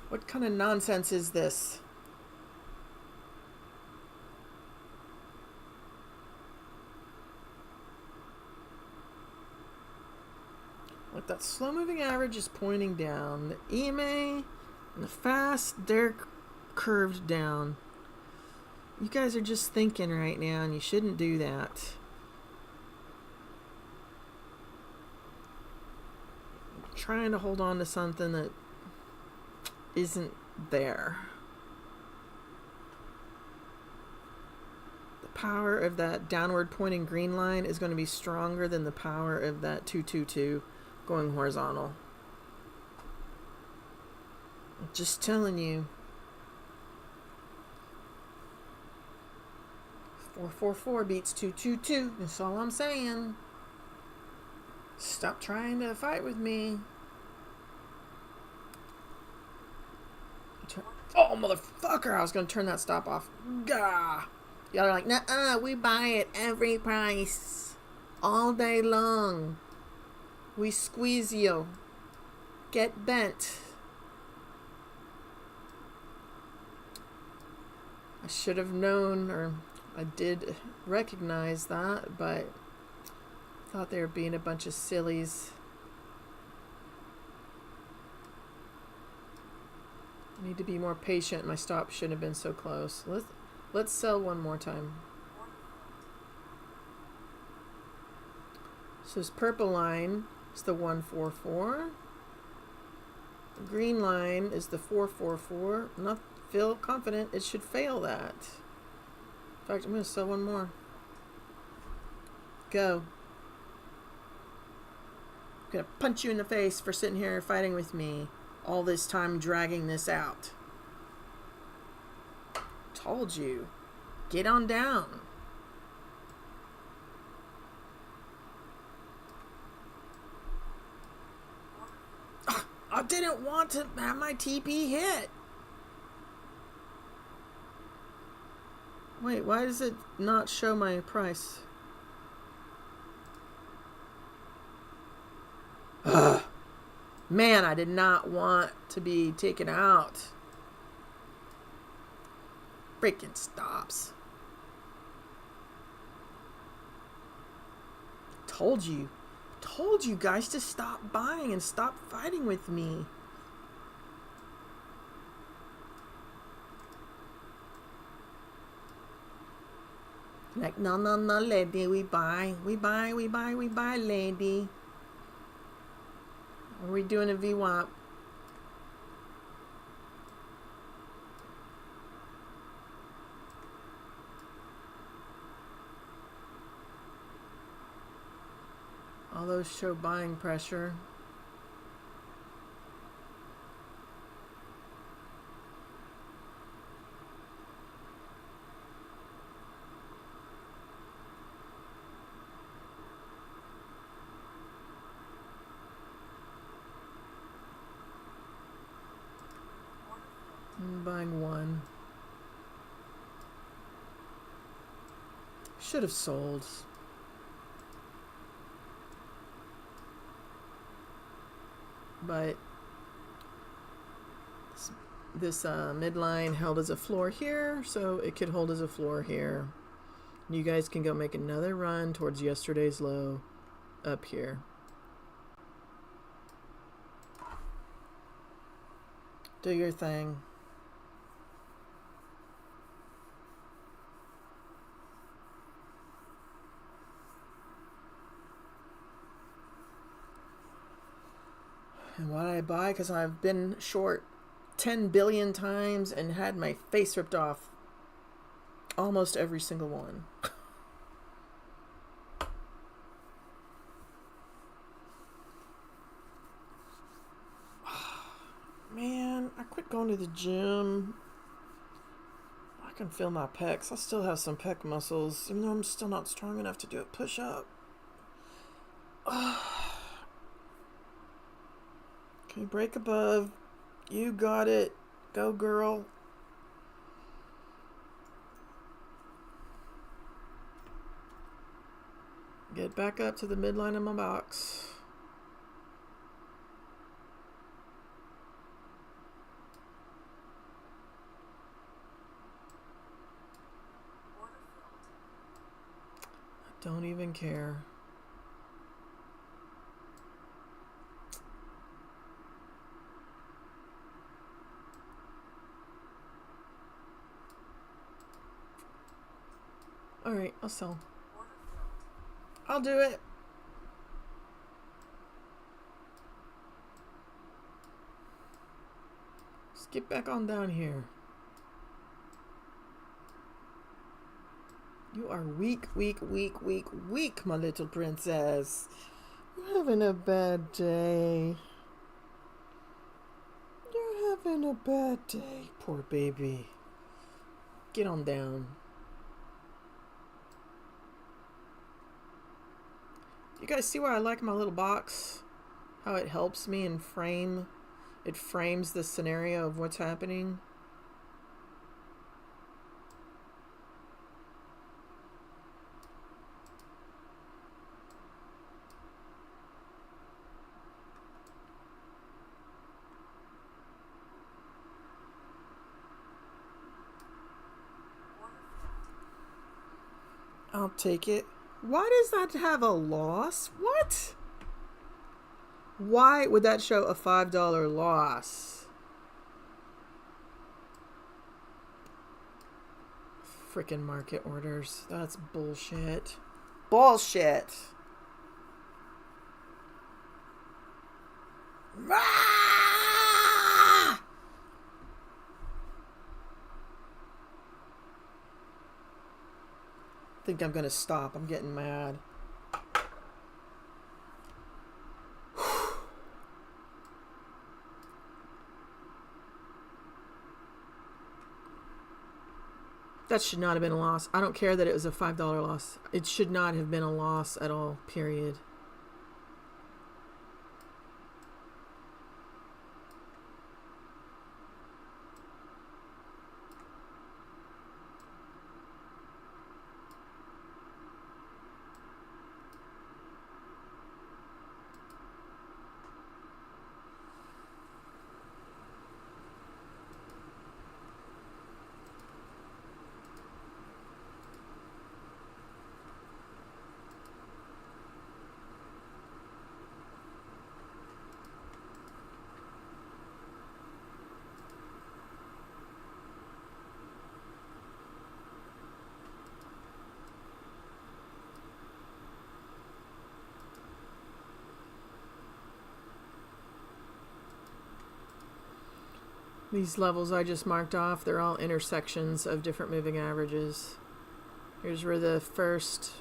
What kind of nonsense is this? Look, that slow moving average is pointing down. The EMA and the fast, they're curved down. You guys are just thinking right now, and you shouldn't do that. I'm trying to hold on to something that isn't there. The power of that downward pointing green line is going to be stronger than the power of that 222 going horizontal. I'm just telling you. 444 beats 222. That's all I'm saying. Stop trying to fight with me. Oh, motherfucker! I was going to turn that stop off. Gah! Y'all are like, nuh-uh, we buy it every price. All day long. We squeeze you. Get bent. I should have known, or I did recognize that, but I thought they were being a bunch of sillies. I need to be more patient. My stop shouldn't have been so close. Let's sell one more time. So this purple line is the 144. The green line is the 444. I'm not feel confident it should fail that. In fact, I'm going to sell one more. Go. I'm going to punch you in the face for sitting here fighting with me. All this time dragging this out. Told you. Get on down. I didn't want to have my TP hit. Wait, why does it not show my price? Ugh. Man, I did not want to be taken out. Freaking stops. Told you guys to stop buying and stop fighting with me. Like, no, lady, we buy, lady. Are we doing a VWAP? All those show buying pressure. I'm buying one. Should have sold. But this midline held as a floor here, so it could hold as a floor here. You guys can go make another run towards yesterday's low up here. Do your thing. And why did I buy? Because I've been short 10 billion times and had my face ripped off almost every single one. Man, I quit going to the gym. I can feel my pecs. I still have some pec muscles, even though I'm still not strong enough to do a push-up. Okay, break above. You got it. Go, girl. Get back up to the midline of my box. I don't even care. All right, I'll sell. I'll do it. Just get back on down here. You are weak, my little princess. You're having a bad day. You're having a bad day, poor baby. Get on down. You guys see where I like my little box? How it helps me and it frames the scenario of what's happening. I'll take it. Why does that have a loss? What? Why would that show a $5 loss? Frickin' market orders. That's bullshit. Bullshit. Ah! I think I'm gonna stop. I'm getting mad. That should not have been a loss. I don't care that it was a $5 loss. It should not have been a loss at all, period. These levels I just marked off, they're all intersections of different moving averages. Here's where the first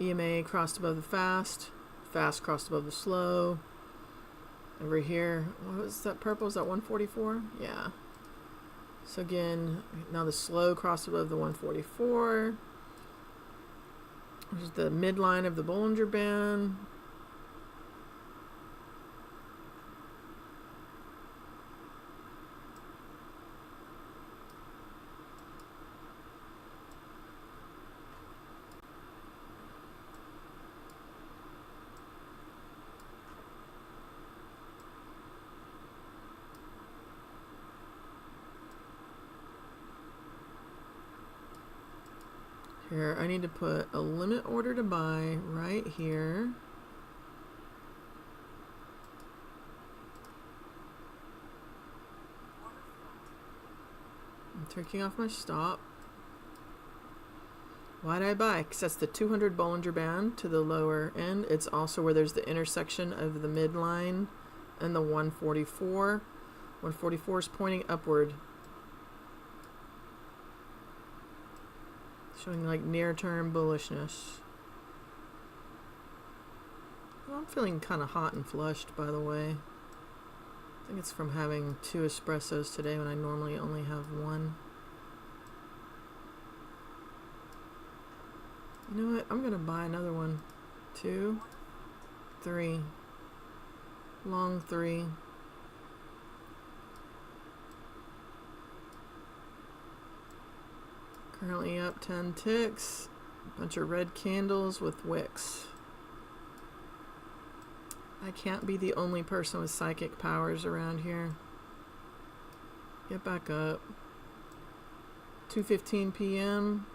EMA crossed above the fast, fast crossed above the slow. Over here, what was that purple? Is that 144? Yeah. So again, now the slow crossed above the 144. There's the midline of the Bollinger Band. Here, I need to put a limit order to buy right here. I'm taking off my stop. Why did I buy? Because that's the 200 Bollinger Band to the lower end. It's also where there's the intersection of the midline and the 144. 144 is pointing upward. Showing like near-term bullishness. Well, I'm feeling kind of hot and flushed, by the way. I think it's from having 2 espressos today when I normally only have 1. You know what? I'm going to buy another one. 2, 3. Long 3. Currently up 10 ticks. Bunch of red candles with wicks. I can't be the only person with psychic powers around here. Get back up. 2:15 p.m.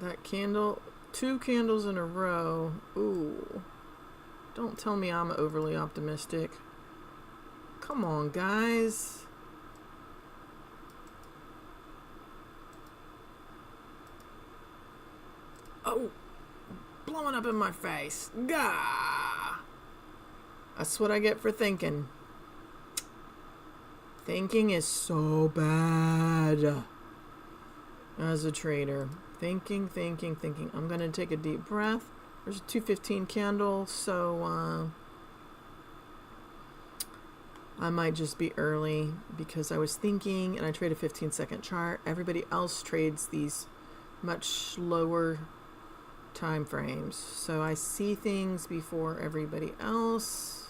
That candle, 2 candles in a row. Ooh. Don't tell me I'm overly optimistic. Come on, guys. Oh, blowing up in my face. Gah! That's what I get for thinking. Thinking is so bad as a trader. Thinking. I'm going to take a deep breath. There's a 2:15 candle, so I might just be early because I was thinking and I trade a 15-second chart. Everybody else trades these much slower time frames, so I see things before everybody else,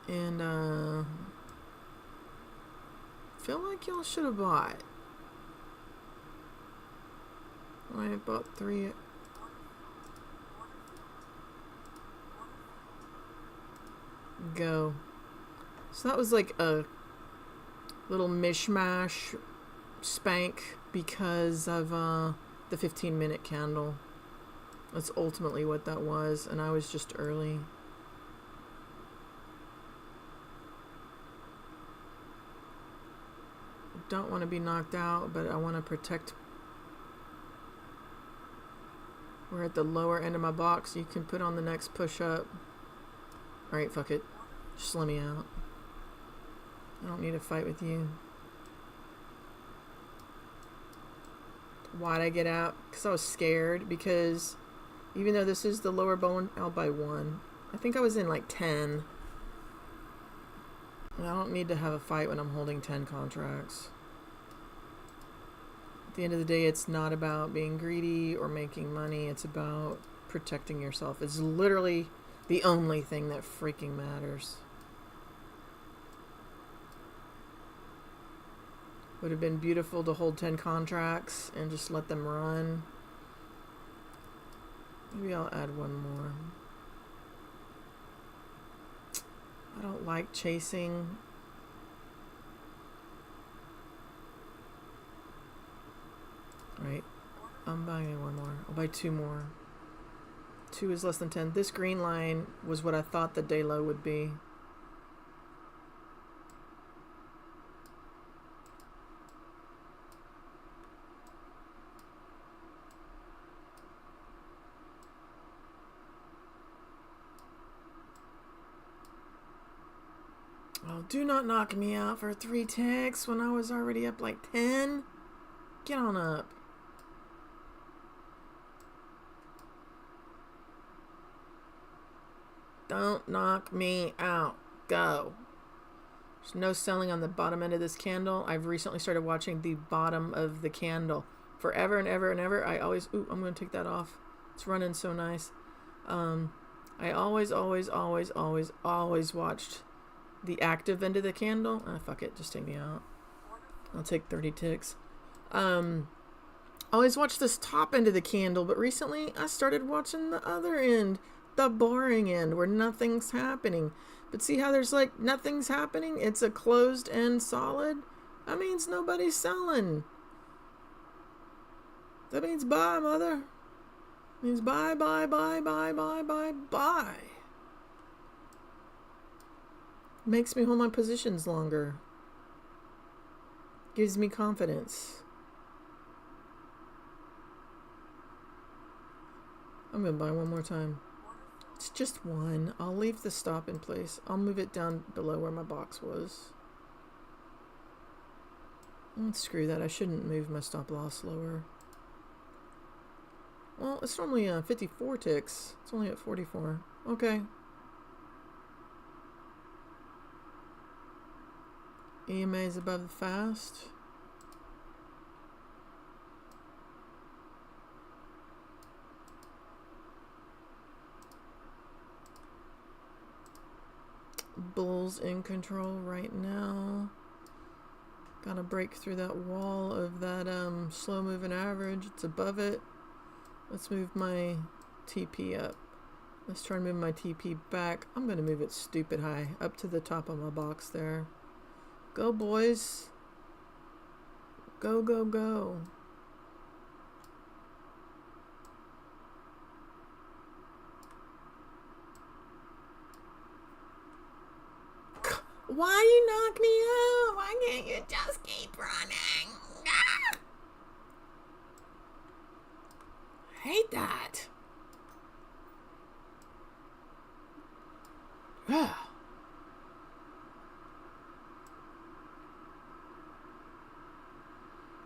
and feel like y'all should have bought. I bought 3. Go. So that was like a little mishmash spank because of the 15-minute candle. That's ultimately what that was, and I was just early. Don't want to be knocked out, but I want to protect. We're at the lower end of my box. You can put on the next push-up. Alright, fuck it. Just let me out. I don't need to fight with you. Why'd I get out? Because I was scared, because even though this is the lower bone, I'll buy 1. I think I was in like 10. I don't need to have a fight when I'm holding 10 contracts. At the end of the day, it's not about being greedy or making money. It's about protecting yourself. It's literally the only thing that freaking matters. Would have been beautiful to hold 10 contracts and just let them run. Maybe I'll add 1 more. I don't like chasing. Right. I'm buying 1 more. I'll buy 2 more. 2 is less than 10. This green line was what I thought the day low would be. Do not knock me out for 3 ticks when I was already up like 10. Get on up. Don't knock me out. Go. There's no selling on the bottom end of this candle. I've recently started watching the bottom of the candle. Forever and ever and ever, I always... Ooh, I'm going to take that off. It's running so nice. I always watched the active end of the candle. Ah, fuck it. Just take me out. I'll take 30 ticks. Always watch this top end of the candle, but recently I started watching the other end, the boring end, where nothing's happening. But see how there's like nothing's happening? It's a closed end solid. That means nobody's selling. That means buy, mother. It means buy, buy, buy, buy, buy, buy, buy. Makes me hold my positions longer. Gives me confidence. I'm going to buy one more time. It's just one. I'll leave the stop in place. I'll move it down below where my box was. Screw that. I shouldn't move my stop loss lower. Well, it's normally 54 ticks. It's only at 44. Okay. EMA is above the fast. Bulls in control right now. Gotta break through that wall of that slow moving average. It's above it. Let's move my TP up. Let's try to move my TP back. I'm gonna move it stupid high up to the top of my box there. Go, boys. Go, go, go. Why you knock me out? Why can't you just keep running? Ah! I hate that.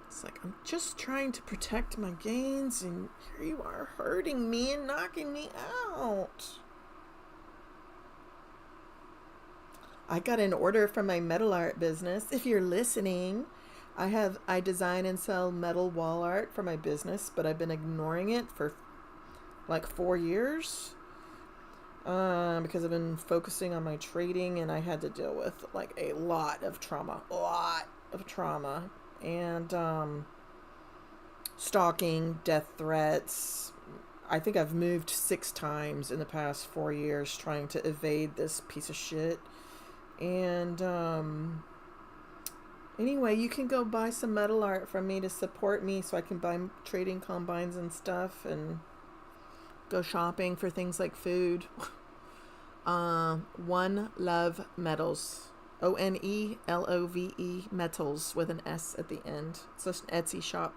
It's like I'm just trying to protect my gains, and here you are hurting me and knocking me out. I got an order from my metal art business. If you're listening, I design and sell metal wall art for my business, but I've been ignoring it for like 4 years because I've been focusing on my trading, and I had to deal with like a lot of trauma and stalking, death threats. I think I've moved 6 times in the past 4 years trying to evade this piece of shit. And anyway, you can go buy some metal art from me to support me so I can buy trading combines and stuff and go shopping for things like food. One Love Metals. ONELOVE Metals with an S at the end. It's just an Etsy shop.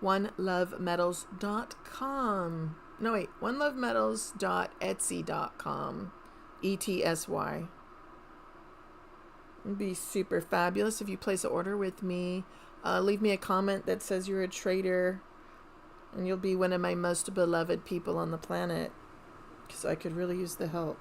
OneLoveMetals.com. No, wait. OneLoveMetals.etsy.com. ETSY. It'd be super fabulous if you place an order with me. Leave me a comment that says you're a trader, and you'll be one of my most beloved people on the planet, because I could really use the help.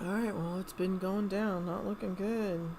Alright, well, it's been going down, not looking good.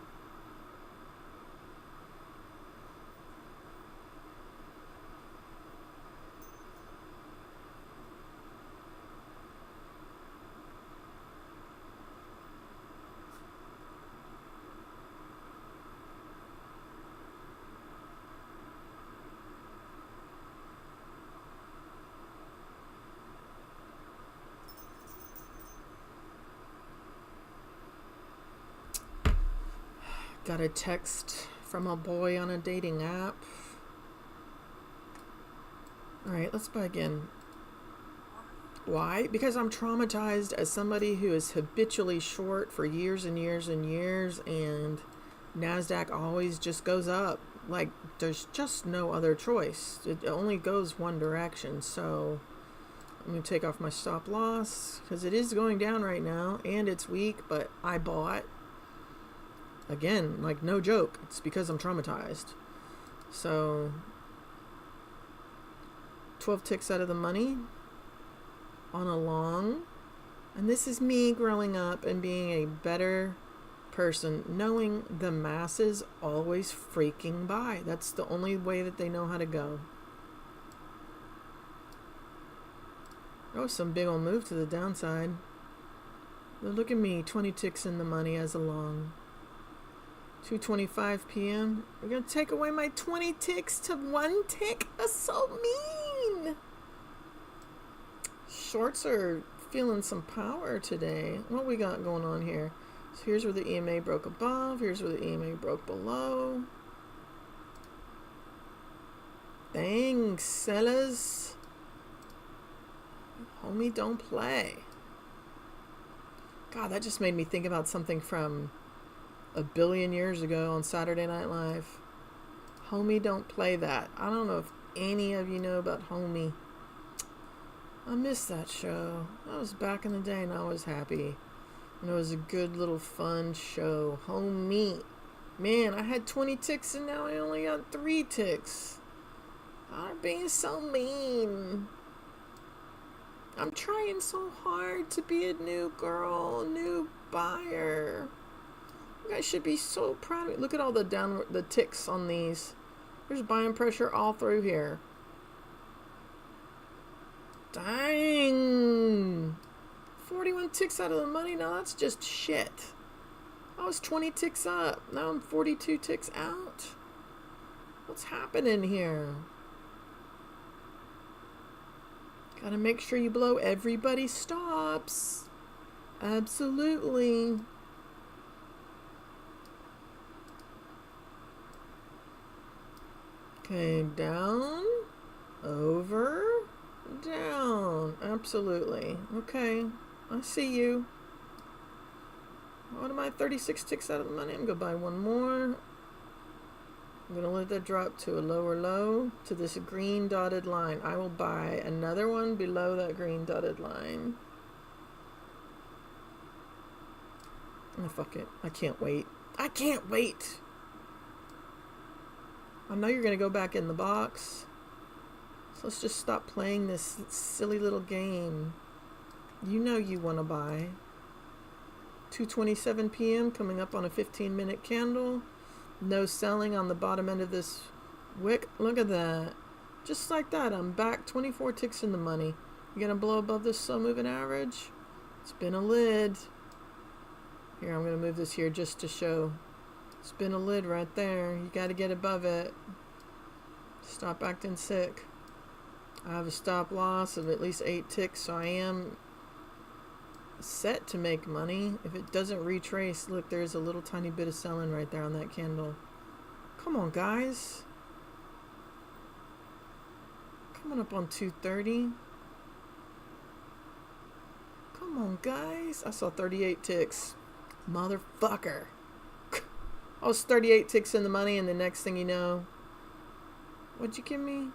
Got a text from a boy on a dating app. Alright, let's buy again. Why? Because I'm traumatized as somebody who is habitually short for years and years and years, and NASDAQ always just goes up. Like, there's just no other choice. It only goes one direction. So I'm going to take off my stop loss because it is going down right now and it's weak, but I bought. Again, like, no joke. It's because I'm traumatized. So 12 ticks out of the money on a long. And this is me growing up and being a better person, knowing the masses always freaking buy. That's the only way that they know how to go. Oh, some big old move to the downside. But look at me, 20 ticks in the money as a long. 2:25 p.m. We're gonna take away my 20 ticks to 1 tick. That's so mean. Shorts are feeling some power today. What we got going on here? So here's where the EMA broke above. Here's where the EMA broke below. Dang, sellers. Homie, don't play. God, that just made me think about something from a billion years ago on Saturday Night Live. Homie, don't play that. I don't know if any of you know about Homie. I missed that show. That was back in the day and I was happy. And it was a good little fun show. Homie. Man, I had 20 ticks and now I only got 3 ticks. I'm being so mean. I'm trying so hard to be a new girl, new buyer. You guys should be so proud of me. Look at all the ticks on these. There's buying pressure all through here. Dang. 41 ticks out of the money. Now that's just shit. I was 20 ticks up. Now I'm 42 ticks out. What's happening here? Gotta make sure you blow everybody's stops. Absolutely. Okay, down, over, down. Absolutely. Okay, I see you. What am I? 36 ticks out of the money. I'm gonna buy one more. I'm gonna let that drop to a lower low to this green dotted line. I will buy another one below that green dotted line. Oh, fuck it. I can't wait. I can't wait. I know you're gonna go back in the box. So let's just stop playing this silly little game. You know you want to buy. 2:27 p.m. coming up on a 15-minute candle. No selling on the bottom end of this wick. Look at that. Just like that, I'm back 24 ticks in the money. You gonna blow above this slow moving average? It's been a lid. Here, I'm gonna move this here just to show. It's been a lid right there. You gotta get above it. Stop acting sick. I have a stop loss of at least 8 ticks, so I am set to make money. If it doesn't retrace, look, there's a little tiny bit of selling right there on that candle. Come on, guys. Coming up on 230. Come on, guys. I saw 38 ticks. Motherfucker. I was 38 ticks in the money, and the next thing you know, what'd you give me?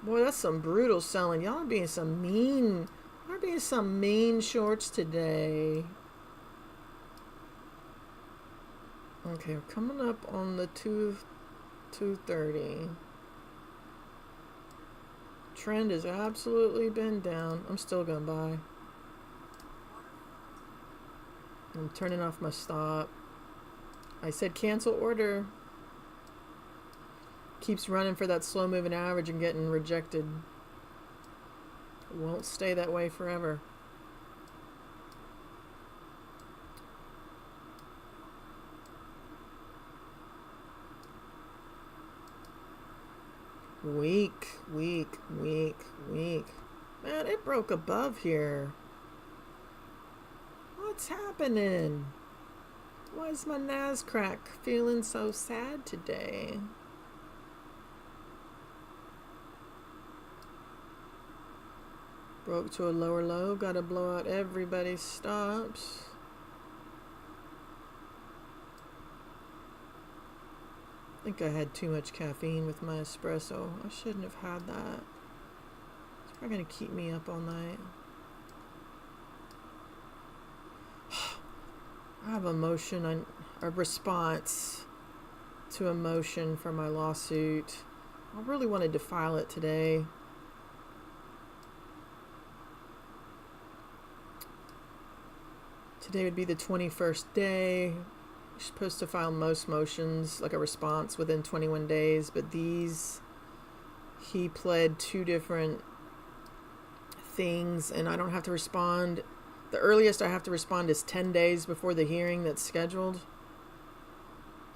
Boy, that's some brutal selling. Y'all are being some mean. Y'all are being some mean shorts today. Okay, we're coming up on the 230. Trend has absolutely been down. I'm still gonna buy. I'm turning off my stop. I said cancel order. Keeps running for that slow moving average and getting rejected. It won't stay that way forever. Weak, weak, weak, weak. Man, it broke above here. What's happening? Why is my NASCrack feeling so sad today? Broke to a lower low. Gotta blow out everybody's stops. I think I had too much caffeine with my espresso. I shouldn't have had that. It's probably gonna keep me up all night. I have a response to a motion for my lawsuit. I really wanted to file it today. Today would be the 21st day. You're supposed to file most motions, like a response, within 21 days, but these, he pled 2 different things, and I don't have to respond. The earliest I have to respond is 10 days before the hearing that's scheduled,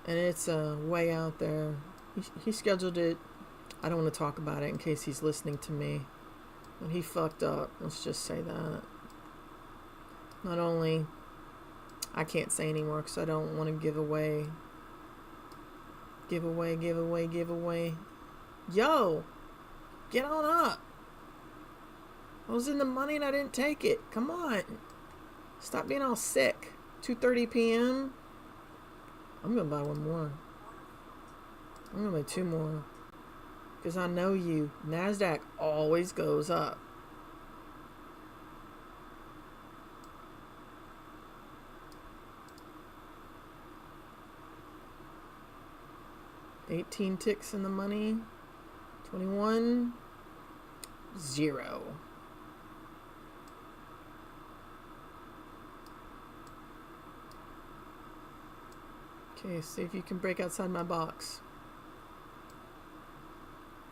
and it's way out there. He scheduled it. I don't want to talk about it in case he's listening to me, but he fucked up. Let's just say that. Not only, I can't say anymore because I don't want to give away. Yo, get on up. I was in the money and I didn't take it. Come on. Stop being all sick. 2:30 p.m. I'm going to buy one more. I'm going to buy 2 more. Because I know you. NASDAQ always goes up. $18 ticks in the money. 21. 0. Okay, see if you can break outside my box.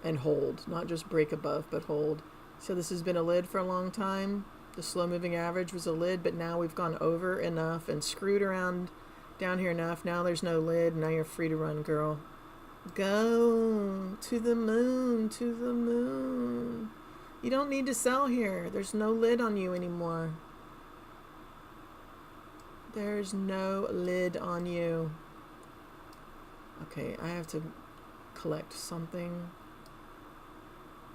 And hold. Not just break above, but hold. So this has been a lid for a long time. The slow moving average was a lid, but now we've gone over enough and screwed around down here enough. Now there's no lid. Now you're free to run, girl. Go to the moon, to the moon. You don't need to sell here. There's no lid on you anymore. There's no lid on you. Okay, I have to collect something.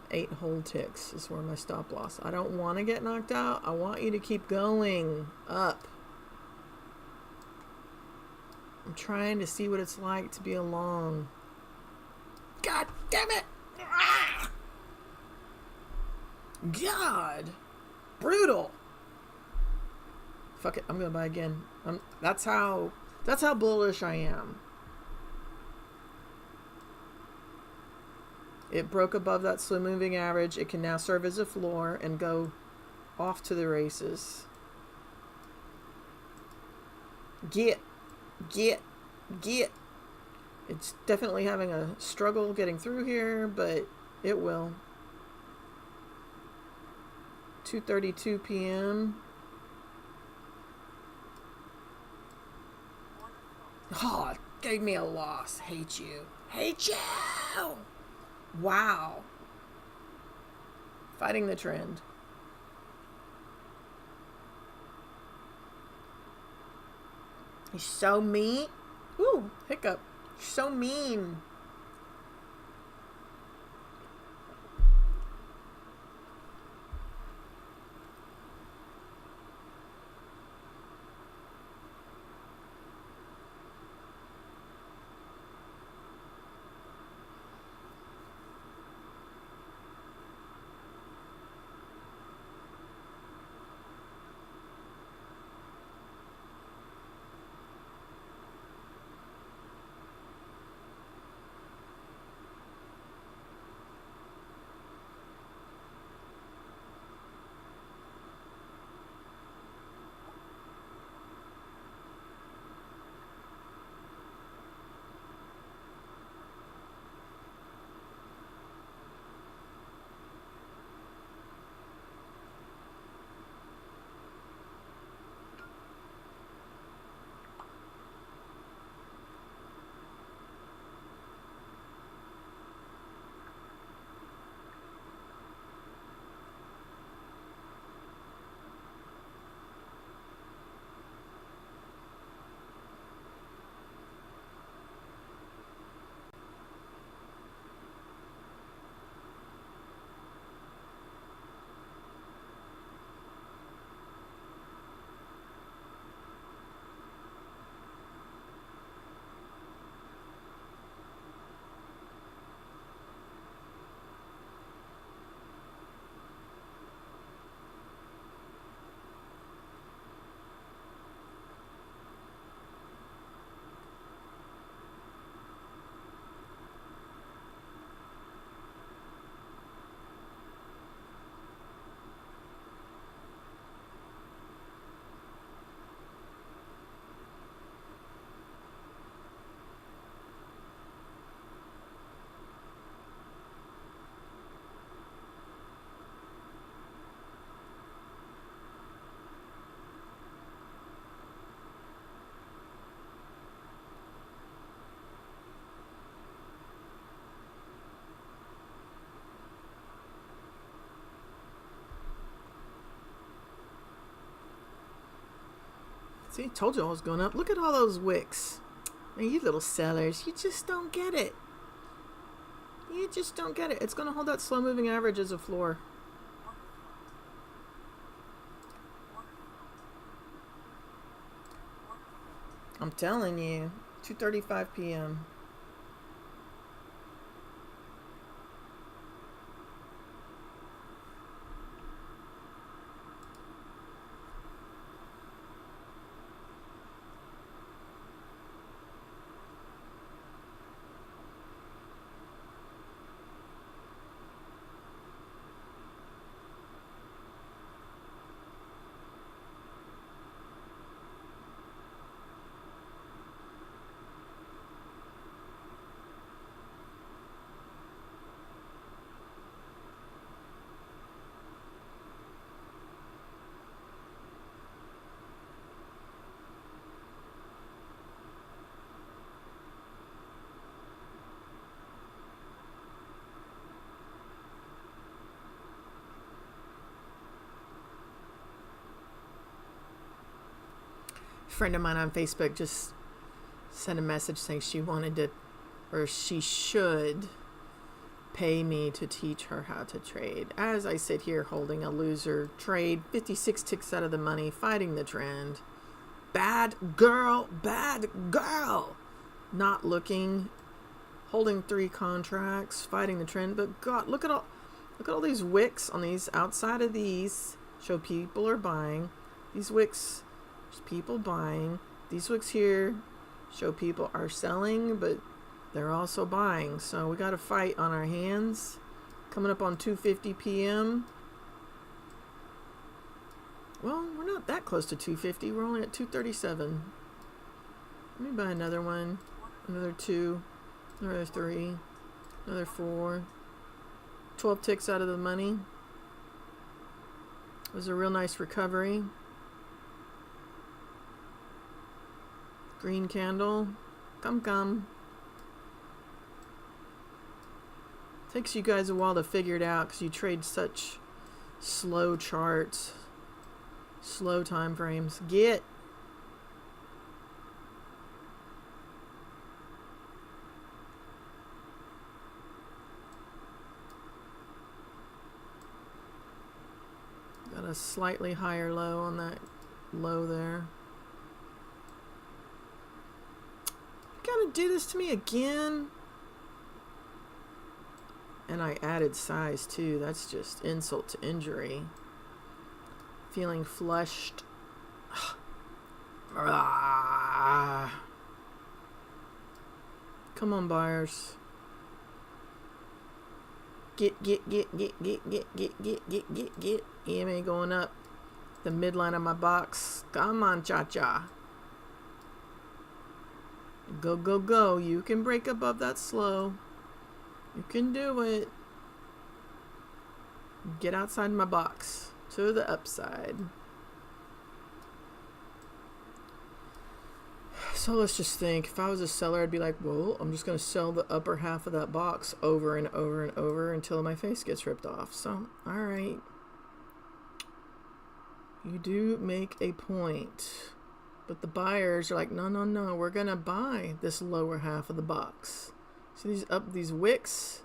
8 hold ticks is where my stop loss. I don't want to get knocked out. I want you to keep going up. I'm trying to see what it's like to be along. God damn it! Ah! God! Brutal! Fuck it, I'm gonna buy again. That's how bullish I am. It broke above that slow moving average. It can now serve as a floor and go off to the races. Get. It's definitely having a struggle getting through here, but it will. 2:32 p.m. Oh, gave me a loss. Hate you. Hate you! Wow. Fighting the trend. You're so mean. Ooh, hiccup. You're so mean. See, told you I was going up. Look at all those wicks. Man, you little sellers, you just don't get it. You just don't get it. It's going to hold that slow moving average as a floor. I'm telling you, 2:35 p.m. Friend of mine on Facebook just sent a message saying she wanted to, or she should pay me to teach her how to trade. As I sit here holding a loser trade, 56 ticks out of the money, fighting the trend. Bad girl, not looking, holding 3 contracts, fighting the trend. But God, look at all these wicks on these. Outside of these show people are buying. These wicks, there's people buying. These wicks here show people are selling, but they're also buying. So we got a fight on our hands. Coming up on 2:50 p.m. Well, we're not that close to 2:50. We're only at 2:37. Let me buy another one. Another 2. Another 3. Another 4. 12 ticks out of the money. It was a real nice recovery. Green candle. Come. Takes you guys a while to figure it out because you trade such slow charts, slow time frames. Get. Got a slightly higher low on that low there. You gotta do this to me again. And I added size too. That's just insult to injury. Feeling flushed. Come on, buyers. Get. EMA going up. The midline of my box. Come on, cha-cha. Go. You can break above that slow. You can do it. Get outside my box. To the upside. So let's just think. If I was a seller, I'd be like, well, I'm just going to sell the upper half of that box over and over and over until my face gets ripped off. So, alright. You do make a point. But the buyers are like, no, we're going to buy this lower half of the box. See these wicks?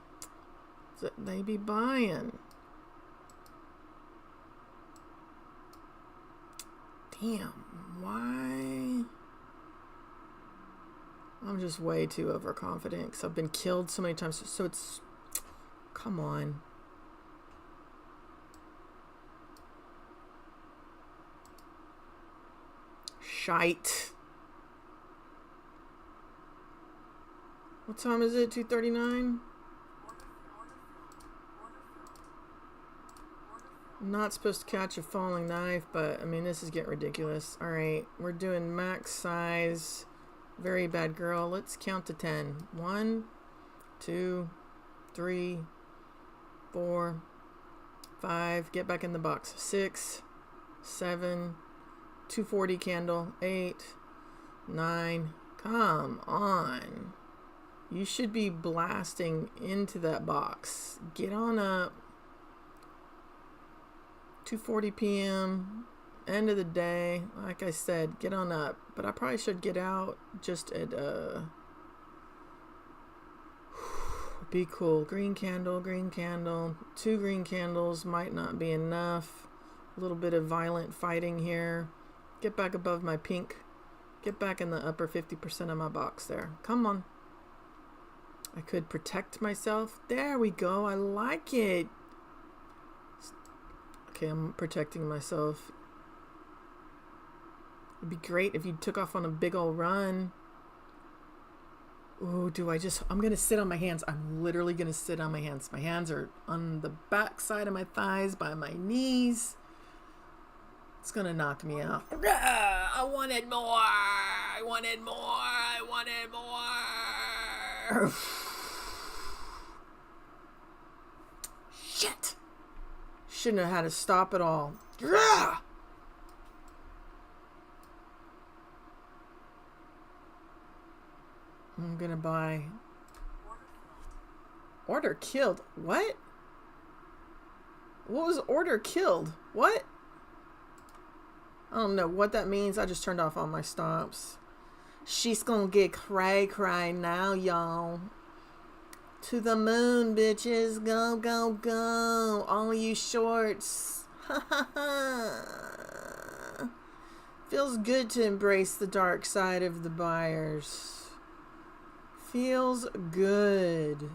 They be buying. Damn, why? I'm just way too overconfident because I've been killed so many times. So it's, come on. Shite. What time is it? 2:39? I'm not supposed to catch a falling knife, but I mean, this is getting ridiculous. Alright, we're doing max size. Very bad girl. Let's count to 10. 1, 2, 3, 4, 5. Get back in the box. 6, 7, 240 candle. 8, 9. Come on. You should be blasting into that box. Get on up. 2:40 p.m. end of the day, like I said, get on up. But I probably should get out just at be cool. Green candle, green candle. 2 green candles might not be enough. A little bit of violent fighting here. Get back above my pink. Get back in the upper 50% of my box there. Come on. I could protect myself. There we go. I like it. Okay, I'm protecting myself. It'd be great if you took off on a big old run. Ooh, I'm going to sit on my hands. I'm literally going to sit on my hands. My hands are on the back side of my thighs by my knees. It's going to knock me out. I wanted more. I wanted more. I wanted more. Shit. Shouldn't have had to stop at all. I'm gonna buy. Order killed. What? What was order killed? What? I don't know what that means. I just turned off all my stops. She's gonna get cray now, y'all. To the moon, bitches. Go, go, go. All you shorts. Ha ha ha. Feels good to embrace the dark side of the buyers. Feels good.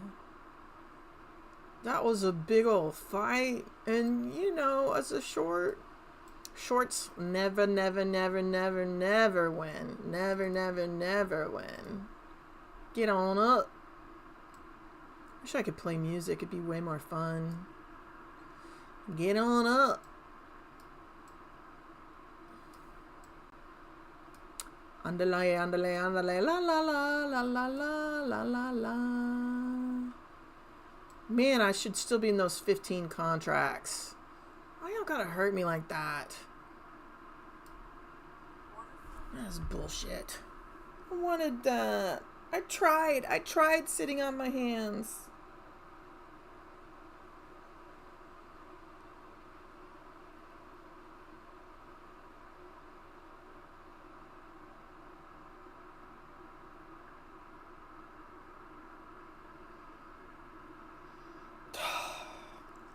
That was a big old fight. And, you know, as a shorts never, never, never, never, never win. Never, never, never win. Get on up. Wish I could play music. It'd be way more fun. Get on up. Andale, andale, andale, la la la la la la la la la. Man, I should still be in those 15 contracts. Why y'all gotta hurt me like that? That's bullshit. I wanted that. I tried sitting on my hands.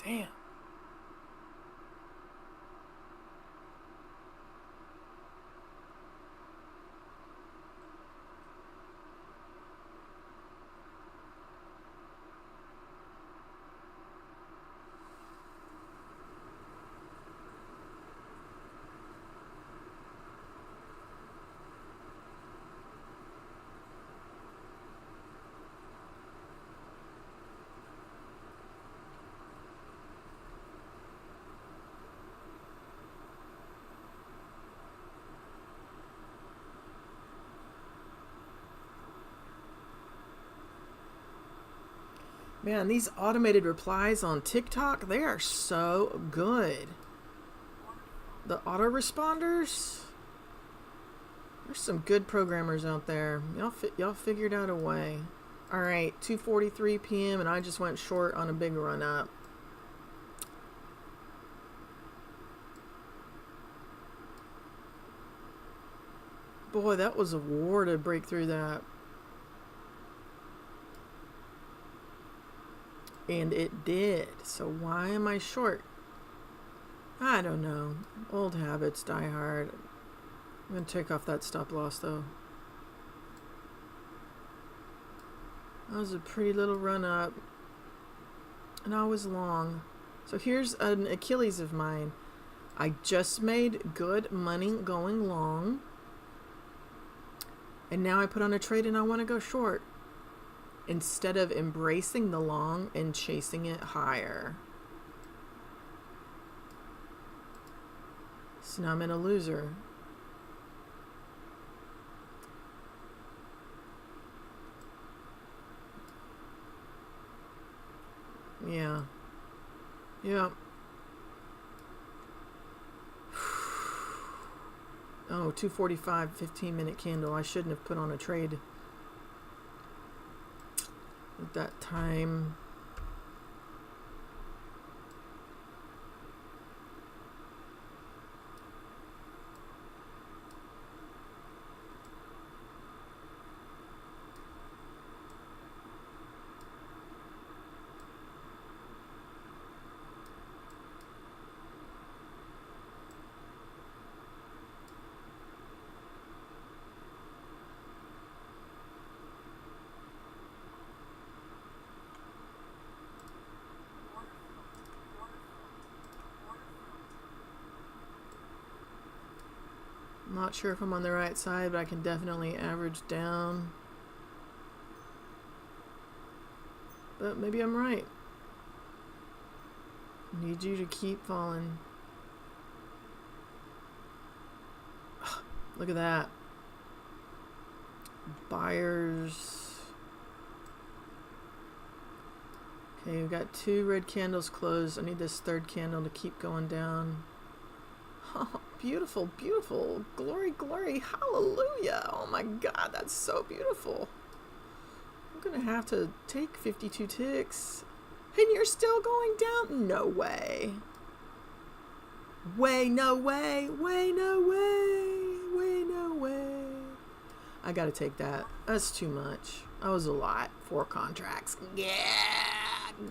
Damn. Man, these automated replies on TikTok, they are so good. The autoresponders. There's some good programmers out there. Y'all figured out a way. All right, 2:43 p.m. and I just went short on a big run up. Boy, that was a war to break through that. And it did. So why am I short? I don't know. Old habits die hard. I'm going to take off that stop loss though. That was a pretty little run up. And I was long. So here's an Achilles of mine. I just made good money going long. And now I put on a trade and I want to go short. Instead of embracing the long and chasing it higher. So now I'm in a loser. Yeah. Yeah. Oh, 2:45, 15-minute candle. I shouldn't have put on a trade at that time. not sure if I'm on the right side, but I can definitely average down. But maybe I'm right. Need you to keep falling. Look at that. Buyers. Okay, we've got 2 red candles closed. I need this 3rd candle to keep going down. Oh, beautiful, beautiful. Glory, glory, hallelujah. Oh my God, that's so beautiful. I'm gonna have to take 52 ticks. And you're still going down? No way. Way, no way. Way, no way. Way, no way. I gotta take that. That's too much. That was a lot. 4 contracts. Yeah.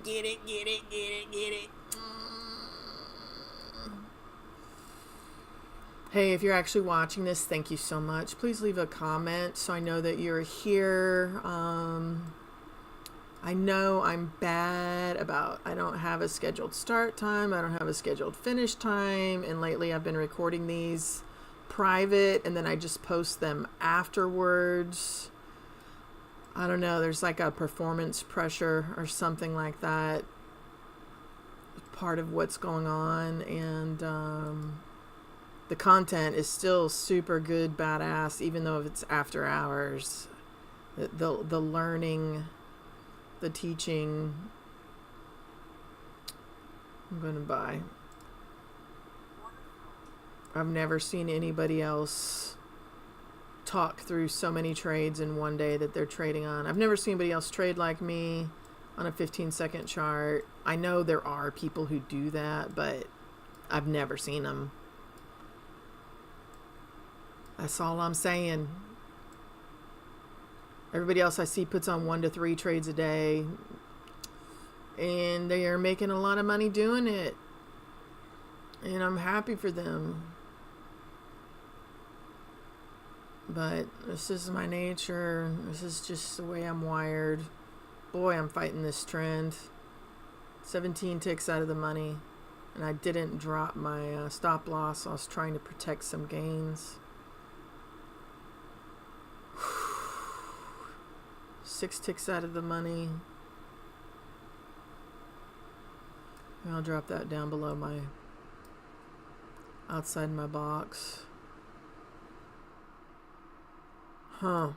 Get it, get it, get it, get it. Hey, if you're actually watching this, thank you so much. Please leave a comment so I know that you're here. I know I'm bad about, I don't have a scheduled start time. I don't have a scheduled finish time. And lately I've been recording these private and then I just post them afterwards. I don't know. There's like a performance pressure or something like that. Part of what's going on. And the content is still super good, badass, even though it's after hours. The learning, the teaching, I'm going to buy. I've never seen anybody else talk through so many trades in one day that they're trading on. I've never seen anybody else trade like me on a 15-second chart. I know there are people who do that, but I've never seen them. That's all I'm saying. Everybody else I see puts on 1 to 3 trades a day, and they are making a lot of money doing it, and I'm happy for them. But this is my nature. This is just the way I'm wired. Boy, I'm fighting this trend. 17 ticks out of the money, and I didn't drop my stop loss. I was trying to protect some gains. 6 ticks out of the money. And I'll drop that down below my outside my box. Huh.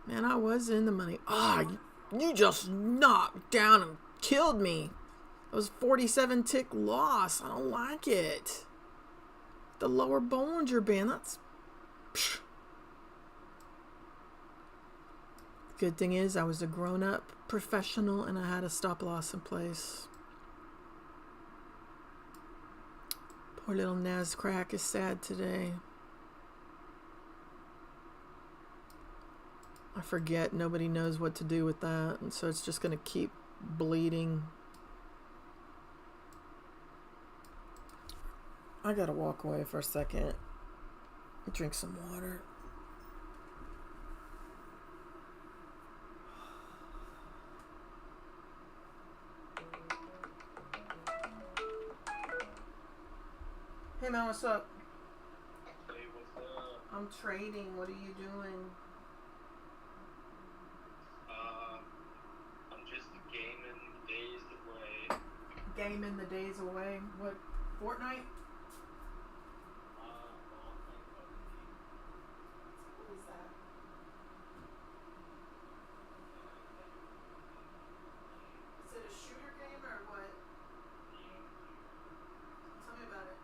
Man, I was in the money. Ah, you just knocked down and killed me. That was 47 tick loss. I don't like it. The lower Bollinger Band, that's... Psh. Good thing is I was a grown-up professional and I had a stop loss in place. Poor little Nascrack is sad today. I forget, nobody knows what to do with that, and so it's just going to keep bleeding. I gotta walk away for a second. Drink some water. Hey man, what's up? Hey, what's up? I'm trading. What are you doing? I'm just gaming days away. Gaming the days away. What? Fortnite? What is that? Is it a shooter game or what? Tell me about it.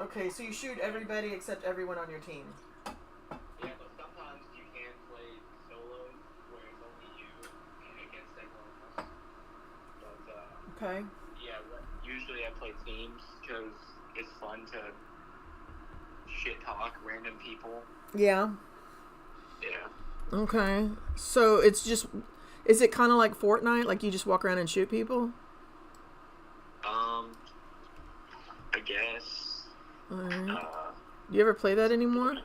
Okay, so you shoot everybody except everyone on your team. Yeah, but sometimes you can play solo where it's only you against everyone else. But Okay. yeah, usually I play teams because it's fun to shit talk random people. Yeah. Yeah. Okay. So it's just, is it kind of like Fortnite? Like you just walk around and shoot people? I guess. Alright. Uh, Do you ever play that anymore?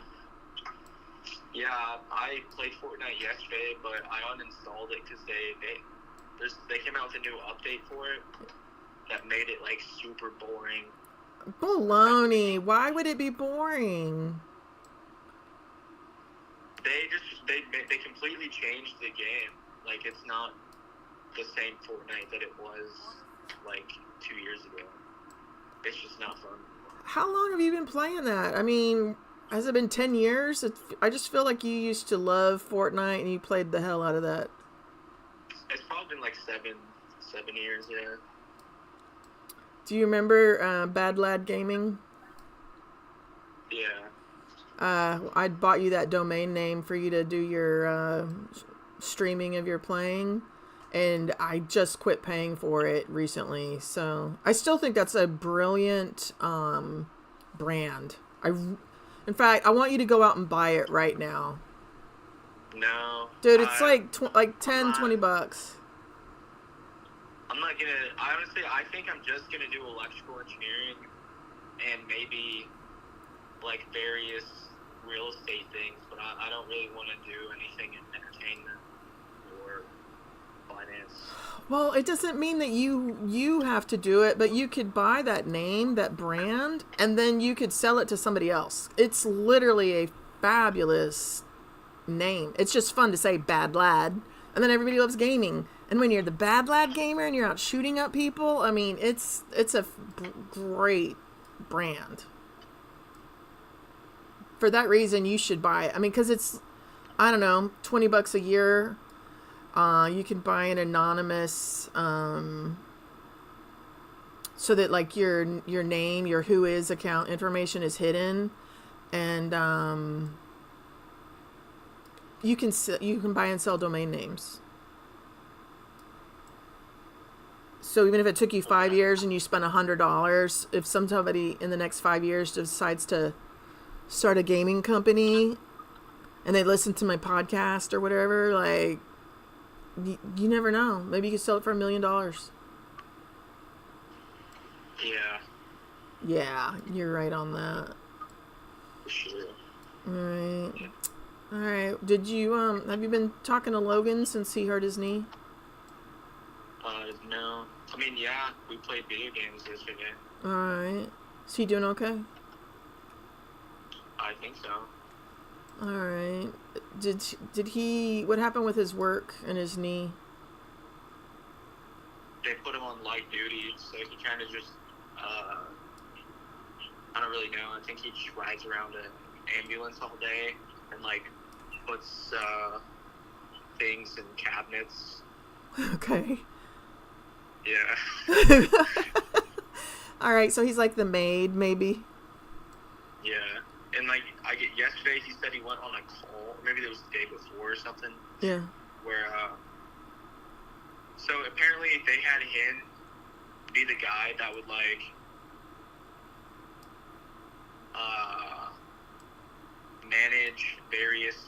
yeah, I played Fortnite yesterday, but I uninstalled it because they came out with a new update for it that made it like super boring. Baloney. Why would it be boring? They completely changed the game. Like it's not the same Fortnite that it was like 2 years ago. It's just not fun. How long have you been playing that? I mean, has it been 10 years? I just feel like you used to love Fortnite and you played the hell out of that. It's probably been like seven years, yeah. Do you remember Bad Lad Gaming? Yeah. I bought you that domain name for you to do your streaming of your playing, and I just quit paying for it recently. So I still think that's a brilliant brand. In fact, I want you to go out and buy it right now. No. Dude, it's like 10, 20 bucks. I'm not gonna. I think I'm just gonna do electrical engineering and maybe like various real estate things, but I don't really want to do anything in entertainment or finance. Well, it doesn't mean that you have to do it, but you could buy that name, that brand, and then you could sell it to somebody else. It's literally a fabulous name. It's just fun to say Bad Lad, and then everybody loves gaming. And when you're the Bad Lad gamer and you're out shooting up people, I mean, it's a great brand. For that reason, you should buy it. I mean, because it's, I don't know, $20 a year. You can buy an anonymous, so that like your name, your Whois account information is hidden, and you can buy and sell domain names. So even if it took you 5 years and you spent $100, if somebody in the next 5 years decides to start a gaming company and they listen to my podcast or whatever, like, you never know. Maybe you could sell it for $1 million. Yeah. Yeah, you're right on that. Sure. All right. Did you have you been talking to Logan since he hurt his knee? No. I mean, yeah, we played video games yesterday. All right. Is he doing okay? I think so. All right. Did he? What happened with his work and his knee? They put him on light duty, so he kind of just, I don't really know. I think he just rides around an ambulance all day and, like, puts things in cabinets. Okay. Yeah. All right, so he's like the maid, maybe? Yeah. And, like, yesterday he said he went on a call, maybe it was the day before or something. Yeah. Where, so apparently they had him be the guy that would, like, manage various,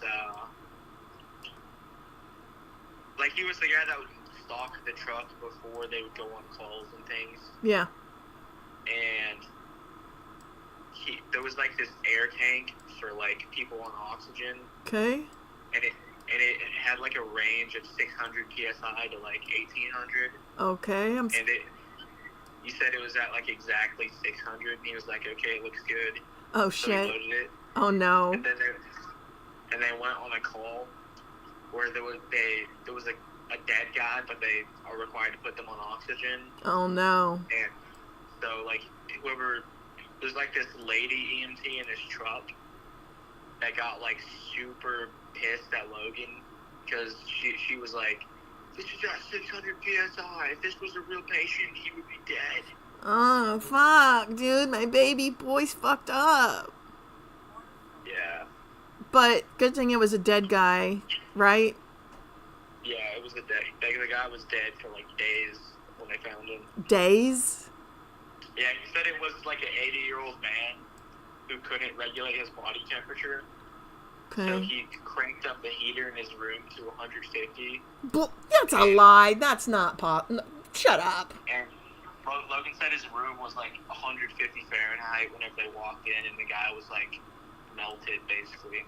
like, he was the guy that would stalk the truck before they would go on calls and things. Yeah. And there was, like, this air tank for, like, people on oxygen. Okay. And it had, like, a range of 600 PSI to, like, 1,800. Okay. You said it was at, like, exactly 600, and he was like, okay, it looks good. Oh, so shit. he loaded it. Oh, no. And then they went on a call where there was a dead guy, but they are required to put them on oxygen. Oh, no. And so, like, there's, like, this lady EMT in this truck that got, like, super pissed at Logan because she was like, this is at 600 PSI. If this was a real patient, he would be dead. Oh, fuck, dude. My baby boy's fucked up. Yeah. But good thing it was a dead guy, right? Yeah, it was the guy was dead for like days when they found him. Days? Yeah, he said it was like an 80-year-old man who couldn't regulate his body temperature. Okay. So he cranked up the heater in his room to 150. That's a lie. That's not shut up. And Logan said his room was like 150 Fahrenheit whenever they walked in, and the guy was like melted, basically.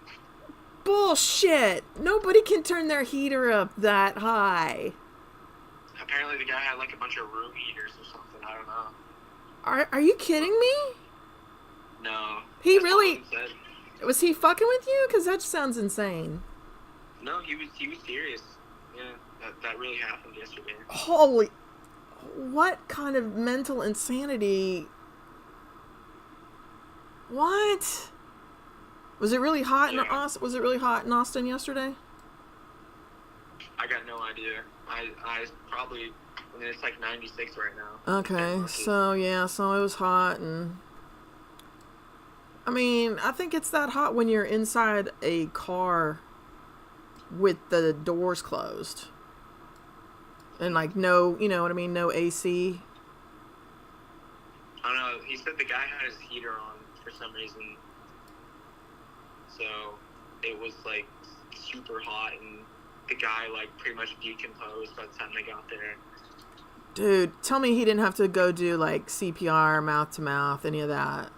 Bullshit. Nobody can turn their heater up that high. Apparently the guy had like a bunch of room heaters or something. I don't know. Are you kidding me? No. He really... Was he fucking with you? Because that sounds insane. No, he was serious. Yeah, that really happened yesterday. Holy... What kind of mental insanity? What? Was it really hot in Austin? Was it really hot in Austin yesterday? I got no idea. I probably... I mean, it's like 96 right now. Okay, so yeah, so it was hot, and I mean, I think it's that hot when you're inside a car with the doors closed and like no, you know what I mean, no AC. I don't know. He said the guy had his heater on for some reason, so it was like super hot, and the guy like pretty much decomposed by the time they got there. Dude, tell me he didn't have to go do like CPR, mouth to mouth, any of that.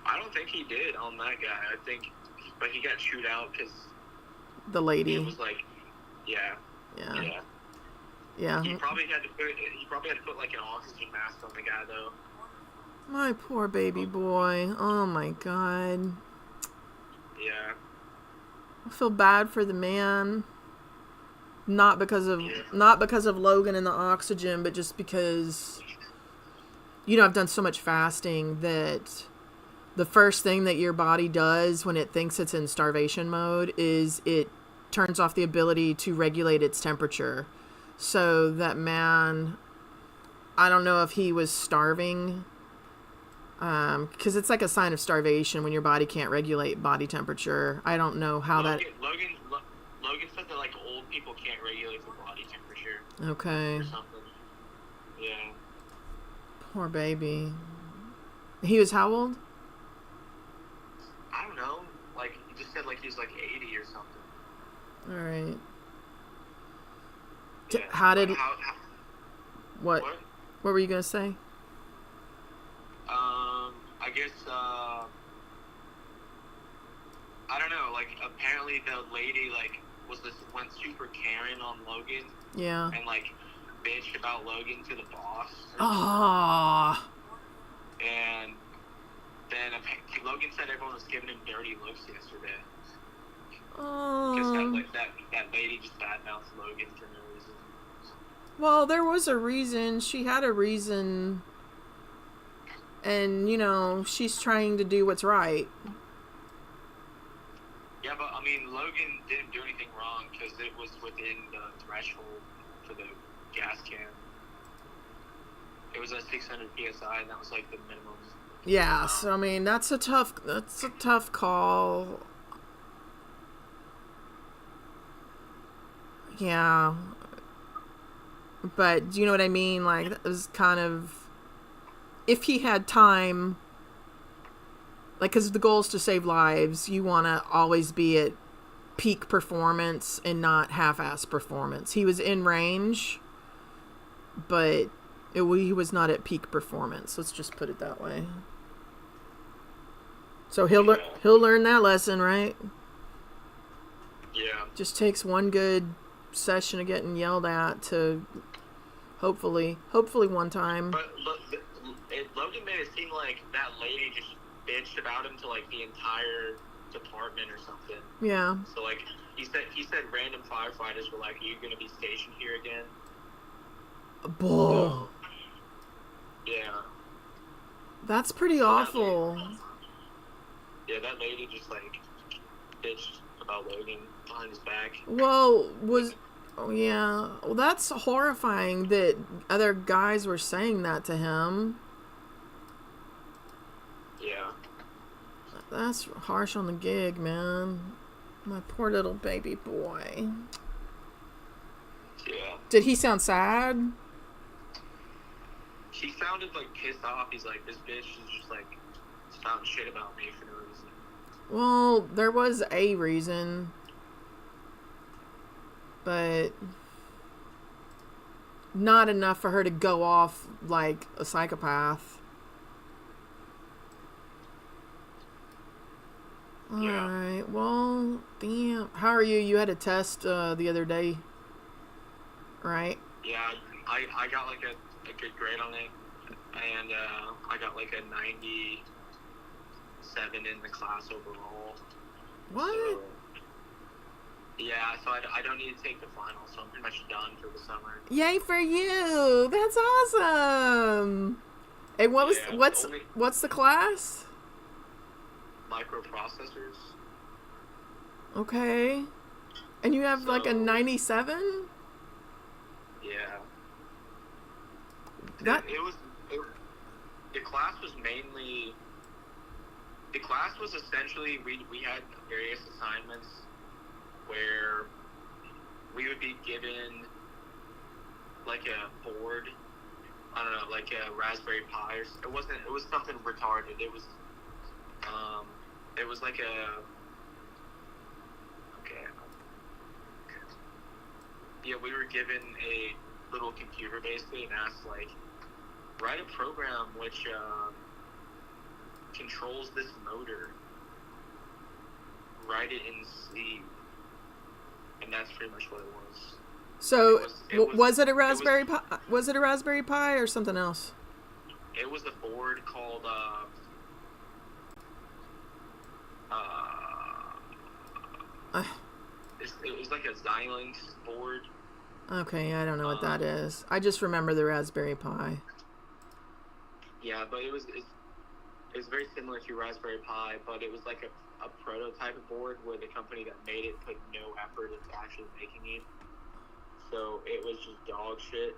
I don't think he did on that guy. I think, but he got chewed out because the lady. It was like, yeah. He probably had to put like an oxygen mask on the guy though. My poor baby boy. Oh my god. Yeah. I feel bad for the man. Not because of Logan and the oxygen, but just because, you know, I've done so much fasting that the first thing that your body does when it thinks it's in starvation mode is it turns off the ability to regulate its temperature. So that man, I don't know if he was starving, because it's like a sign of starvation when your body can't regulate body temperature. I don't know how Logan said that like old people can't regulate their body temperature. Okay. Or something. Yeah. Poor baby. He was how old? I don't know. Like he just said like he was like 80 or something. All right. Yeah. How did... What? What were you gonna say? I guess I don't know. Like apparently the lady like went super Karen on Logan. Yeah. And like bitched about Logan to the boss. Ah. And then Logan said everyone was giving him dirty looks yesterday. Because that lady just badmouthed Logan for no reason. Well, there was a reason. She had a reason. And, you know, she's trying to do what's right. Yeah, but, I mean, Logan didn't do anything wrong because it was within the threshold for the gas can. It was at 600 PSI, and that was, like, the minimum. Yeah, so, I mean, that's a tough call. Yeah. But, do you know what I mean? Like, that was kind of... If he had time... Like, because the goal is to save lives, you want to always be at peak performance and not half-ass performance. He was in range, but he was not at peak performance. Let's just put it that way. So he'll learn that lesson, right? Yeah. Just takes one good session of getting yelled at to hopefully one time. But Logan made it seem like that lady just bitched about him to like the entire department or something. Yeah. So like he said random firefighters were like, "Are you gonna be stationed here again?" Bull. Yeah. That's pretty awful. Yeah, that lady just like bitched about Logan behind his back. Well, Oh, yeah. Well, that's horrifying that other guys were saying that to him. Yeah. That's harsh on the gig, man. My poor little baby boy. Yeah. Did he sound sad? He sounded like pissed off. He's like, this bitch is just like spouting shit about me for no reason. Well, there was a reason. But not enough for her to go off like a psychopath. Yeah. Alright, well, damn. How are you? You had a test the other day, right? Yeah, I got like a good grade on it, and I got like a 97 in the class overall. What? So, yeah, so I don't need to take the final, so I'm pretty much done for the summer. Yay for you! That's awesome. And what's the class? Microprocessors. Okay. And you have like a 97? Yeah. The class was essentially, we had various assignments where we would be given like a board, I don't know, like a Raspberry Pi, or it was something retarded. It was like we were given a little computer basically and asked like, write a program which controls this motor. Write it in C. And that's pretty much what it was. So was it a Raspberry Pi? Was it a Raspberry Pi or something else? It was a board called it was like a Xilinx board. Okay, I don't know what that is. I just remember the Raspberry Pi. Yeah, but it was very similar to Raspberry Pi, but it was like a prototype board where the company that made it put no effort into actually making it. So it was just dog shit.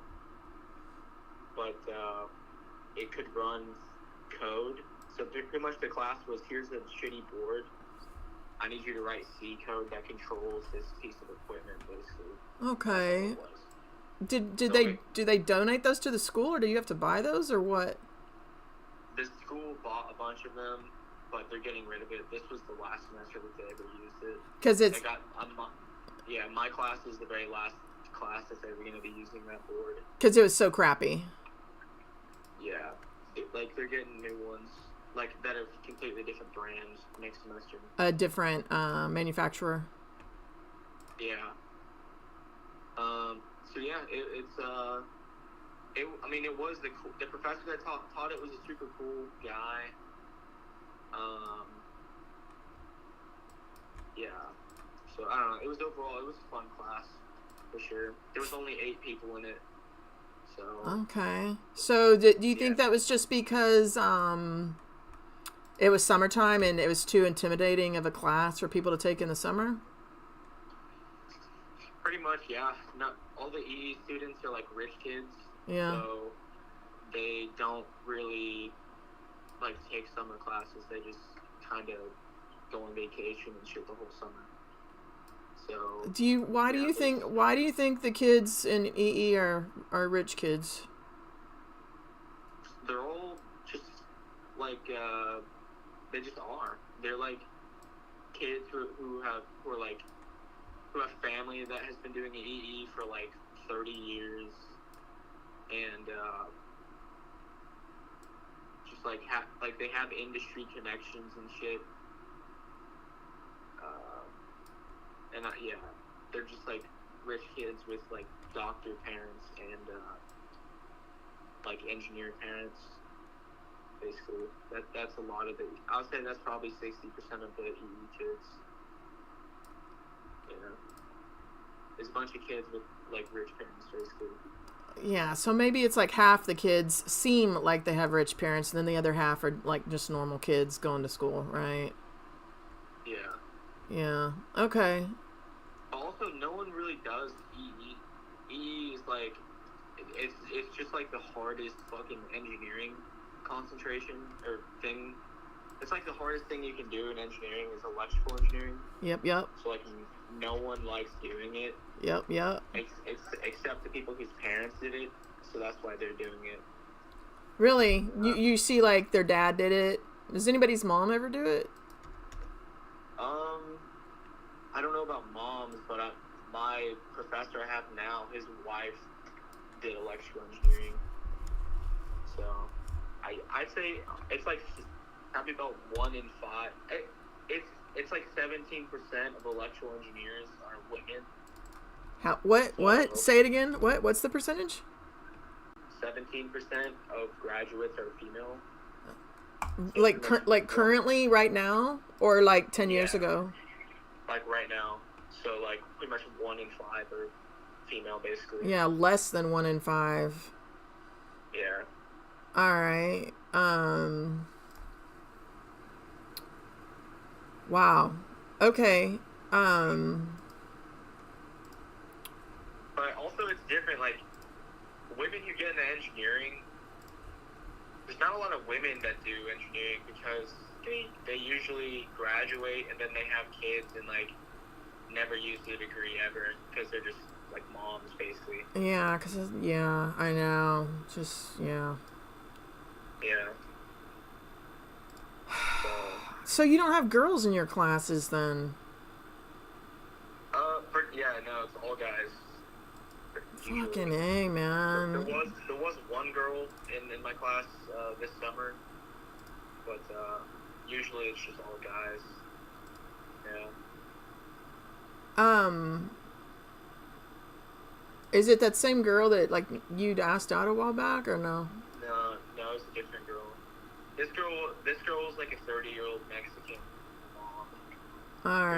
But it could run code. So pretty much the class was, here's a shitty board. I need you to write C code that controls this piece of equipment, basically. Okay. Do they donate those to the school, or do you have to buy those, or what? The school bought a bunch of them, but they're getting rid of it. This was the last semester that they ever used it. Because it's... my class is the very last class that they were going to be using that board. Because it was so crappy. Yeah. They're getting new ones. Like, that are completely different brands next semester. A different manufacturer. Yeah. So yeah, it was the professor that taught it was a super cool guy. Yeah. So I don't know. It was a fun class for sure. There was only 8 people in it. So. Okay. So do you think that was just because it was summertime and it was too intimidating of a class for people to take in the summer? Pretty much, yeah. Not all the EE students are like rich kids. Yeah. So they don't really like take summer classes. They just kind of go on vacation and shit the whole summer. So why do you think the kids in EE are rich kids? They're all just like they just are. They're like kids who have family that has been doing EE for like 30 years, and just like they have industry connections and shit. They're just like rich kids with like doctor parents and like engineer parents. Basically, that's a lot of it. I would say that's probably 60% of the EE kids. You know, there's a bunch of kids with like rich parents, basically. Yeah, so maybe it's like half the kids seem like they have rich parents, and then the other half are like just normal kids going to school, right? Yeah. Yeah. Okay. Also, no one really does EE like it's just like the hardest fucking engineering concentration or thing. It's like the hardest thing you can do in engineering is electrical engineering. Yep. So like no one likes doing it. Yep. Except the people whose parents did it, so that's why they're doing it. Really? You see like their dad did it? Does anybody's mom ever do it? I don't know about moms, but my professor I have now, his wife did electrical engineering. So I'd say it's like probably about 1 in 5. It's like 17% of electrical engineers are women. How? What? So, Say it again. What's the percentage? 17% of graduates are female. Like currently, right now, or like 10 years ago? Like right now. So like pretty much 1 in 5 are female, basically. Yeah, less than 1 in 5. Yeah. All right. Wow. Okay. But also it's different. Like women who get into engineering, there's not a lot of women that do engineering because they usually graduate and then they have kids and like never use the degree ever because they're just like moms basically. Yeah, I know. Just yeah. So you don't have girls in your classes then? No, it's all guys. Fucking A, man. There was one girl in my class this summer, but usually it's just all guys. Yeah. Is it that same girl that like you'd asked out a while back or no? No, it's a different girl. This girl was like a 30-year-old Mexican mom. All right.